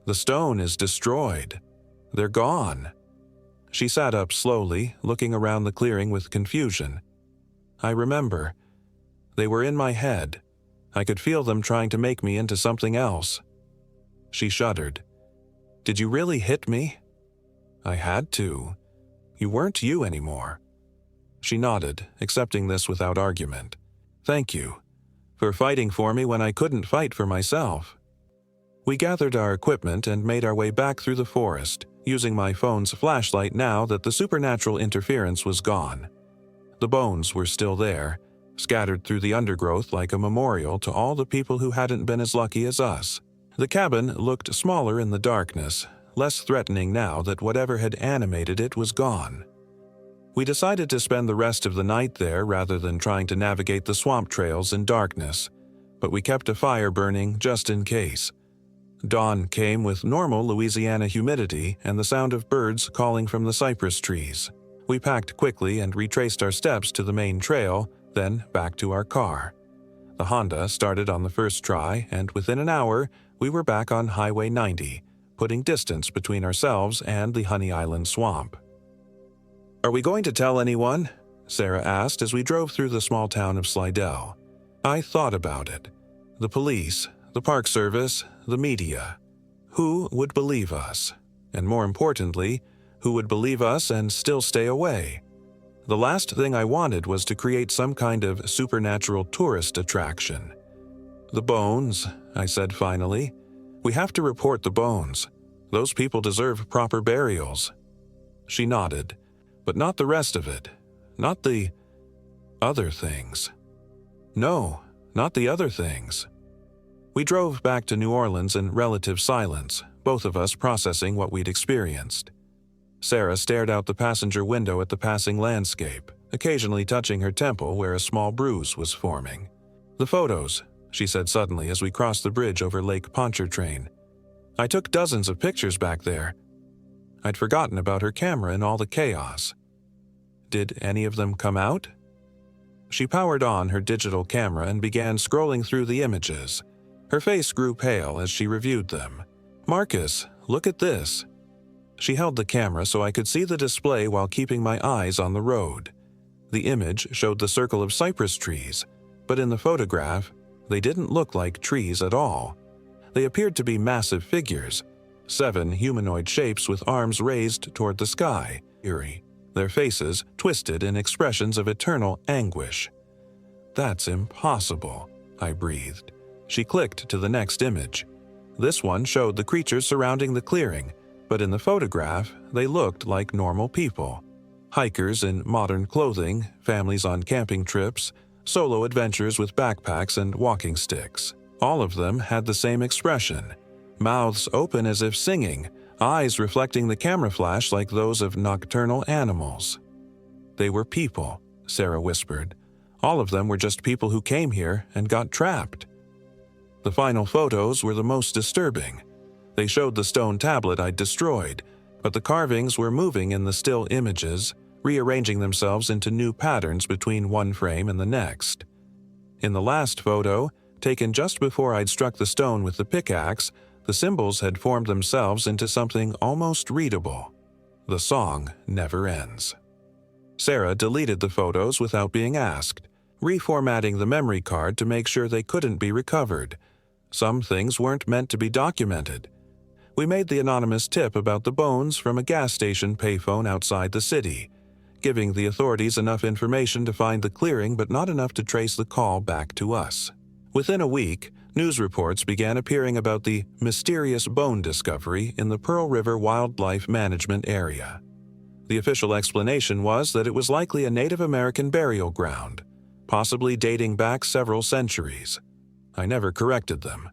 "The stone is destroyed. They're gone." She sat up slowly, looking around the clearing with confusion. "I remember. They were in my head. I could feel them trying to make me into something else." She shuddered. "Did you really hit me?" "I had to. You weren't you anymore." She nodded, accepting this without argument. "Thank you for fighting for me when I couldn't fight for myself." We gathered our equipment and made our way back through the forest, using my phone's flashlight now that the supernatural interference was gone. The bones were still there, scattered through the undergrowth like a memorial to all the people who hadn't been as lucky as us. The cabin looked smaller in the darkness, less threatening now that whatever had animated it was gone. We decided to spend the rest of the night there rather than trying to navigate the swamp trails in darkness, but we kept a fire burning just in case. Dawn came with normal Louisiana humidity and the sound of birds calling from the cypress trees. We packed quickly and retraced our steps to the main trail, then back to our car. The Honda started on the first try, and within an hour, we were back on Highway 90, putting distance between ourselves and the Honey Island swamp. "Are we going to tell anyone?" Sarah asked as we drove through the small town of Slidell. I thought about it. The police, the Park Service, the media. Who would believe us? And more importantly, who would believe us and still stay away? The last thing I wanted was to create some kind of supernatural tourist attraction. "The bones," I said finally. "We have to report the bones. Those people deserve proper burials." She nodded, but not the rest of it. Not the other things. No, not the other things. We drove back to New Orleans in relative silence, both of us processing what we'd experienced. Sarah stared out the passenger window at the passing landscape, occasionally touching her temple where a small bruise was forming. "The photos," she said suddenly as we crossed the bridge over Lake Pontchartrain. "I took dozens of pictures back there." I'd forgotten about her camera in all the chaos. "Did any of them come out?" She powered on her digital camera and began scrolling through the images. Her face grew pale as she reviewed them. "Marcus, look at this." She held the camera so I could see the display while keeping my eyes on the road. The image showed the circle of cypress trees, but in the photograph, they didn't look like trees at all. They appeared to be massive figures, 7 humanoid shapes with arms raised toward the sky, eerie, their faces twisted in expressions of eternal anguish. "That's impossible," I breathed. She clicked to the next image. This one showed the creatures surrounding the clearing, but in the photograph, they looked like normal people. Hikers in modern clothing, families on camping trips, solo adventures with backpacks and walking sticks. All of them had the same expression, mouths open as if singing, eyes reflecting the camera flash like those of nocturnal animals. "They were people," Sarah whispered. "All of them were just people who came here and got trapped." The final photos were the most disturbing. They showed the stone tablet I'd destroyed, but the carvings were moving in the still images, rearranging themselves into new patterns between one frame and the next. In the last photo, taken just before I'd struck the stone with the pickaxe, the symbols had formed themselves into something almost readable. The song never ends. Sarah deleted the photos without being asked, reformatting the memory card to make sure they couldn't be recovered. Some things weren't meant to be documented. We made the anonymous tip about the bones from a gas station payphone outside the city, giving the authorities enough information to find the clearing but not enough to trace the call back to us. Within a week, news reports began appearing about the mysterious bone discovery in the Pearl River Wildlife Management Area. The official explanation was that it was likely a Native American burial ground, possibly dating back several centuries. I never corrected them.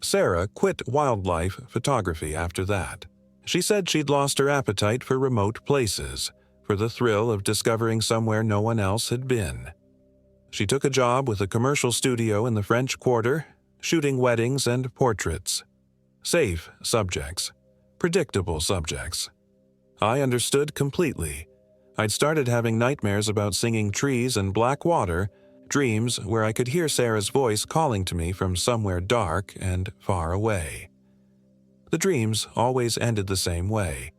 Sarah quit wildlife photography after that. She said she'd lost her appetite for remote places, for the thrill of discovering somewhere no one else had been. She took a job with a commercial studio in the French Quarter, shooting weddings and portraits. Safe subjects. Predictable subjects. I understood completely. I'd started having nightmares about singing trees and black water, dreams where I could hear Sarah's voice calling to me from somewhere dark and far away. The dreams always ended the same way,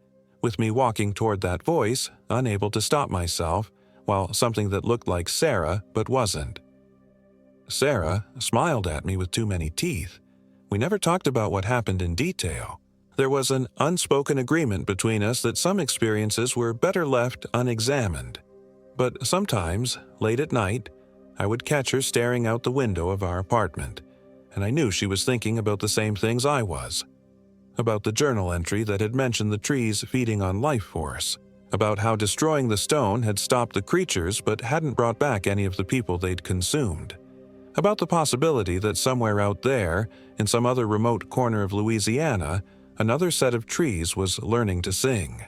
with me walking toward that voice, unable to stop myself, while something that looked like Sarah but wasn't. Sarah smiled at me with too many teeth. We never talked about what happened in detail. There was an unspoken agreement between us that some experiences were better left unexamined. But sometimes, late at night, I would catch her staring out the window of our apartment, and I knew she was thinking about the same things I was. About the journal entry that had mentioned the trees feeding on life force, about how destroying the stone had stopped the creatures but hadn't brought back any of the people they'd consumed, about the possibility that somewhere out there, in some other remote corner of Louisiana, another set of trees was learning to sing.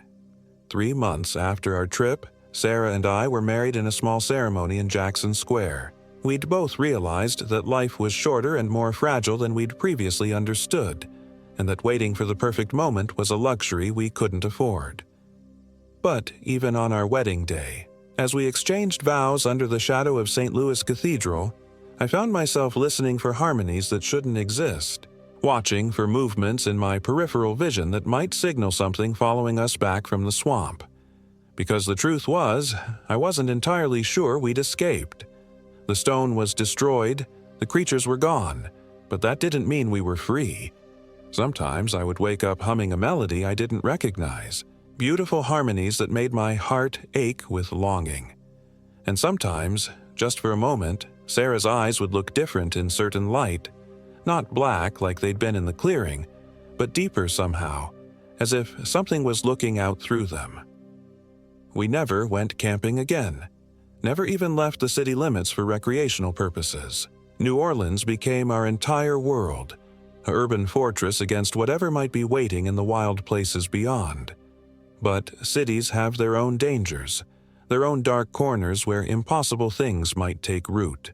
3 months after our trip, Sarah and I were married in a small ceremony in Jackson Square. We'd both realized that life was shorter and more fragile than we'd previously understood, and that waiting for the perfect moment was a luxury we couldn't afford. But even on our wedding day, as we exchanged vows under the shadow of St. Louis Cathedral, I found myself listening for harmonies that shouldn't exist, watching for movements in my peripheral vision that might signal something following us back from the swamp. Because the truth was, I wasn't entirely sure we'd escaped. The stone was destroyed, the creatures were gone, but that didn't mean we were free. Sometimes I would wake up humming a melody I didn't recognize, beautiful harmonies that made my heart ache with longing. And sometimes, just for a moment, Sarah's eyes would look different in certain light, not black like they'd been in the clearing, but deeper somehow, as if something was looking out through them. We never went camping again, never even left the city limits for recreational purposes. New Orleans became our entire world, an urban fortress against whatever might be waiting in the wild places beyond. But cities have their own dangers, their own dark corners where impossible things might take root.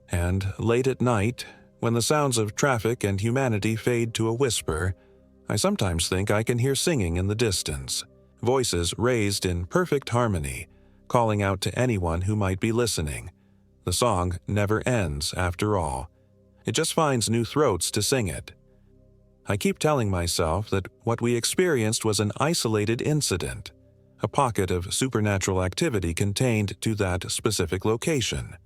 And late at night, when the sounds of traffic and humanity fade to a whisper, I sometimes think I can hear singing in the distance, voices raised in perfect harmony, calling out to anyone who might be listening. The song never ends, after all. It just finds new throats to sing it. I keep telling myself that what we experienced was an isolated incident, a pocket of supernatural activity contained to that specific location.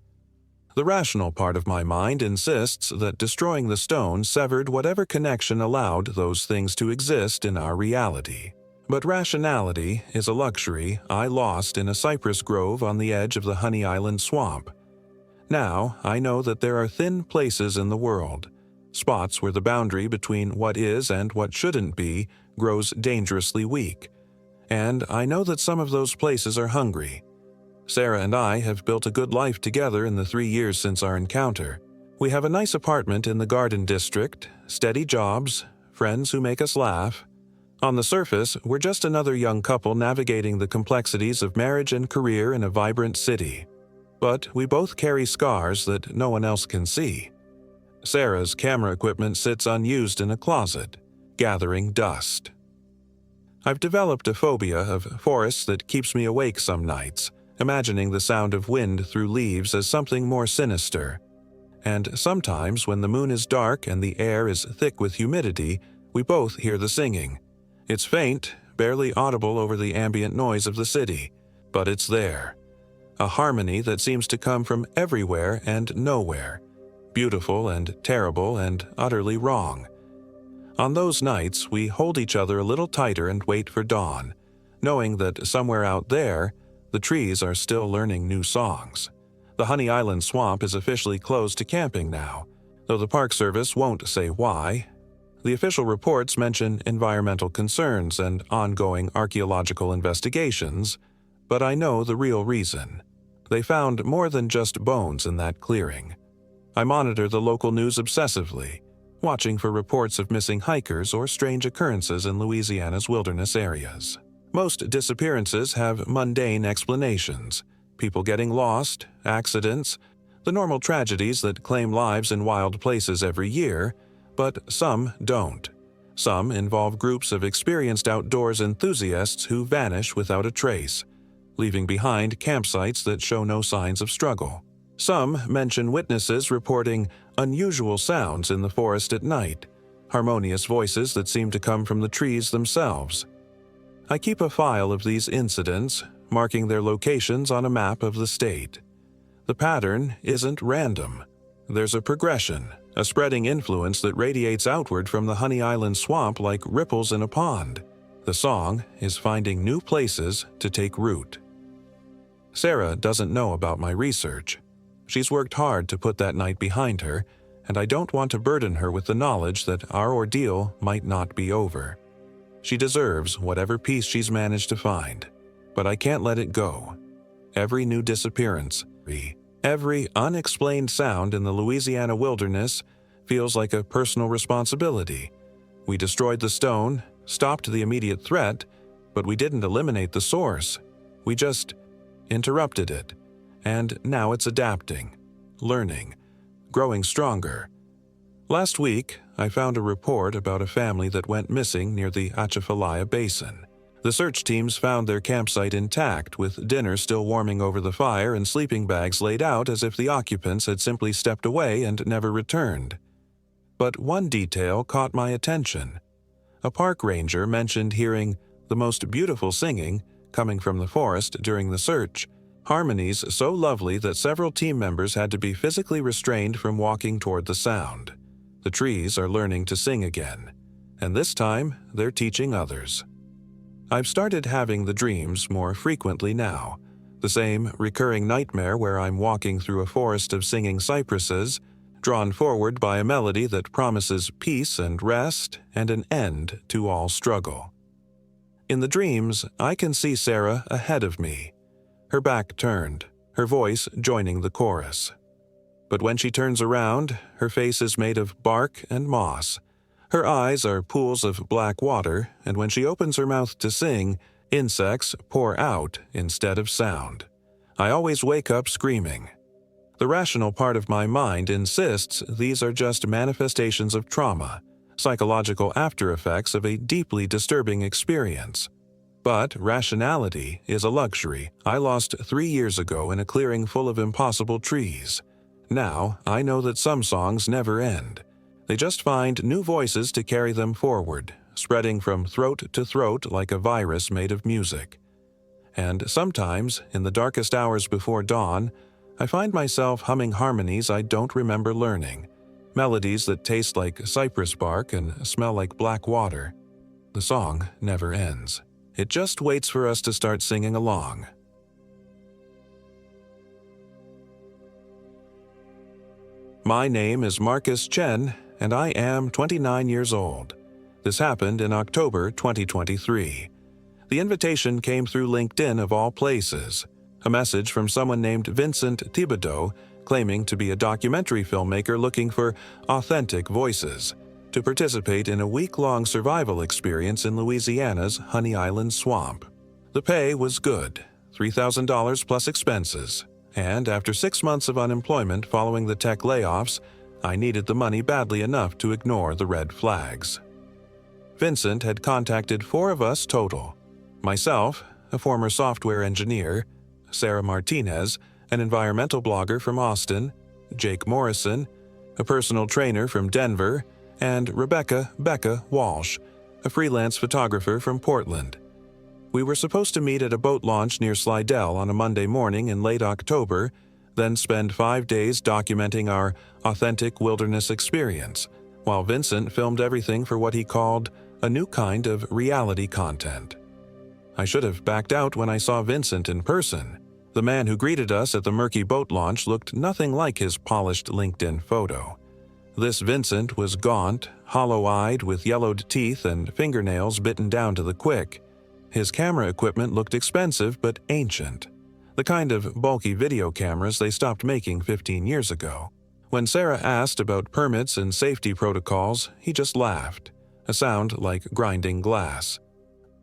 The rational part of my mind insists that destroying the stone severed whatever connection allowed those things to exist in our reality. But rationality is a luxury I lost in a cypress grove on the edge of the Honey Island swamp. Now I know that there are thin places in the world, spots where the boundary between what is and what shouldn't be grows dangerously weak. And I know that some of those places are hungry. Sarah and I have built a good life together in the 3 years since our encounter. We have a nice apartment in the Garden District, steady jobs, friends who make us laugh. On the surface, we're just another young couple navigating the complexities of marriage and career in a vibrant city. But we both carry scars that no one else can see. Sarah's camera equipment sits unused in a closet, gathering dust. I've developed a phobia of forests that keeps me awake some nights, imagining the sound of wind through leaves as something more sinister. And sometimes when the moon is dark and the air is thick with humidity, we both hear the singing. It's faint, barely audible over the ambient noise of the city, but it's there. A harmony that seems to come from everywhere and nowhere, beautiful and terrible and utterly wrong. On those nights, we hold each other a little tighter and wait for dawn, knowing that somewhere out there, the trees are still learning new songs. The Honey Island Swamp is officially closed to camping now, though the Park Service won't say why. The official reports mention environmental concerns and ongoing archaeological investigations, but I know the real reason. They found more than just bones in that clearing. I monitor the local news obsessively, watching for reports of missing hikers or strange occurrences in Louisiana's wilderness areas. Most disappearances have mundane explanations: people getting lost, accidents, the normal tragedies that claim lives in wild places every year, but some don't. Some involve groups of experienced outdoors enthusiasts who vanish without a trace, leaving behind campsites that show no signs of struggle. Some mention witnesses reporting unusual sounds in the forest at night, harmonious voices that seem to come from the trees themselves. I keep a file of these incidents, marking their locations on a map of the state. The pattern isn't random. There's a progression, a spreading influence that radiates outward from the Honey Island Swamp like ripples in a pond. The song is finding new places to take root. Sarah doesn't know about my research. She's worked hard to put that night behind her, and I don't want to burden her with the knowledge that our ordeal might not be over. She deserves whatever peace she's managed to find, but I can't let it go. Every new disappearance, every unexplained sound in the Louisiana wilderness feels like a personal responsibility. We destroyed the stone, stopped the immediate threat, but we didn't eliminate the source. We just interrupted it, and now it's adapting, learning, growing stronger. Last week, I found a report about a family that went missing near the Atchafalaya Basin. The search teams found their campsite intact, with dinner still warming over the fire and sleeping bags laid out as if the occupants had simply stepped away and never returned. But one detail caught my attention. A park ranger mentioned hearing the most beautiful singing coming from the forest during the search, harmonies so lovely that several team members had to be physically restrained from walking toward the sound. The trees are learning to sing again, and this time they're teaching others. I've started having the dreams more frequently now, the same recurring nightmare where I'm walking through a forest of singing cypresses, drawn forward by a melody that promises peace and rest and an end to all struggle. In the dreams, I can see Sarah ahead of me, her back turned, her voice joining the chorus. But when she turns around, her face is made of bark and moss. Her eyes are pools of black water, and when she opens her mouth to sing, insects pour out instead of sound. I always wake up screaming. The rational part of my mind insists these are just manifestations of trauma, psychological after-effects of a deeply disturbing experience. But rationality is a luxury I lost 3 years ago in a clearing full of impossible trees. Now, I know that some songs never end. They just find new voices to carry them forward, spreading from throat to throat like a virus made of music. And sometimes, in the darkest hours before dawn, I find myself humming harmonies I don't remember learning, melodies that taste like cypress bark and smell like black water. The song never ends. It just waits for us to start singing along. My name is Marcus Chen, and I am 29 years old. This happened in October 2023. The invitation came through LinkedIn of all places. A message from someone named Vincent Thibodeau claiming to be a documentary filmmaker looking for authentic voices to participate in a week-long survival experience in Louisiana's Honey Island Swamp. The pay was good, $3,000 plus expenses, and after 6 months of unemployment following the tech layoffs, I needed the money badly enough to ignore the red flags. Vincent had contacted 4 of us total: myself, a former software engineer, Sarah Martinez, an environmental blogger from Austin, Jake Morrison, a personal trainer from Denver, and Rebecca "Becca" Walsh, a freelance photographer from Portland. We were supposed to meet at a boat launch near Slidell on a Monday morning in late October, then spend 5 days documenting our authentic wilderness experience, while Vincent filmed everything for what he called a new kind of reality content. I should have backed out when I saw Vincent in person. The man who greeted us at the murky boat launch looked nothing like his polished LinkedIn photo. This Vincent was gaunt, hollow-eyed, with yellowed teeth and fingernails bitten down to the quick. His camera equipment looked expensive but ancient, the kind of bulky video cameras they stopped making 15 years ago. When Sarah asked about permits and safety protocols, he just laughed, a sound like grinding glass.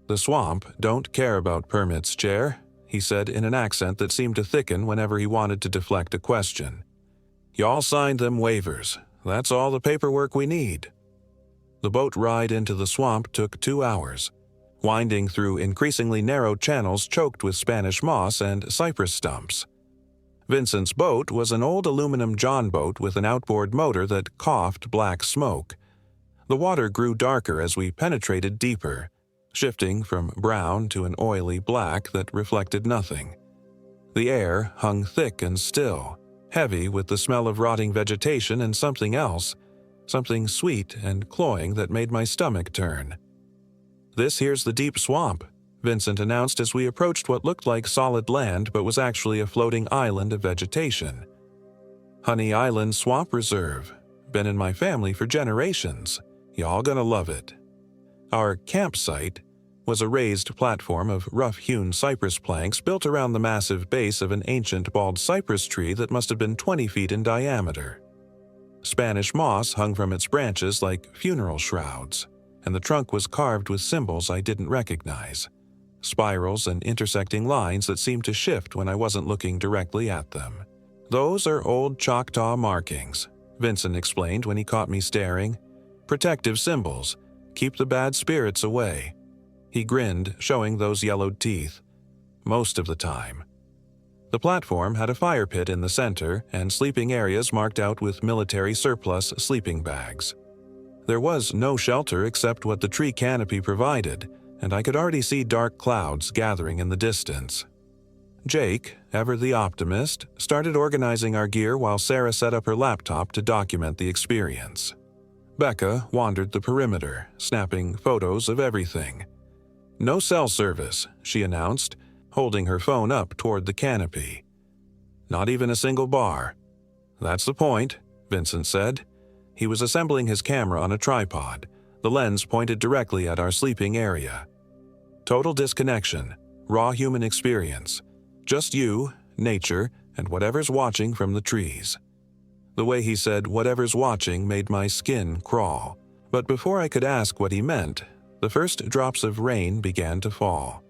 "The swamp don't care about permits, Chair," he said in an accent that seemed to thicken whenever he wanted to deflect a question. "Y'all signed them waivers. That's all the paperwork we need." The boat ride into the swamp took 2 hours, winding through increasingly narrow channels choked with Spanish moss and cypress stumps. Vincent's boat was an old aluminum john boat with an outboard motor that coughed black smoke. The water grew darker as we penetrated deeper, shifting from brown to an oily black that reflected nothing. The air hung thick and still, heavy with the smell of rotting vegetation and something else, something sweet and cloying that made my stomach turn. "This here's the deep swamp," Vincent announced as we approached what looked like solid land but was actually a floating island of vegetation. "Honey Island Swamp Reserve. Been in my family for generations. Y'all gonna love it." Our campsite was a raised platform of rough-hewn cypress planks built around the massive base of an ancient bald cypress tree that must have been 20 feet in diameter. Spanish moss hung from its branches like funeral shrouds, and the trunk was carved with symbols I didn't recognize, spirals and intersecting lines that seemed to shift when I wasn't looking directly at them. "Those are old Choctaw markings," Vincent explained when he caught me staring. "Protective symbols. Keep the bad spirits away." He grinned, showing those yellowed teeth. "Most of the time." The platform had a fire pit in the center and sleeping areas marked out with military surplus sleeping bags. There was no shelter except what the tree canopy provided, and I could already see dark clouds gathering in the distance. Jake, ever the optimist, started organizing our gear while Sarah set up her laptop to document the experience. Becca wandered the perimeter, snapping photos of everything. "No cell service," she announced, holding her phone up toward the canopy. "Not even a single bar." "That's the point," Vincent said. He was assembling his camera on a tripod, the lens pointed directly at our sleeping area. "Total disconnection, raw human experience. Just you, nature, and whatever's watching from the trees." The way he said "whatever's watching" made my skin crawl. But before I could ask what he meant, the first drops of rain began to fall.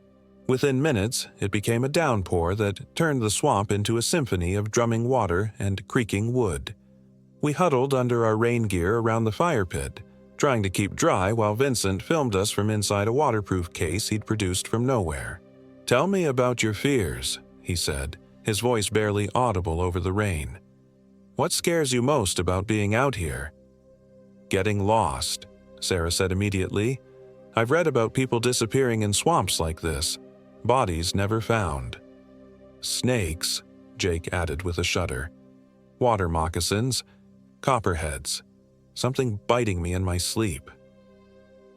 Within minutes, it became a downpour that turned the swamp into a symphony of drumming water and creaking wood. We huddled under our rain gear around the fire pit, trying to keep dry while Vincent filmed us from inside a waterproof case he'd produced from nowhere. "Tell me about your fears," he said, his voice barely audible over the rain. "What scares you most about being out here?" "Getting lost," Sarah said immediately. "I've read about people disappearing in swamps like this, bodies never found." "Snakes," Jake added with a shudder. "Water moccasins, copperheads, something biting me in my sleep."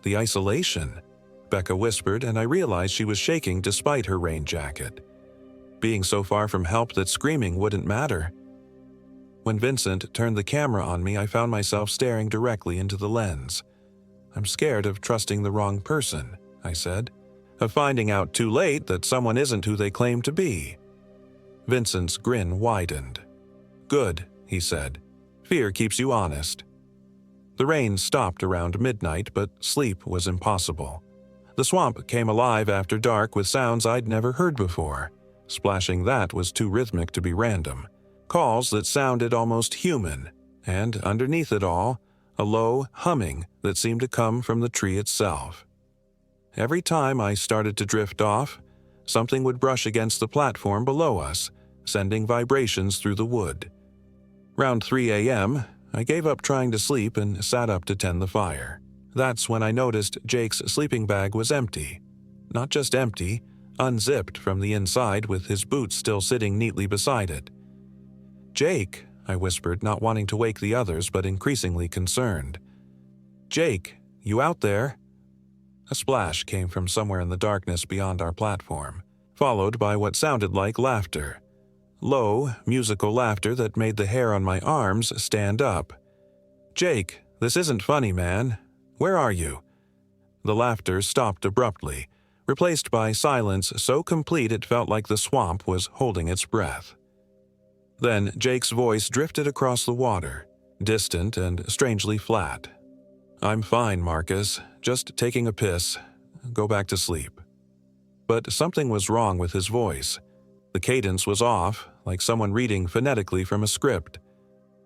"The isolation," Becca whispered, and I realized she was shaking despite her rain jacket. Being so far from help that screaming wouldn't matter. When Vincent turned the camera on me, I found myself staring directly into the lens. "I'm scared of trusting the wrong person," I said. "Of finding out too late that someone isn't who they claim to be." Vincent's grin widened. "Good," he said. "Fear keeps you honest." The rain stopped around midnight, but sleep was impossible. The swamp came alive after dark with sounds I'd never heard before. Splashing that was too rhythmic to be random. Calls that sounded almost human, and underneath it all, a low humming that seemed to come from the tree itself. Every time I started to drift off, something would brush against the platform below us, sending vibrations through the wood. Round 3 a.m., I gave up trying to sleep and sat up to tend the fire. That's when I noticed Jake's sleeping bag was empty. Not just empty, unzipped from the inside with his boots still sitting neatly beside it. "Jake," I whispered, not wanting to wake the others but increasingly concerned. Jake, you out there?" A splash came from somewhere in the darkness beyond our platform, followed by what sounded like laughter. Low, musical laughter that made the hair on my arms stand up. "Jake, this isn't funny, man. Where are you?" The laughter stopped abruptly, replaced by silence so complete it felt like the swamp was holding its breath. Then Jake's voice drifted across the water, distant and strangely flat. "I'm fine, Marcus. Just taking a piss. Go back to sleep." But something was wrong with his voice. The cadence was off, like someone reading phonetically from a script.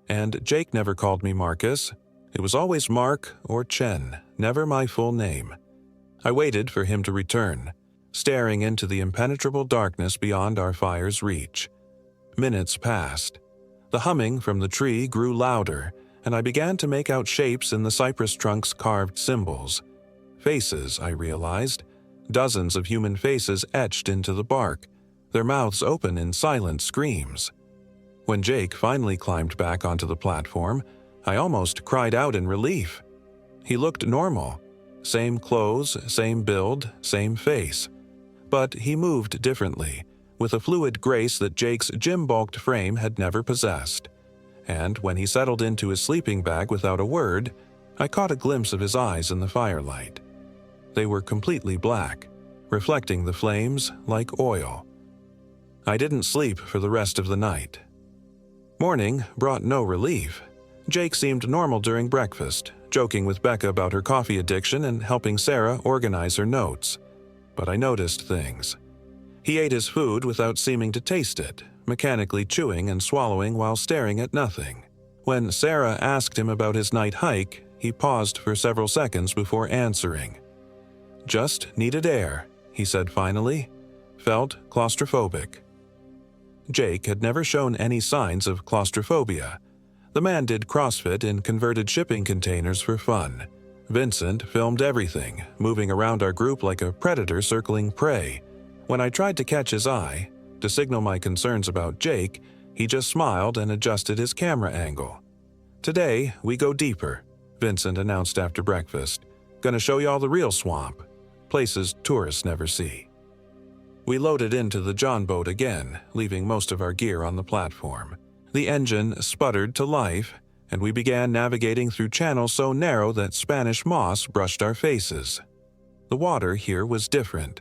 And Jake never called me Marcus. It was always Mark or Chen, never my full name. I waited for him to return, staring into the impenetrable darkness beyond our fire's reach. Minutes passed. The humming from the tree grew louder, and I began to make out shapes in the cypress trunk's carved symbols. Faces, I realized. Dozens of human faces etched into the bark, their mouths open in silent screams. When Jake finally climbed back onto the platform, I almost cried out in relief. He looked normal. Same clothes, same build, same face. But he moved differently, with a fluid grace that Jake's gym-bulked frame had never possessed. And when he settled into his sleeping bag without a word, I caught a glimpse of his eyes in the firelight. They were completely black, reflecting the flames like oil. I didn't sleep for the rest of the night. Morning brought no relief. Jake seemed normal during breakfast, joking with Becca about her coffee addiction and helping Sarah organize her notes. But I noticed things. He ate his food without seeming to taste it, mechanically chewing and swallowing while staring at nothing. When Sarah asked him about his night hike, he paused for several seconds before answering. "Just needed air," he said finally. Felt claustrophobic. Jake had never shown any signs of claustrophobia. The man did CrossFit in converted shipping containers for fun. Vincent filmed everything, moving around our group like a predator circling prey. When I tried to catch his eye, to signal my concerns about Jake, he just smiled and adjusted his camera angle. "Today, we go deeper," Vincent announced after breakfast. "Gonna show you all the real swamp. Places tourists never see." We loaded into the John boat again, leaving most of our gear on the platform. The engine sputtered to life, and we began navigating through channels so narrow that Spanish moss brushed our faces. The water here was different.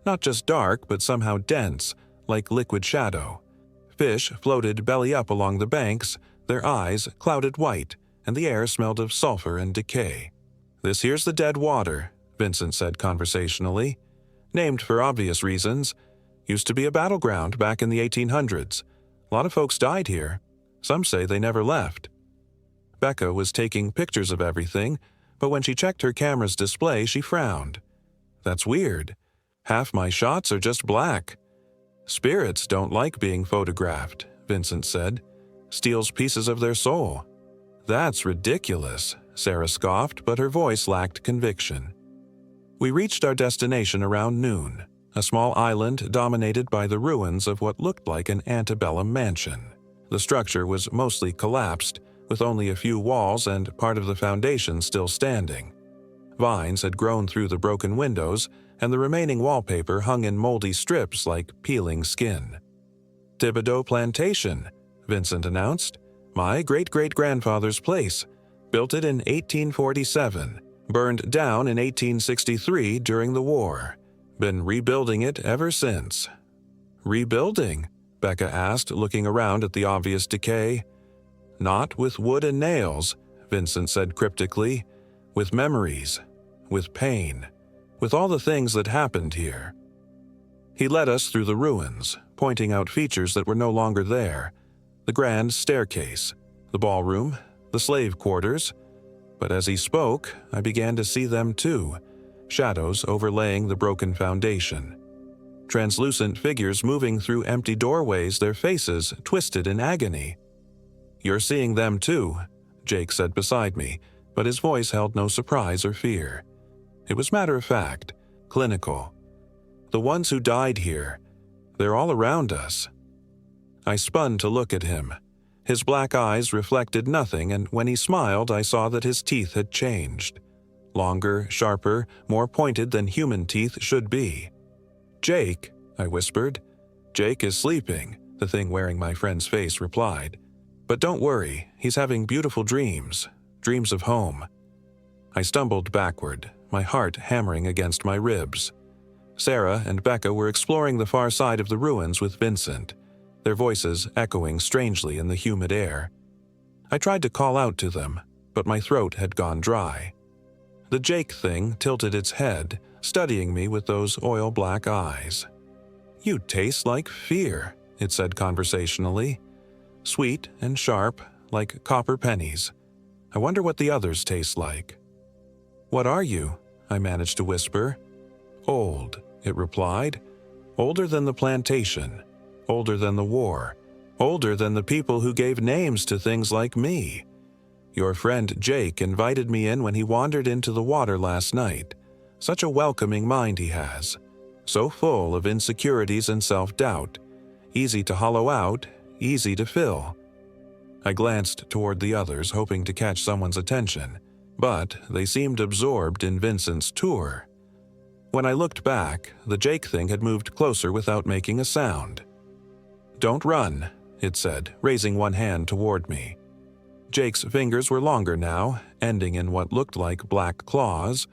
Not just dark, but somehow dense, like liquid shadow. Fish floated belly up along the banks, their eyes clouded white, and the air smelled of sulfur and decay. "This here's the dead water," Vincent said conversationally. "Named for obvious reasons. Used to be a battleground back in the 1800s. A lot of folks died here. Some say they never left." Becca was taking pictures of everything, but when she checked her camera's display, she frowned. "That's weird. Half my shots are just black." "Spirits don't like being photographed," Vincent said. "Steals pieces of their soul." "That's ridiculous," Sarah scoffed, but her voice lacked conviction. We reached our destination around noon, a small island dominated by the ruins of what looked like an antebellum mansion. The structure was mostly collapsed, with only a few walls and part of the foundation still standing. Vines had grown through the broken windows, and the remaining wallpaper hung in moldy strips like peeling skin. "Thibodeau Plantation," Vincent announced. "My great-great-grandfather's place. Built it in 1847. Burned down in 1863 during the war. Been rebuilding it ever since." "Rebuilding?" Becca asked, looking around at the obvious decay. "Not with wood and nails," Vincent said cryptically. "With memories. With pain. With all the things that happened here." He led us through the ruins, pointing out features that were no longer there. The grand staircase, the ballroom, the slave quarters. But as he spoke, I began to see them too, shadows overlaying the broken foundation. Translucent figures moving through empty doorways, their faces twisted in agony. "You're seeing them too," Jake said beside me, but his voice held no surprise or fear. It was matter-of-fact, clinical. "The ones who died here, they're all around us." I spun to look at him. His black eyes reflected nothing, and when he smiled, I saw that his teeth had changed. longer, sharper, more pointed than human teeth should be. "Jake," I whispered. "Jake is sleeping," the thing wearing my friend's face replied. "But don't worry, he's having beautiful dreams, dreams of home." I stumbled backward, my heart hammering against my ribs. Sarah and Becca were exploring the far side of the ruins with Vincent, their voices echoing strangely in the humid air. I tried to call out to them, but my throat had gone dry. The Jake thing tilted its head, studying me with those oil-black eyes. "You taste like fear," it said conversationally. "Sweet and sharp, like copper pennies. I wonder what the others taste like." "What are you?" I managed to whisper. "Old," it replied. "Older than the plantation. Older than the war. Older than the people who gave names to things like me. Your friend Jake invited me in when he wandered into the water last night. Such a welcoming mind he has. So full of insecurities and self-doubt. Easy to hollow out, easy to fill." I glanced toward the others, hoping to catch someone's attention, but they seemed absorbed in Vincent's tour. When I looked back, the Jake thing had moved closer without making a sound. "Don't run," it said, raising one hand toward me. Jake's fingers were longer now, ending in what looked like black claws.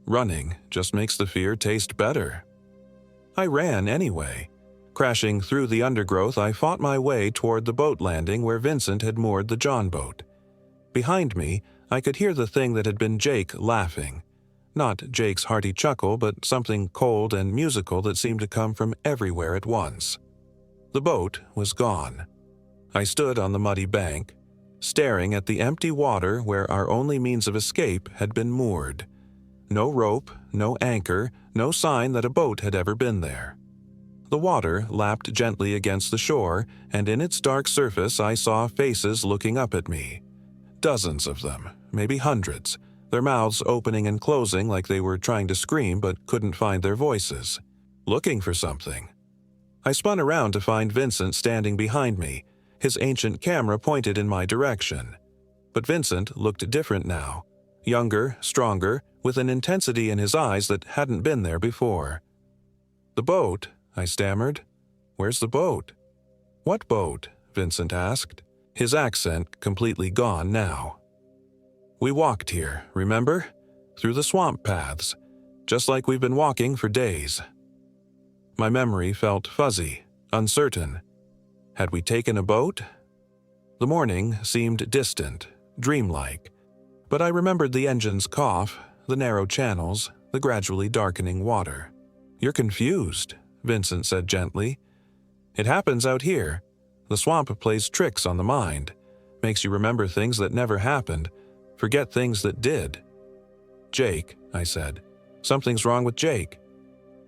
"Running just makes the fear taste better." I ran anyway. Crashing through the undergrowth, I fought my way toward the boat landing where Vincent had moored the John boat. Behind me, I could hear the thing that had been Jake laughing. Not Jake's hearty chuckle, but something cold and musical that seemed to come from everywhere at once. The boat was gone. I stood on the muddy bank, staring at the empty water where our only means of escape had been moored. No rope, no anchor, no sign that a boat had ever been there. The water lapped gently against the shore, and in its dark surface I saw faces looking up at me. Dozens of them, maybe hundreds, their mouths opening and closing like they were trying to scream but couldn't find their voices. Looking for something. I spun around to find Vincent standing behind me, his ancient camera pointed in my direction. But Vincent looked different now. Younger, stronger, with an intensity in his eyes that hadn't been there before. "The boat," I stammered. "Where's the boat?" "What boat?" Vincent asked, his accent completely gone now. "We walked here, remember? Through the swamp paths, just like we've been walking for days." My memory felt fuzzy, uncertain. Had we taken a boat? The morning seemed distant, dreamlike, but I remembered the engine's cough, the narrow channels, the gradually darkening water. "You're confused," Vincent said gently. "It happens out here. The swamp plays tricks on the mind, makes you remember things that never happened, forget things that did." "Jake," I said. "Something's wrong with Jake."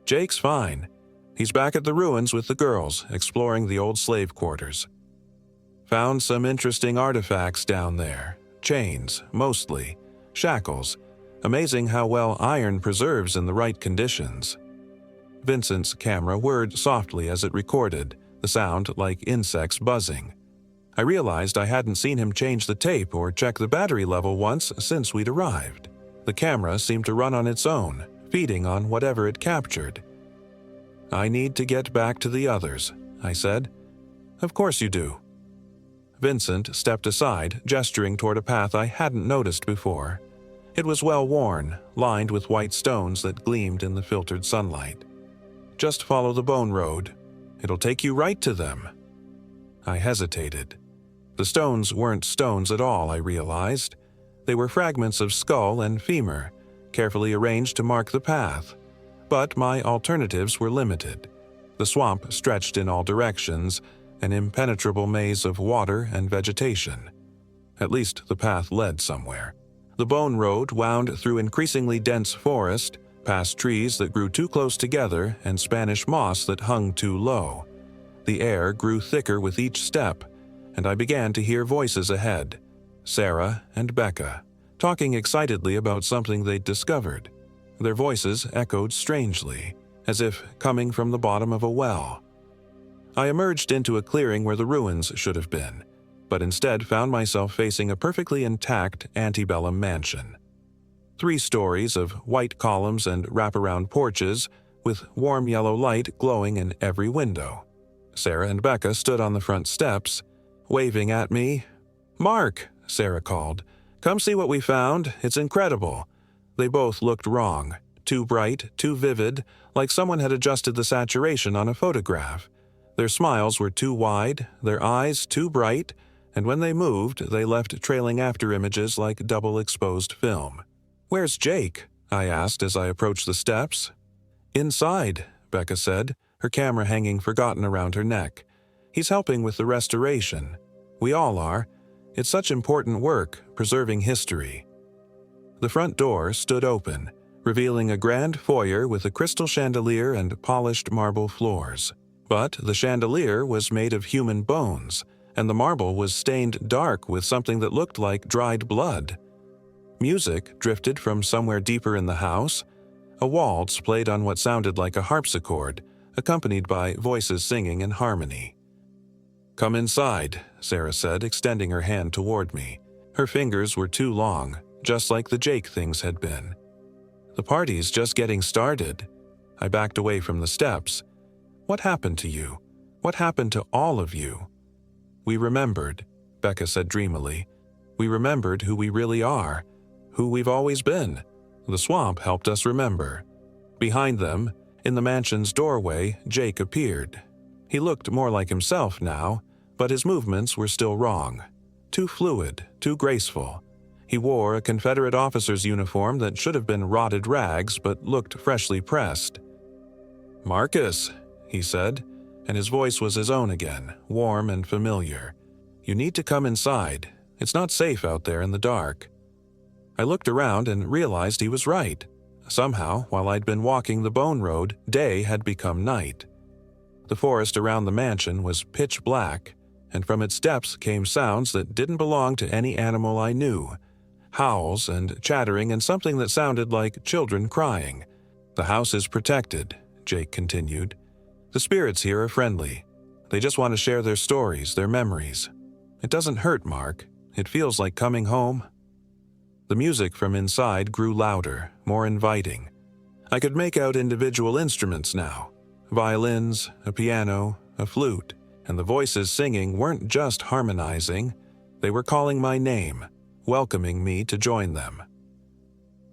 "Jake's fine. He's back at the ruins with the girls, exploring the old slave quarters. Found some interesting artifacts down there. Chains, mostly. Shackles. Amazing how well iron preserves in the right conditions." Vincent's camera whirred softly as it recorded, the sound like insects buzzing. I realized I hadn't seen him change the tape or check the battery level once since we'd arrived. The camera seemed to run on its own, feeding on whatever it captured. "I need to get back to the others," I said. "Of course you do." Vincent stepped aside, gesturing toward a path I hadn't noticed before. It was well worn, lined with white stones that gleamed in the filtered sunlight. "Just follow the bone road. It'll take you right to them." I hesitated. The stones weren't stones at all, I realized. They were fragments of skull and femur, carefully arranged to mark the path. But my alternatives were limited. The swamp stretched in all directions, an impenetrable maze of water and vegetation. At least the path led somewhere. The bone road wound through increasingly dense forest, past trees that grew too close together and Spanish moss that hung too low. The air grew thicker with each step, and I began to hear voices ahead, Sarah and Becca, talking excitedly about something they'd discovered. Their voices echoed strangely, as if coming from the bottom of a well. I emerged into a clearing where the ruins should have been, but instead found myself facing a perfectly intact antebellum mansion. 3 stories of white columns and wraparound porches, with warm yellow light glowing in every window. Sarah and Becca stood on the front steps, waving at me. "Mark," Sarah called, "come see what we found. It's incredible." They both looked wrong, too bright, too vivid, like someone had adjusted the saturation on a photograph. Their smiles were too wide, their eyes too bright, and when they moved, they left trailing after images like double-exposed film. "Where's Jake?" I asked as I approached the steps. "Inside," Becca said, her camera hanging forgotten around her neck. "He's helping with the restoration. We all are. It's such important work, preserving history." The front door stood open, revealing a grand foyer with a crystal chandelier and polished marble floors. But the chandelier was made of human bones, and the marble was stained dark with something that looked like dried blood. Music drifted from somewhere deeper in the house. A waltz played on what sounded like a harpsichord, accompanied by voices singing in harmony. "Come inside," Sarah said, extending her hand toward me. Her fingers were too long, just like the Jake things had been. "The party's just getting started." I backed away from the steps. "What happened to you? What happened to all of you?" "We remembered," Becca said dreamily. "We remembered who we really are, who we've always been. The swamp helped us remember." Behind them, in the mansion's doorway, Jake appeared. He looked more like himself now, but his movements were still wrong. Too fluid, too graceful. He wore a Confederate officer's uniform that should have been rotted rags but looked freshly pressed. "Marcus," he said, and his voice was his own again, warm and familiar. "You need to come inside. It's not safe out there in the dark." I looked around and realized he was right. Somehow, while I'd been walking the Bone Road, day had become night. The forest around the mansion was pitch black, and from its depths came sounds that didn't belong to any animal I knew. Howls and chattering and something that sounded like children crying. "The house is protected," Jake continued. "The spirits here are friendly. They just want to share their stories, their memories. It doesn't hurt, Mark. It feels like coming home." The music from inside grew louder, more inviting. I could make out individual instruments now. Violins, a piano, a flute, and the voices singing weren't just harmonizing. They were calling my name, welcoming me to join them.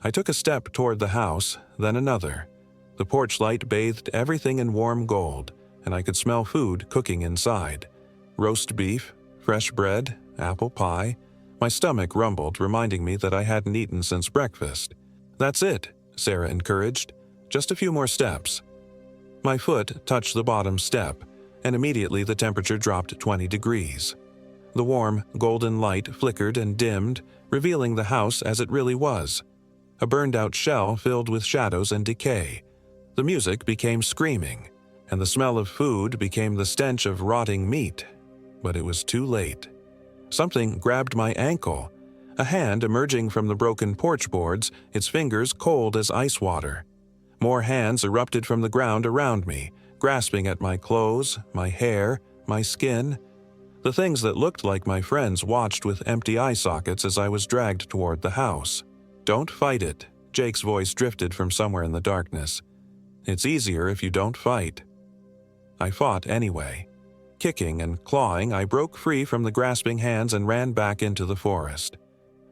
I took a step toward the house, then another. The porch light bathed everything in warm gold, and I could smell food cooking inside. Roast beef, fresh bread, apple pie. My stomach rumbled, reminding me that I hadn't eaten since breakfast. "That's it," Sarah encouraged. "Just a few more steps." My foot touched the bottom step, and immediately the temperature dropped 20 degrees. The warm, golden light flickered and dimmed, revealing the house as it really was. A burned-out shell filled with shadows and decay. The music became screaming, and the smell of food became the stench of rotting meat. But it was too late. Something grabbed my ankle, a hand emerging from the broken porch boards, its fingers cold as ice water. More hands erupted from the ground around me, grasping at my clothes, my hair, my skin. The things that looked like my friends watched with empty eye sockets as I was dragged toward the house. "Don't fight it," Jake's voice drifted from somewhere in the darkness. "It's easier if you don't fight." I fought anyway. Kicking and clawing, I broke free from the grasping hands and ran back into the forest.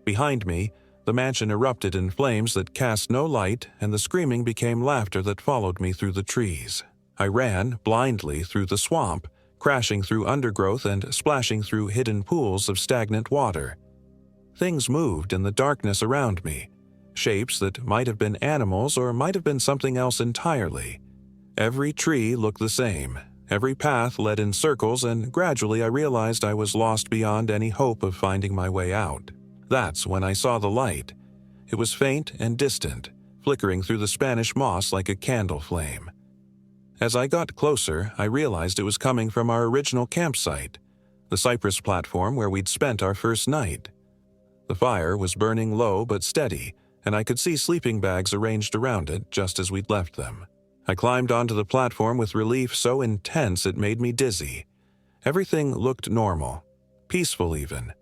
Behind me, the mansion erupted in flames that cast no light, and the screaming became laughter that followed me through the trees. I ran blindly through the swamp, crashing through undergrowth and splashing through hidden pools of stagnant water. Things moved in the darkness around me, shapes that might have been animals or might have been something else entirely. Every tree looked the same. Every path led in circles, and gradually I realized I was lost beyond any hope of finding my way out. That's when I saw the light. It was faint and distant, flickering through the Spanish moss like a candle flame. As I got closer, I realized it was coming from our original campsite, the cypress platform where we'd spent our first night. The fire was burning low but steady, and I could see sleeping bags arranged around it just as we'd left them. I climbed onto the platform with relief so intense it made me dizzy. Everything looked normal, peaceful even.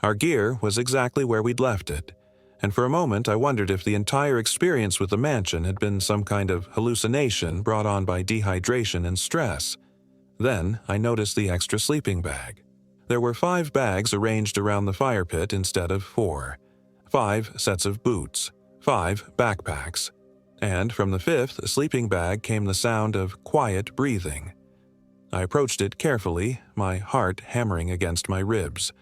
Our gear was exactly where we'd left it. and for a moment I wondered if the entire experience with the mansion had been some kind of hallucination brought on by dehydration and stress. Then I noticed the extra sleeping bag. There were 5 bags arranged around the fire pit instead of 4. 5 sets of boots, 5 backpacks, and from the 5th sleeping bag came the sound of quiet breathing. I approached it carefully, my heart hammering against my ribs.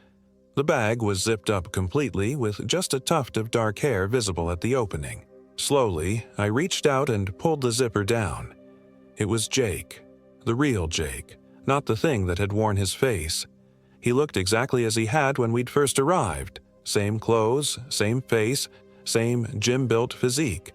The bag was zipped up completely, with just a tuft of dark hair visible at the opening. Slowly, I reached out and pulled the zipper down. It was Jake. The real Jake, not the thing that had worn his face. He looked exactly as he had when we'd first arrived. Same clothes, same face, same gym-built physique.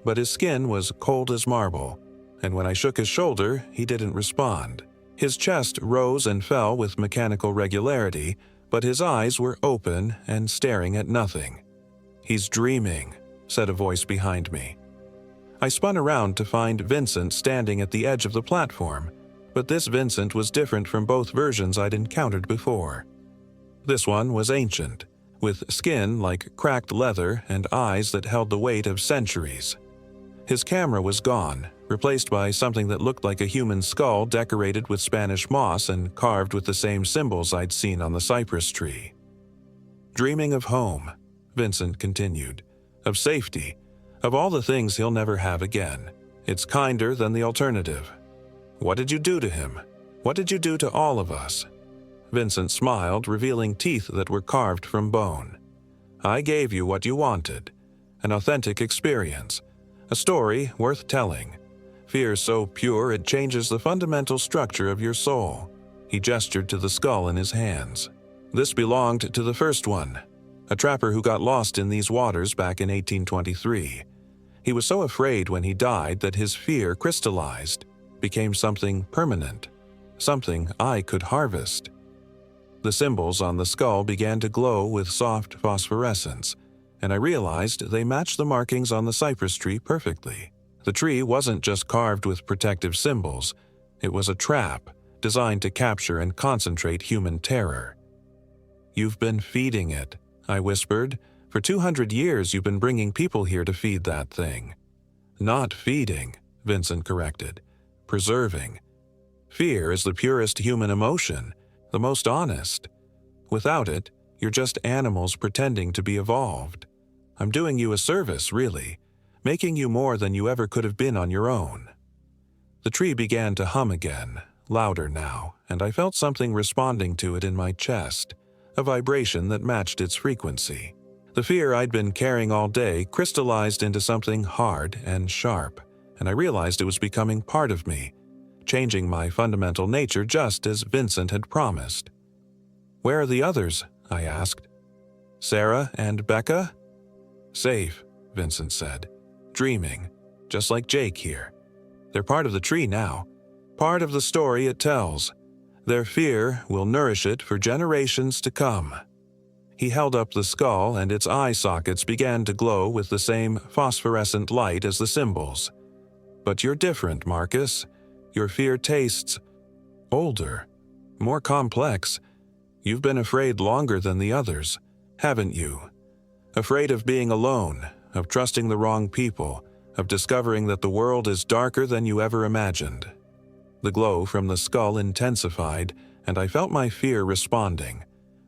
But his skin was cold as marble, and when I shook his shoulder, he didn't respond. His chest rose and fell with mechanical regularity, but his eyes were open and staring at nothing. "He's dreaming," said a voice behind me. I spun around to find Vincent standing at the edge of the platform, but this Vincent was different from both versions I'd encountered before. This one was ancient, with skin like cracked leather and eyes that held the weight of centuries. His camera was gone, replaced by something that looked like a human skull decorated with Spanish moss and carved with the same symbols I'd seen on the cypress tree. "Dreaming of home," Vincent continued, "of safety, of all the things he'll never have again. It's kinder than the alternative. What did you do to him? What did you do to all of us?" Vincent smiled, revealing teeth that were carved from bone. "I gave you what you wanted, an authentic experience, a story worth telling. Fear so pure it changes the fundamental structure of your soul." He gestured to the skull in his hands. "This belonged to the first one, a trapper who got lost in these waters back in 1823. He was so afraid when he died that his fear crystallized, became something permanent, something I could harvest." The symbols on the skull began to glow with soft phosphorescence, and I realized they matched the markings on the cypress tree perfectly. The tree wasn't just carved with protective symbols, it was a trap designed to capture and concentrate human terror. "You've been feeding it," I whispered. "For 200 years you've been bringing people here to feed that thing." "Not feeding," Vincent corrected. "Preserving. Fear is the purest human emotion, the most honest. Without it, you're just animals pretending to be evolved. I'm doing you a service, really, making you more than you ever could have been on your own." The tree began to hum again, louder now, and I felt something responding to it in my chest, a vibration that matched its frequency. The fear I'd been carrying all day crystallized into something hard and sharp, and I realized it was becoming part of me, changing my fundamental nature just as Vincent had promised. "Where are the others?" I asked. "Sarah and Becca?" "Safe," Vincent said. "Dreaming, just like Jake here. They're part of the tree now, part of the story it tells. Their fear will nourish it for generations to come." He held up the skull and its eye sockets began to glow with the same phosphorescent light as the symbols. "But you're different, Marcus. Your fear tastes older, more complex. You've been afraid longer than the others, haven't you? Afraid of being alone, of trusting the wrong people, of discovering that the world is darker than you ever imagined." The glow from the skull intensified, and I felt my fear responding,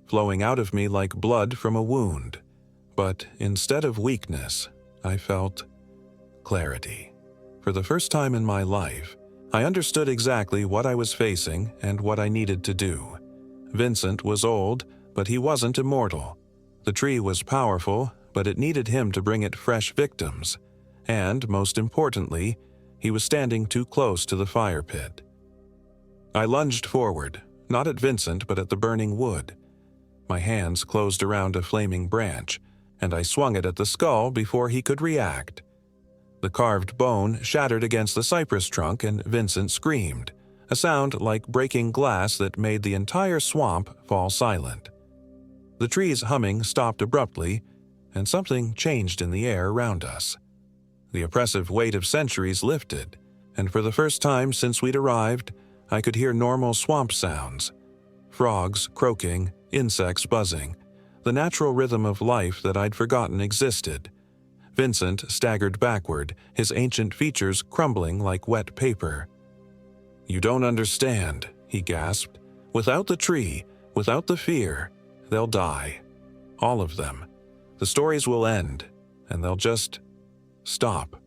flowing out of me like blood from a wound. But instead of weakness, I felt clarity. For the first time in my life, I understood exactly what I was facing and what I needed to do. Vincent was old, but he wasn't immortal. The tree was powerful, but it needed him to bring it fresh victims. And, most importantly, he was standing too close to the fire pit. I lunged forward, not at Vincent but at the burning wood. My hands closed around a flaming branch, and I swung it at the skull before he could react. The carved bone shattered against the cypress trunk and Vincent screamed, a sound like breaking glass that made the entire swamp fall silent. The tree's humming stopped abruptly, and something changed in the air around us. The oppressive weight of centuries lifted, and for the first time since we'd arrived, I could hear normal swamp sounds. Frogs croaking, insects buzzing, the natural rhythm of life that I'd forgotten existed. Vincent staggered backward, his ancient features crumbling like wet paper. "You don't understand," he gasped. "Without the tree, without the fear, they'll die. All of them. The stories will end, and they'll just stop."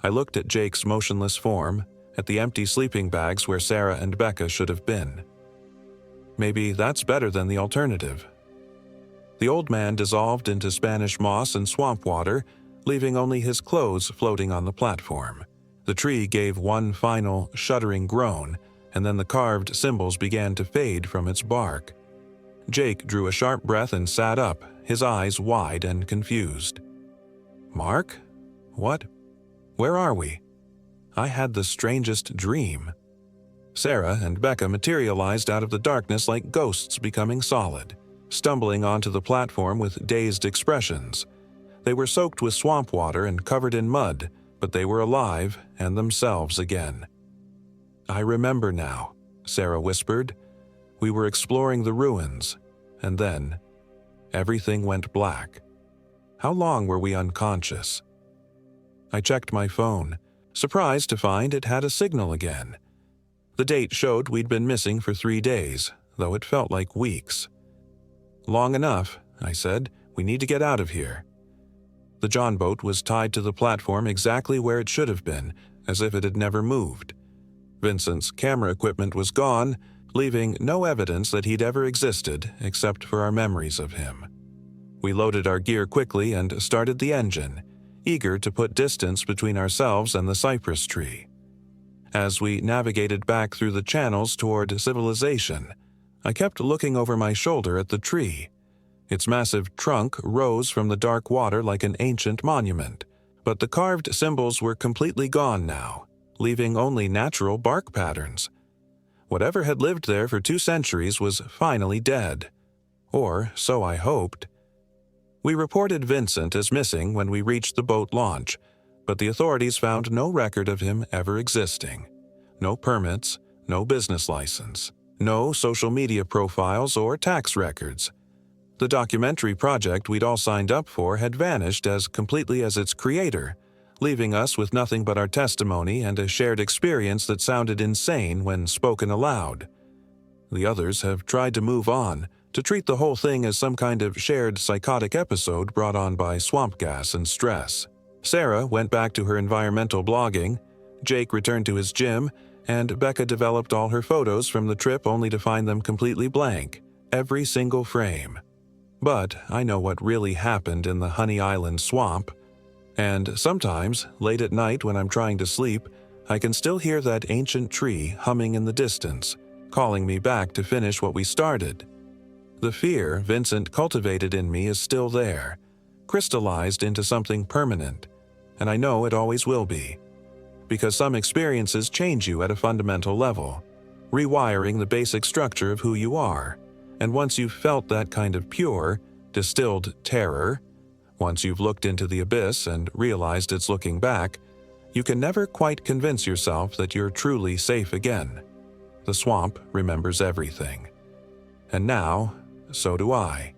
I looked at Jake's motionless form, at the empty sleeping bags where Sarah and Becca should have been. Maybe that's better than the alternative. The old man dissolved into Spanish moss and swamp water, leaving only his clothes floating on the platform. The tree gave one final, shuddering groan, and then the carved symbols began to fade from its bark. Jake drew a sharp breath and sat up, his eyes wide and confused. "Mark? What? Where are we? I had the strangest dream." Sarah and Becca materialized out of the darkness like ghosts becoming solid, stumbling onto the platform with dazed expressions. They were soaked with swamp water and covered in mud, but they were alive and themselves again. "I remember now," Sarah whispered. "We were exploring the ruins, and then everything went black. How long were we unconscious?" I checked my phone, surprised to find it had a signal again. The date showed we'd been missing for 3 days, though it felt like weeks. "Long enough," I said. "We need to get out of here." The John boat was tied to the platform exactly where it should have been, as if it had never moved. Vincent's camera equipment was gone, leaving no evidence that he'd ever existed except for our memories of him. We loaded our gear quickly and started the engine, eager to put distance between ourselves and the cypress tree. As we navigated back through the channels toward civilization, I kept looking over my shoulder at the tree. Its massive trunk rose from the dark water like an ancient monument, but the carved symbols were completely gone now, leaving only natural bark patterns. Whatever had lived there for 2 centuries was finally dead. Or so I hoped. We reported Vincent as missing when we reached the boat launch, but the authorities found no record of him ever existing. No permits, no business license, no social media profiles or tax records. The documentary project we'd all signed up for had vanished as completely as its creator, leaving us with nothing but our testimony and a shared experience that sounded insane when spoken aloud. The others have tried to move on, to treat the whole thing as some kind of shared psychotic episode brought on by swamp gas and stress. Sarah went back to her environmental blogging, Jake returned to his gym, and Becca developed all her photos from the trip only to find them completely blank, every single frame. But I know what really happened in the Honey Island swamp. And sometimes, late at night when I'm trying to sleep, I can still hear that ancient tree humming in the distance, calling me back to finish what we started. The fear Vincent cultivated in me is still there, crystallized into something permanent, and I know it always will be. Because some experiences change you at a fundamental level, rewiring the basic structure of who you are. And once you've felt that kind of pure, distilled terror, once you've looked into the abyss and realized it's looking back, you can never quite convince yourself that you're truly safe again. The swamp remembers everything. And now, so do I.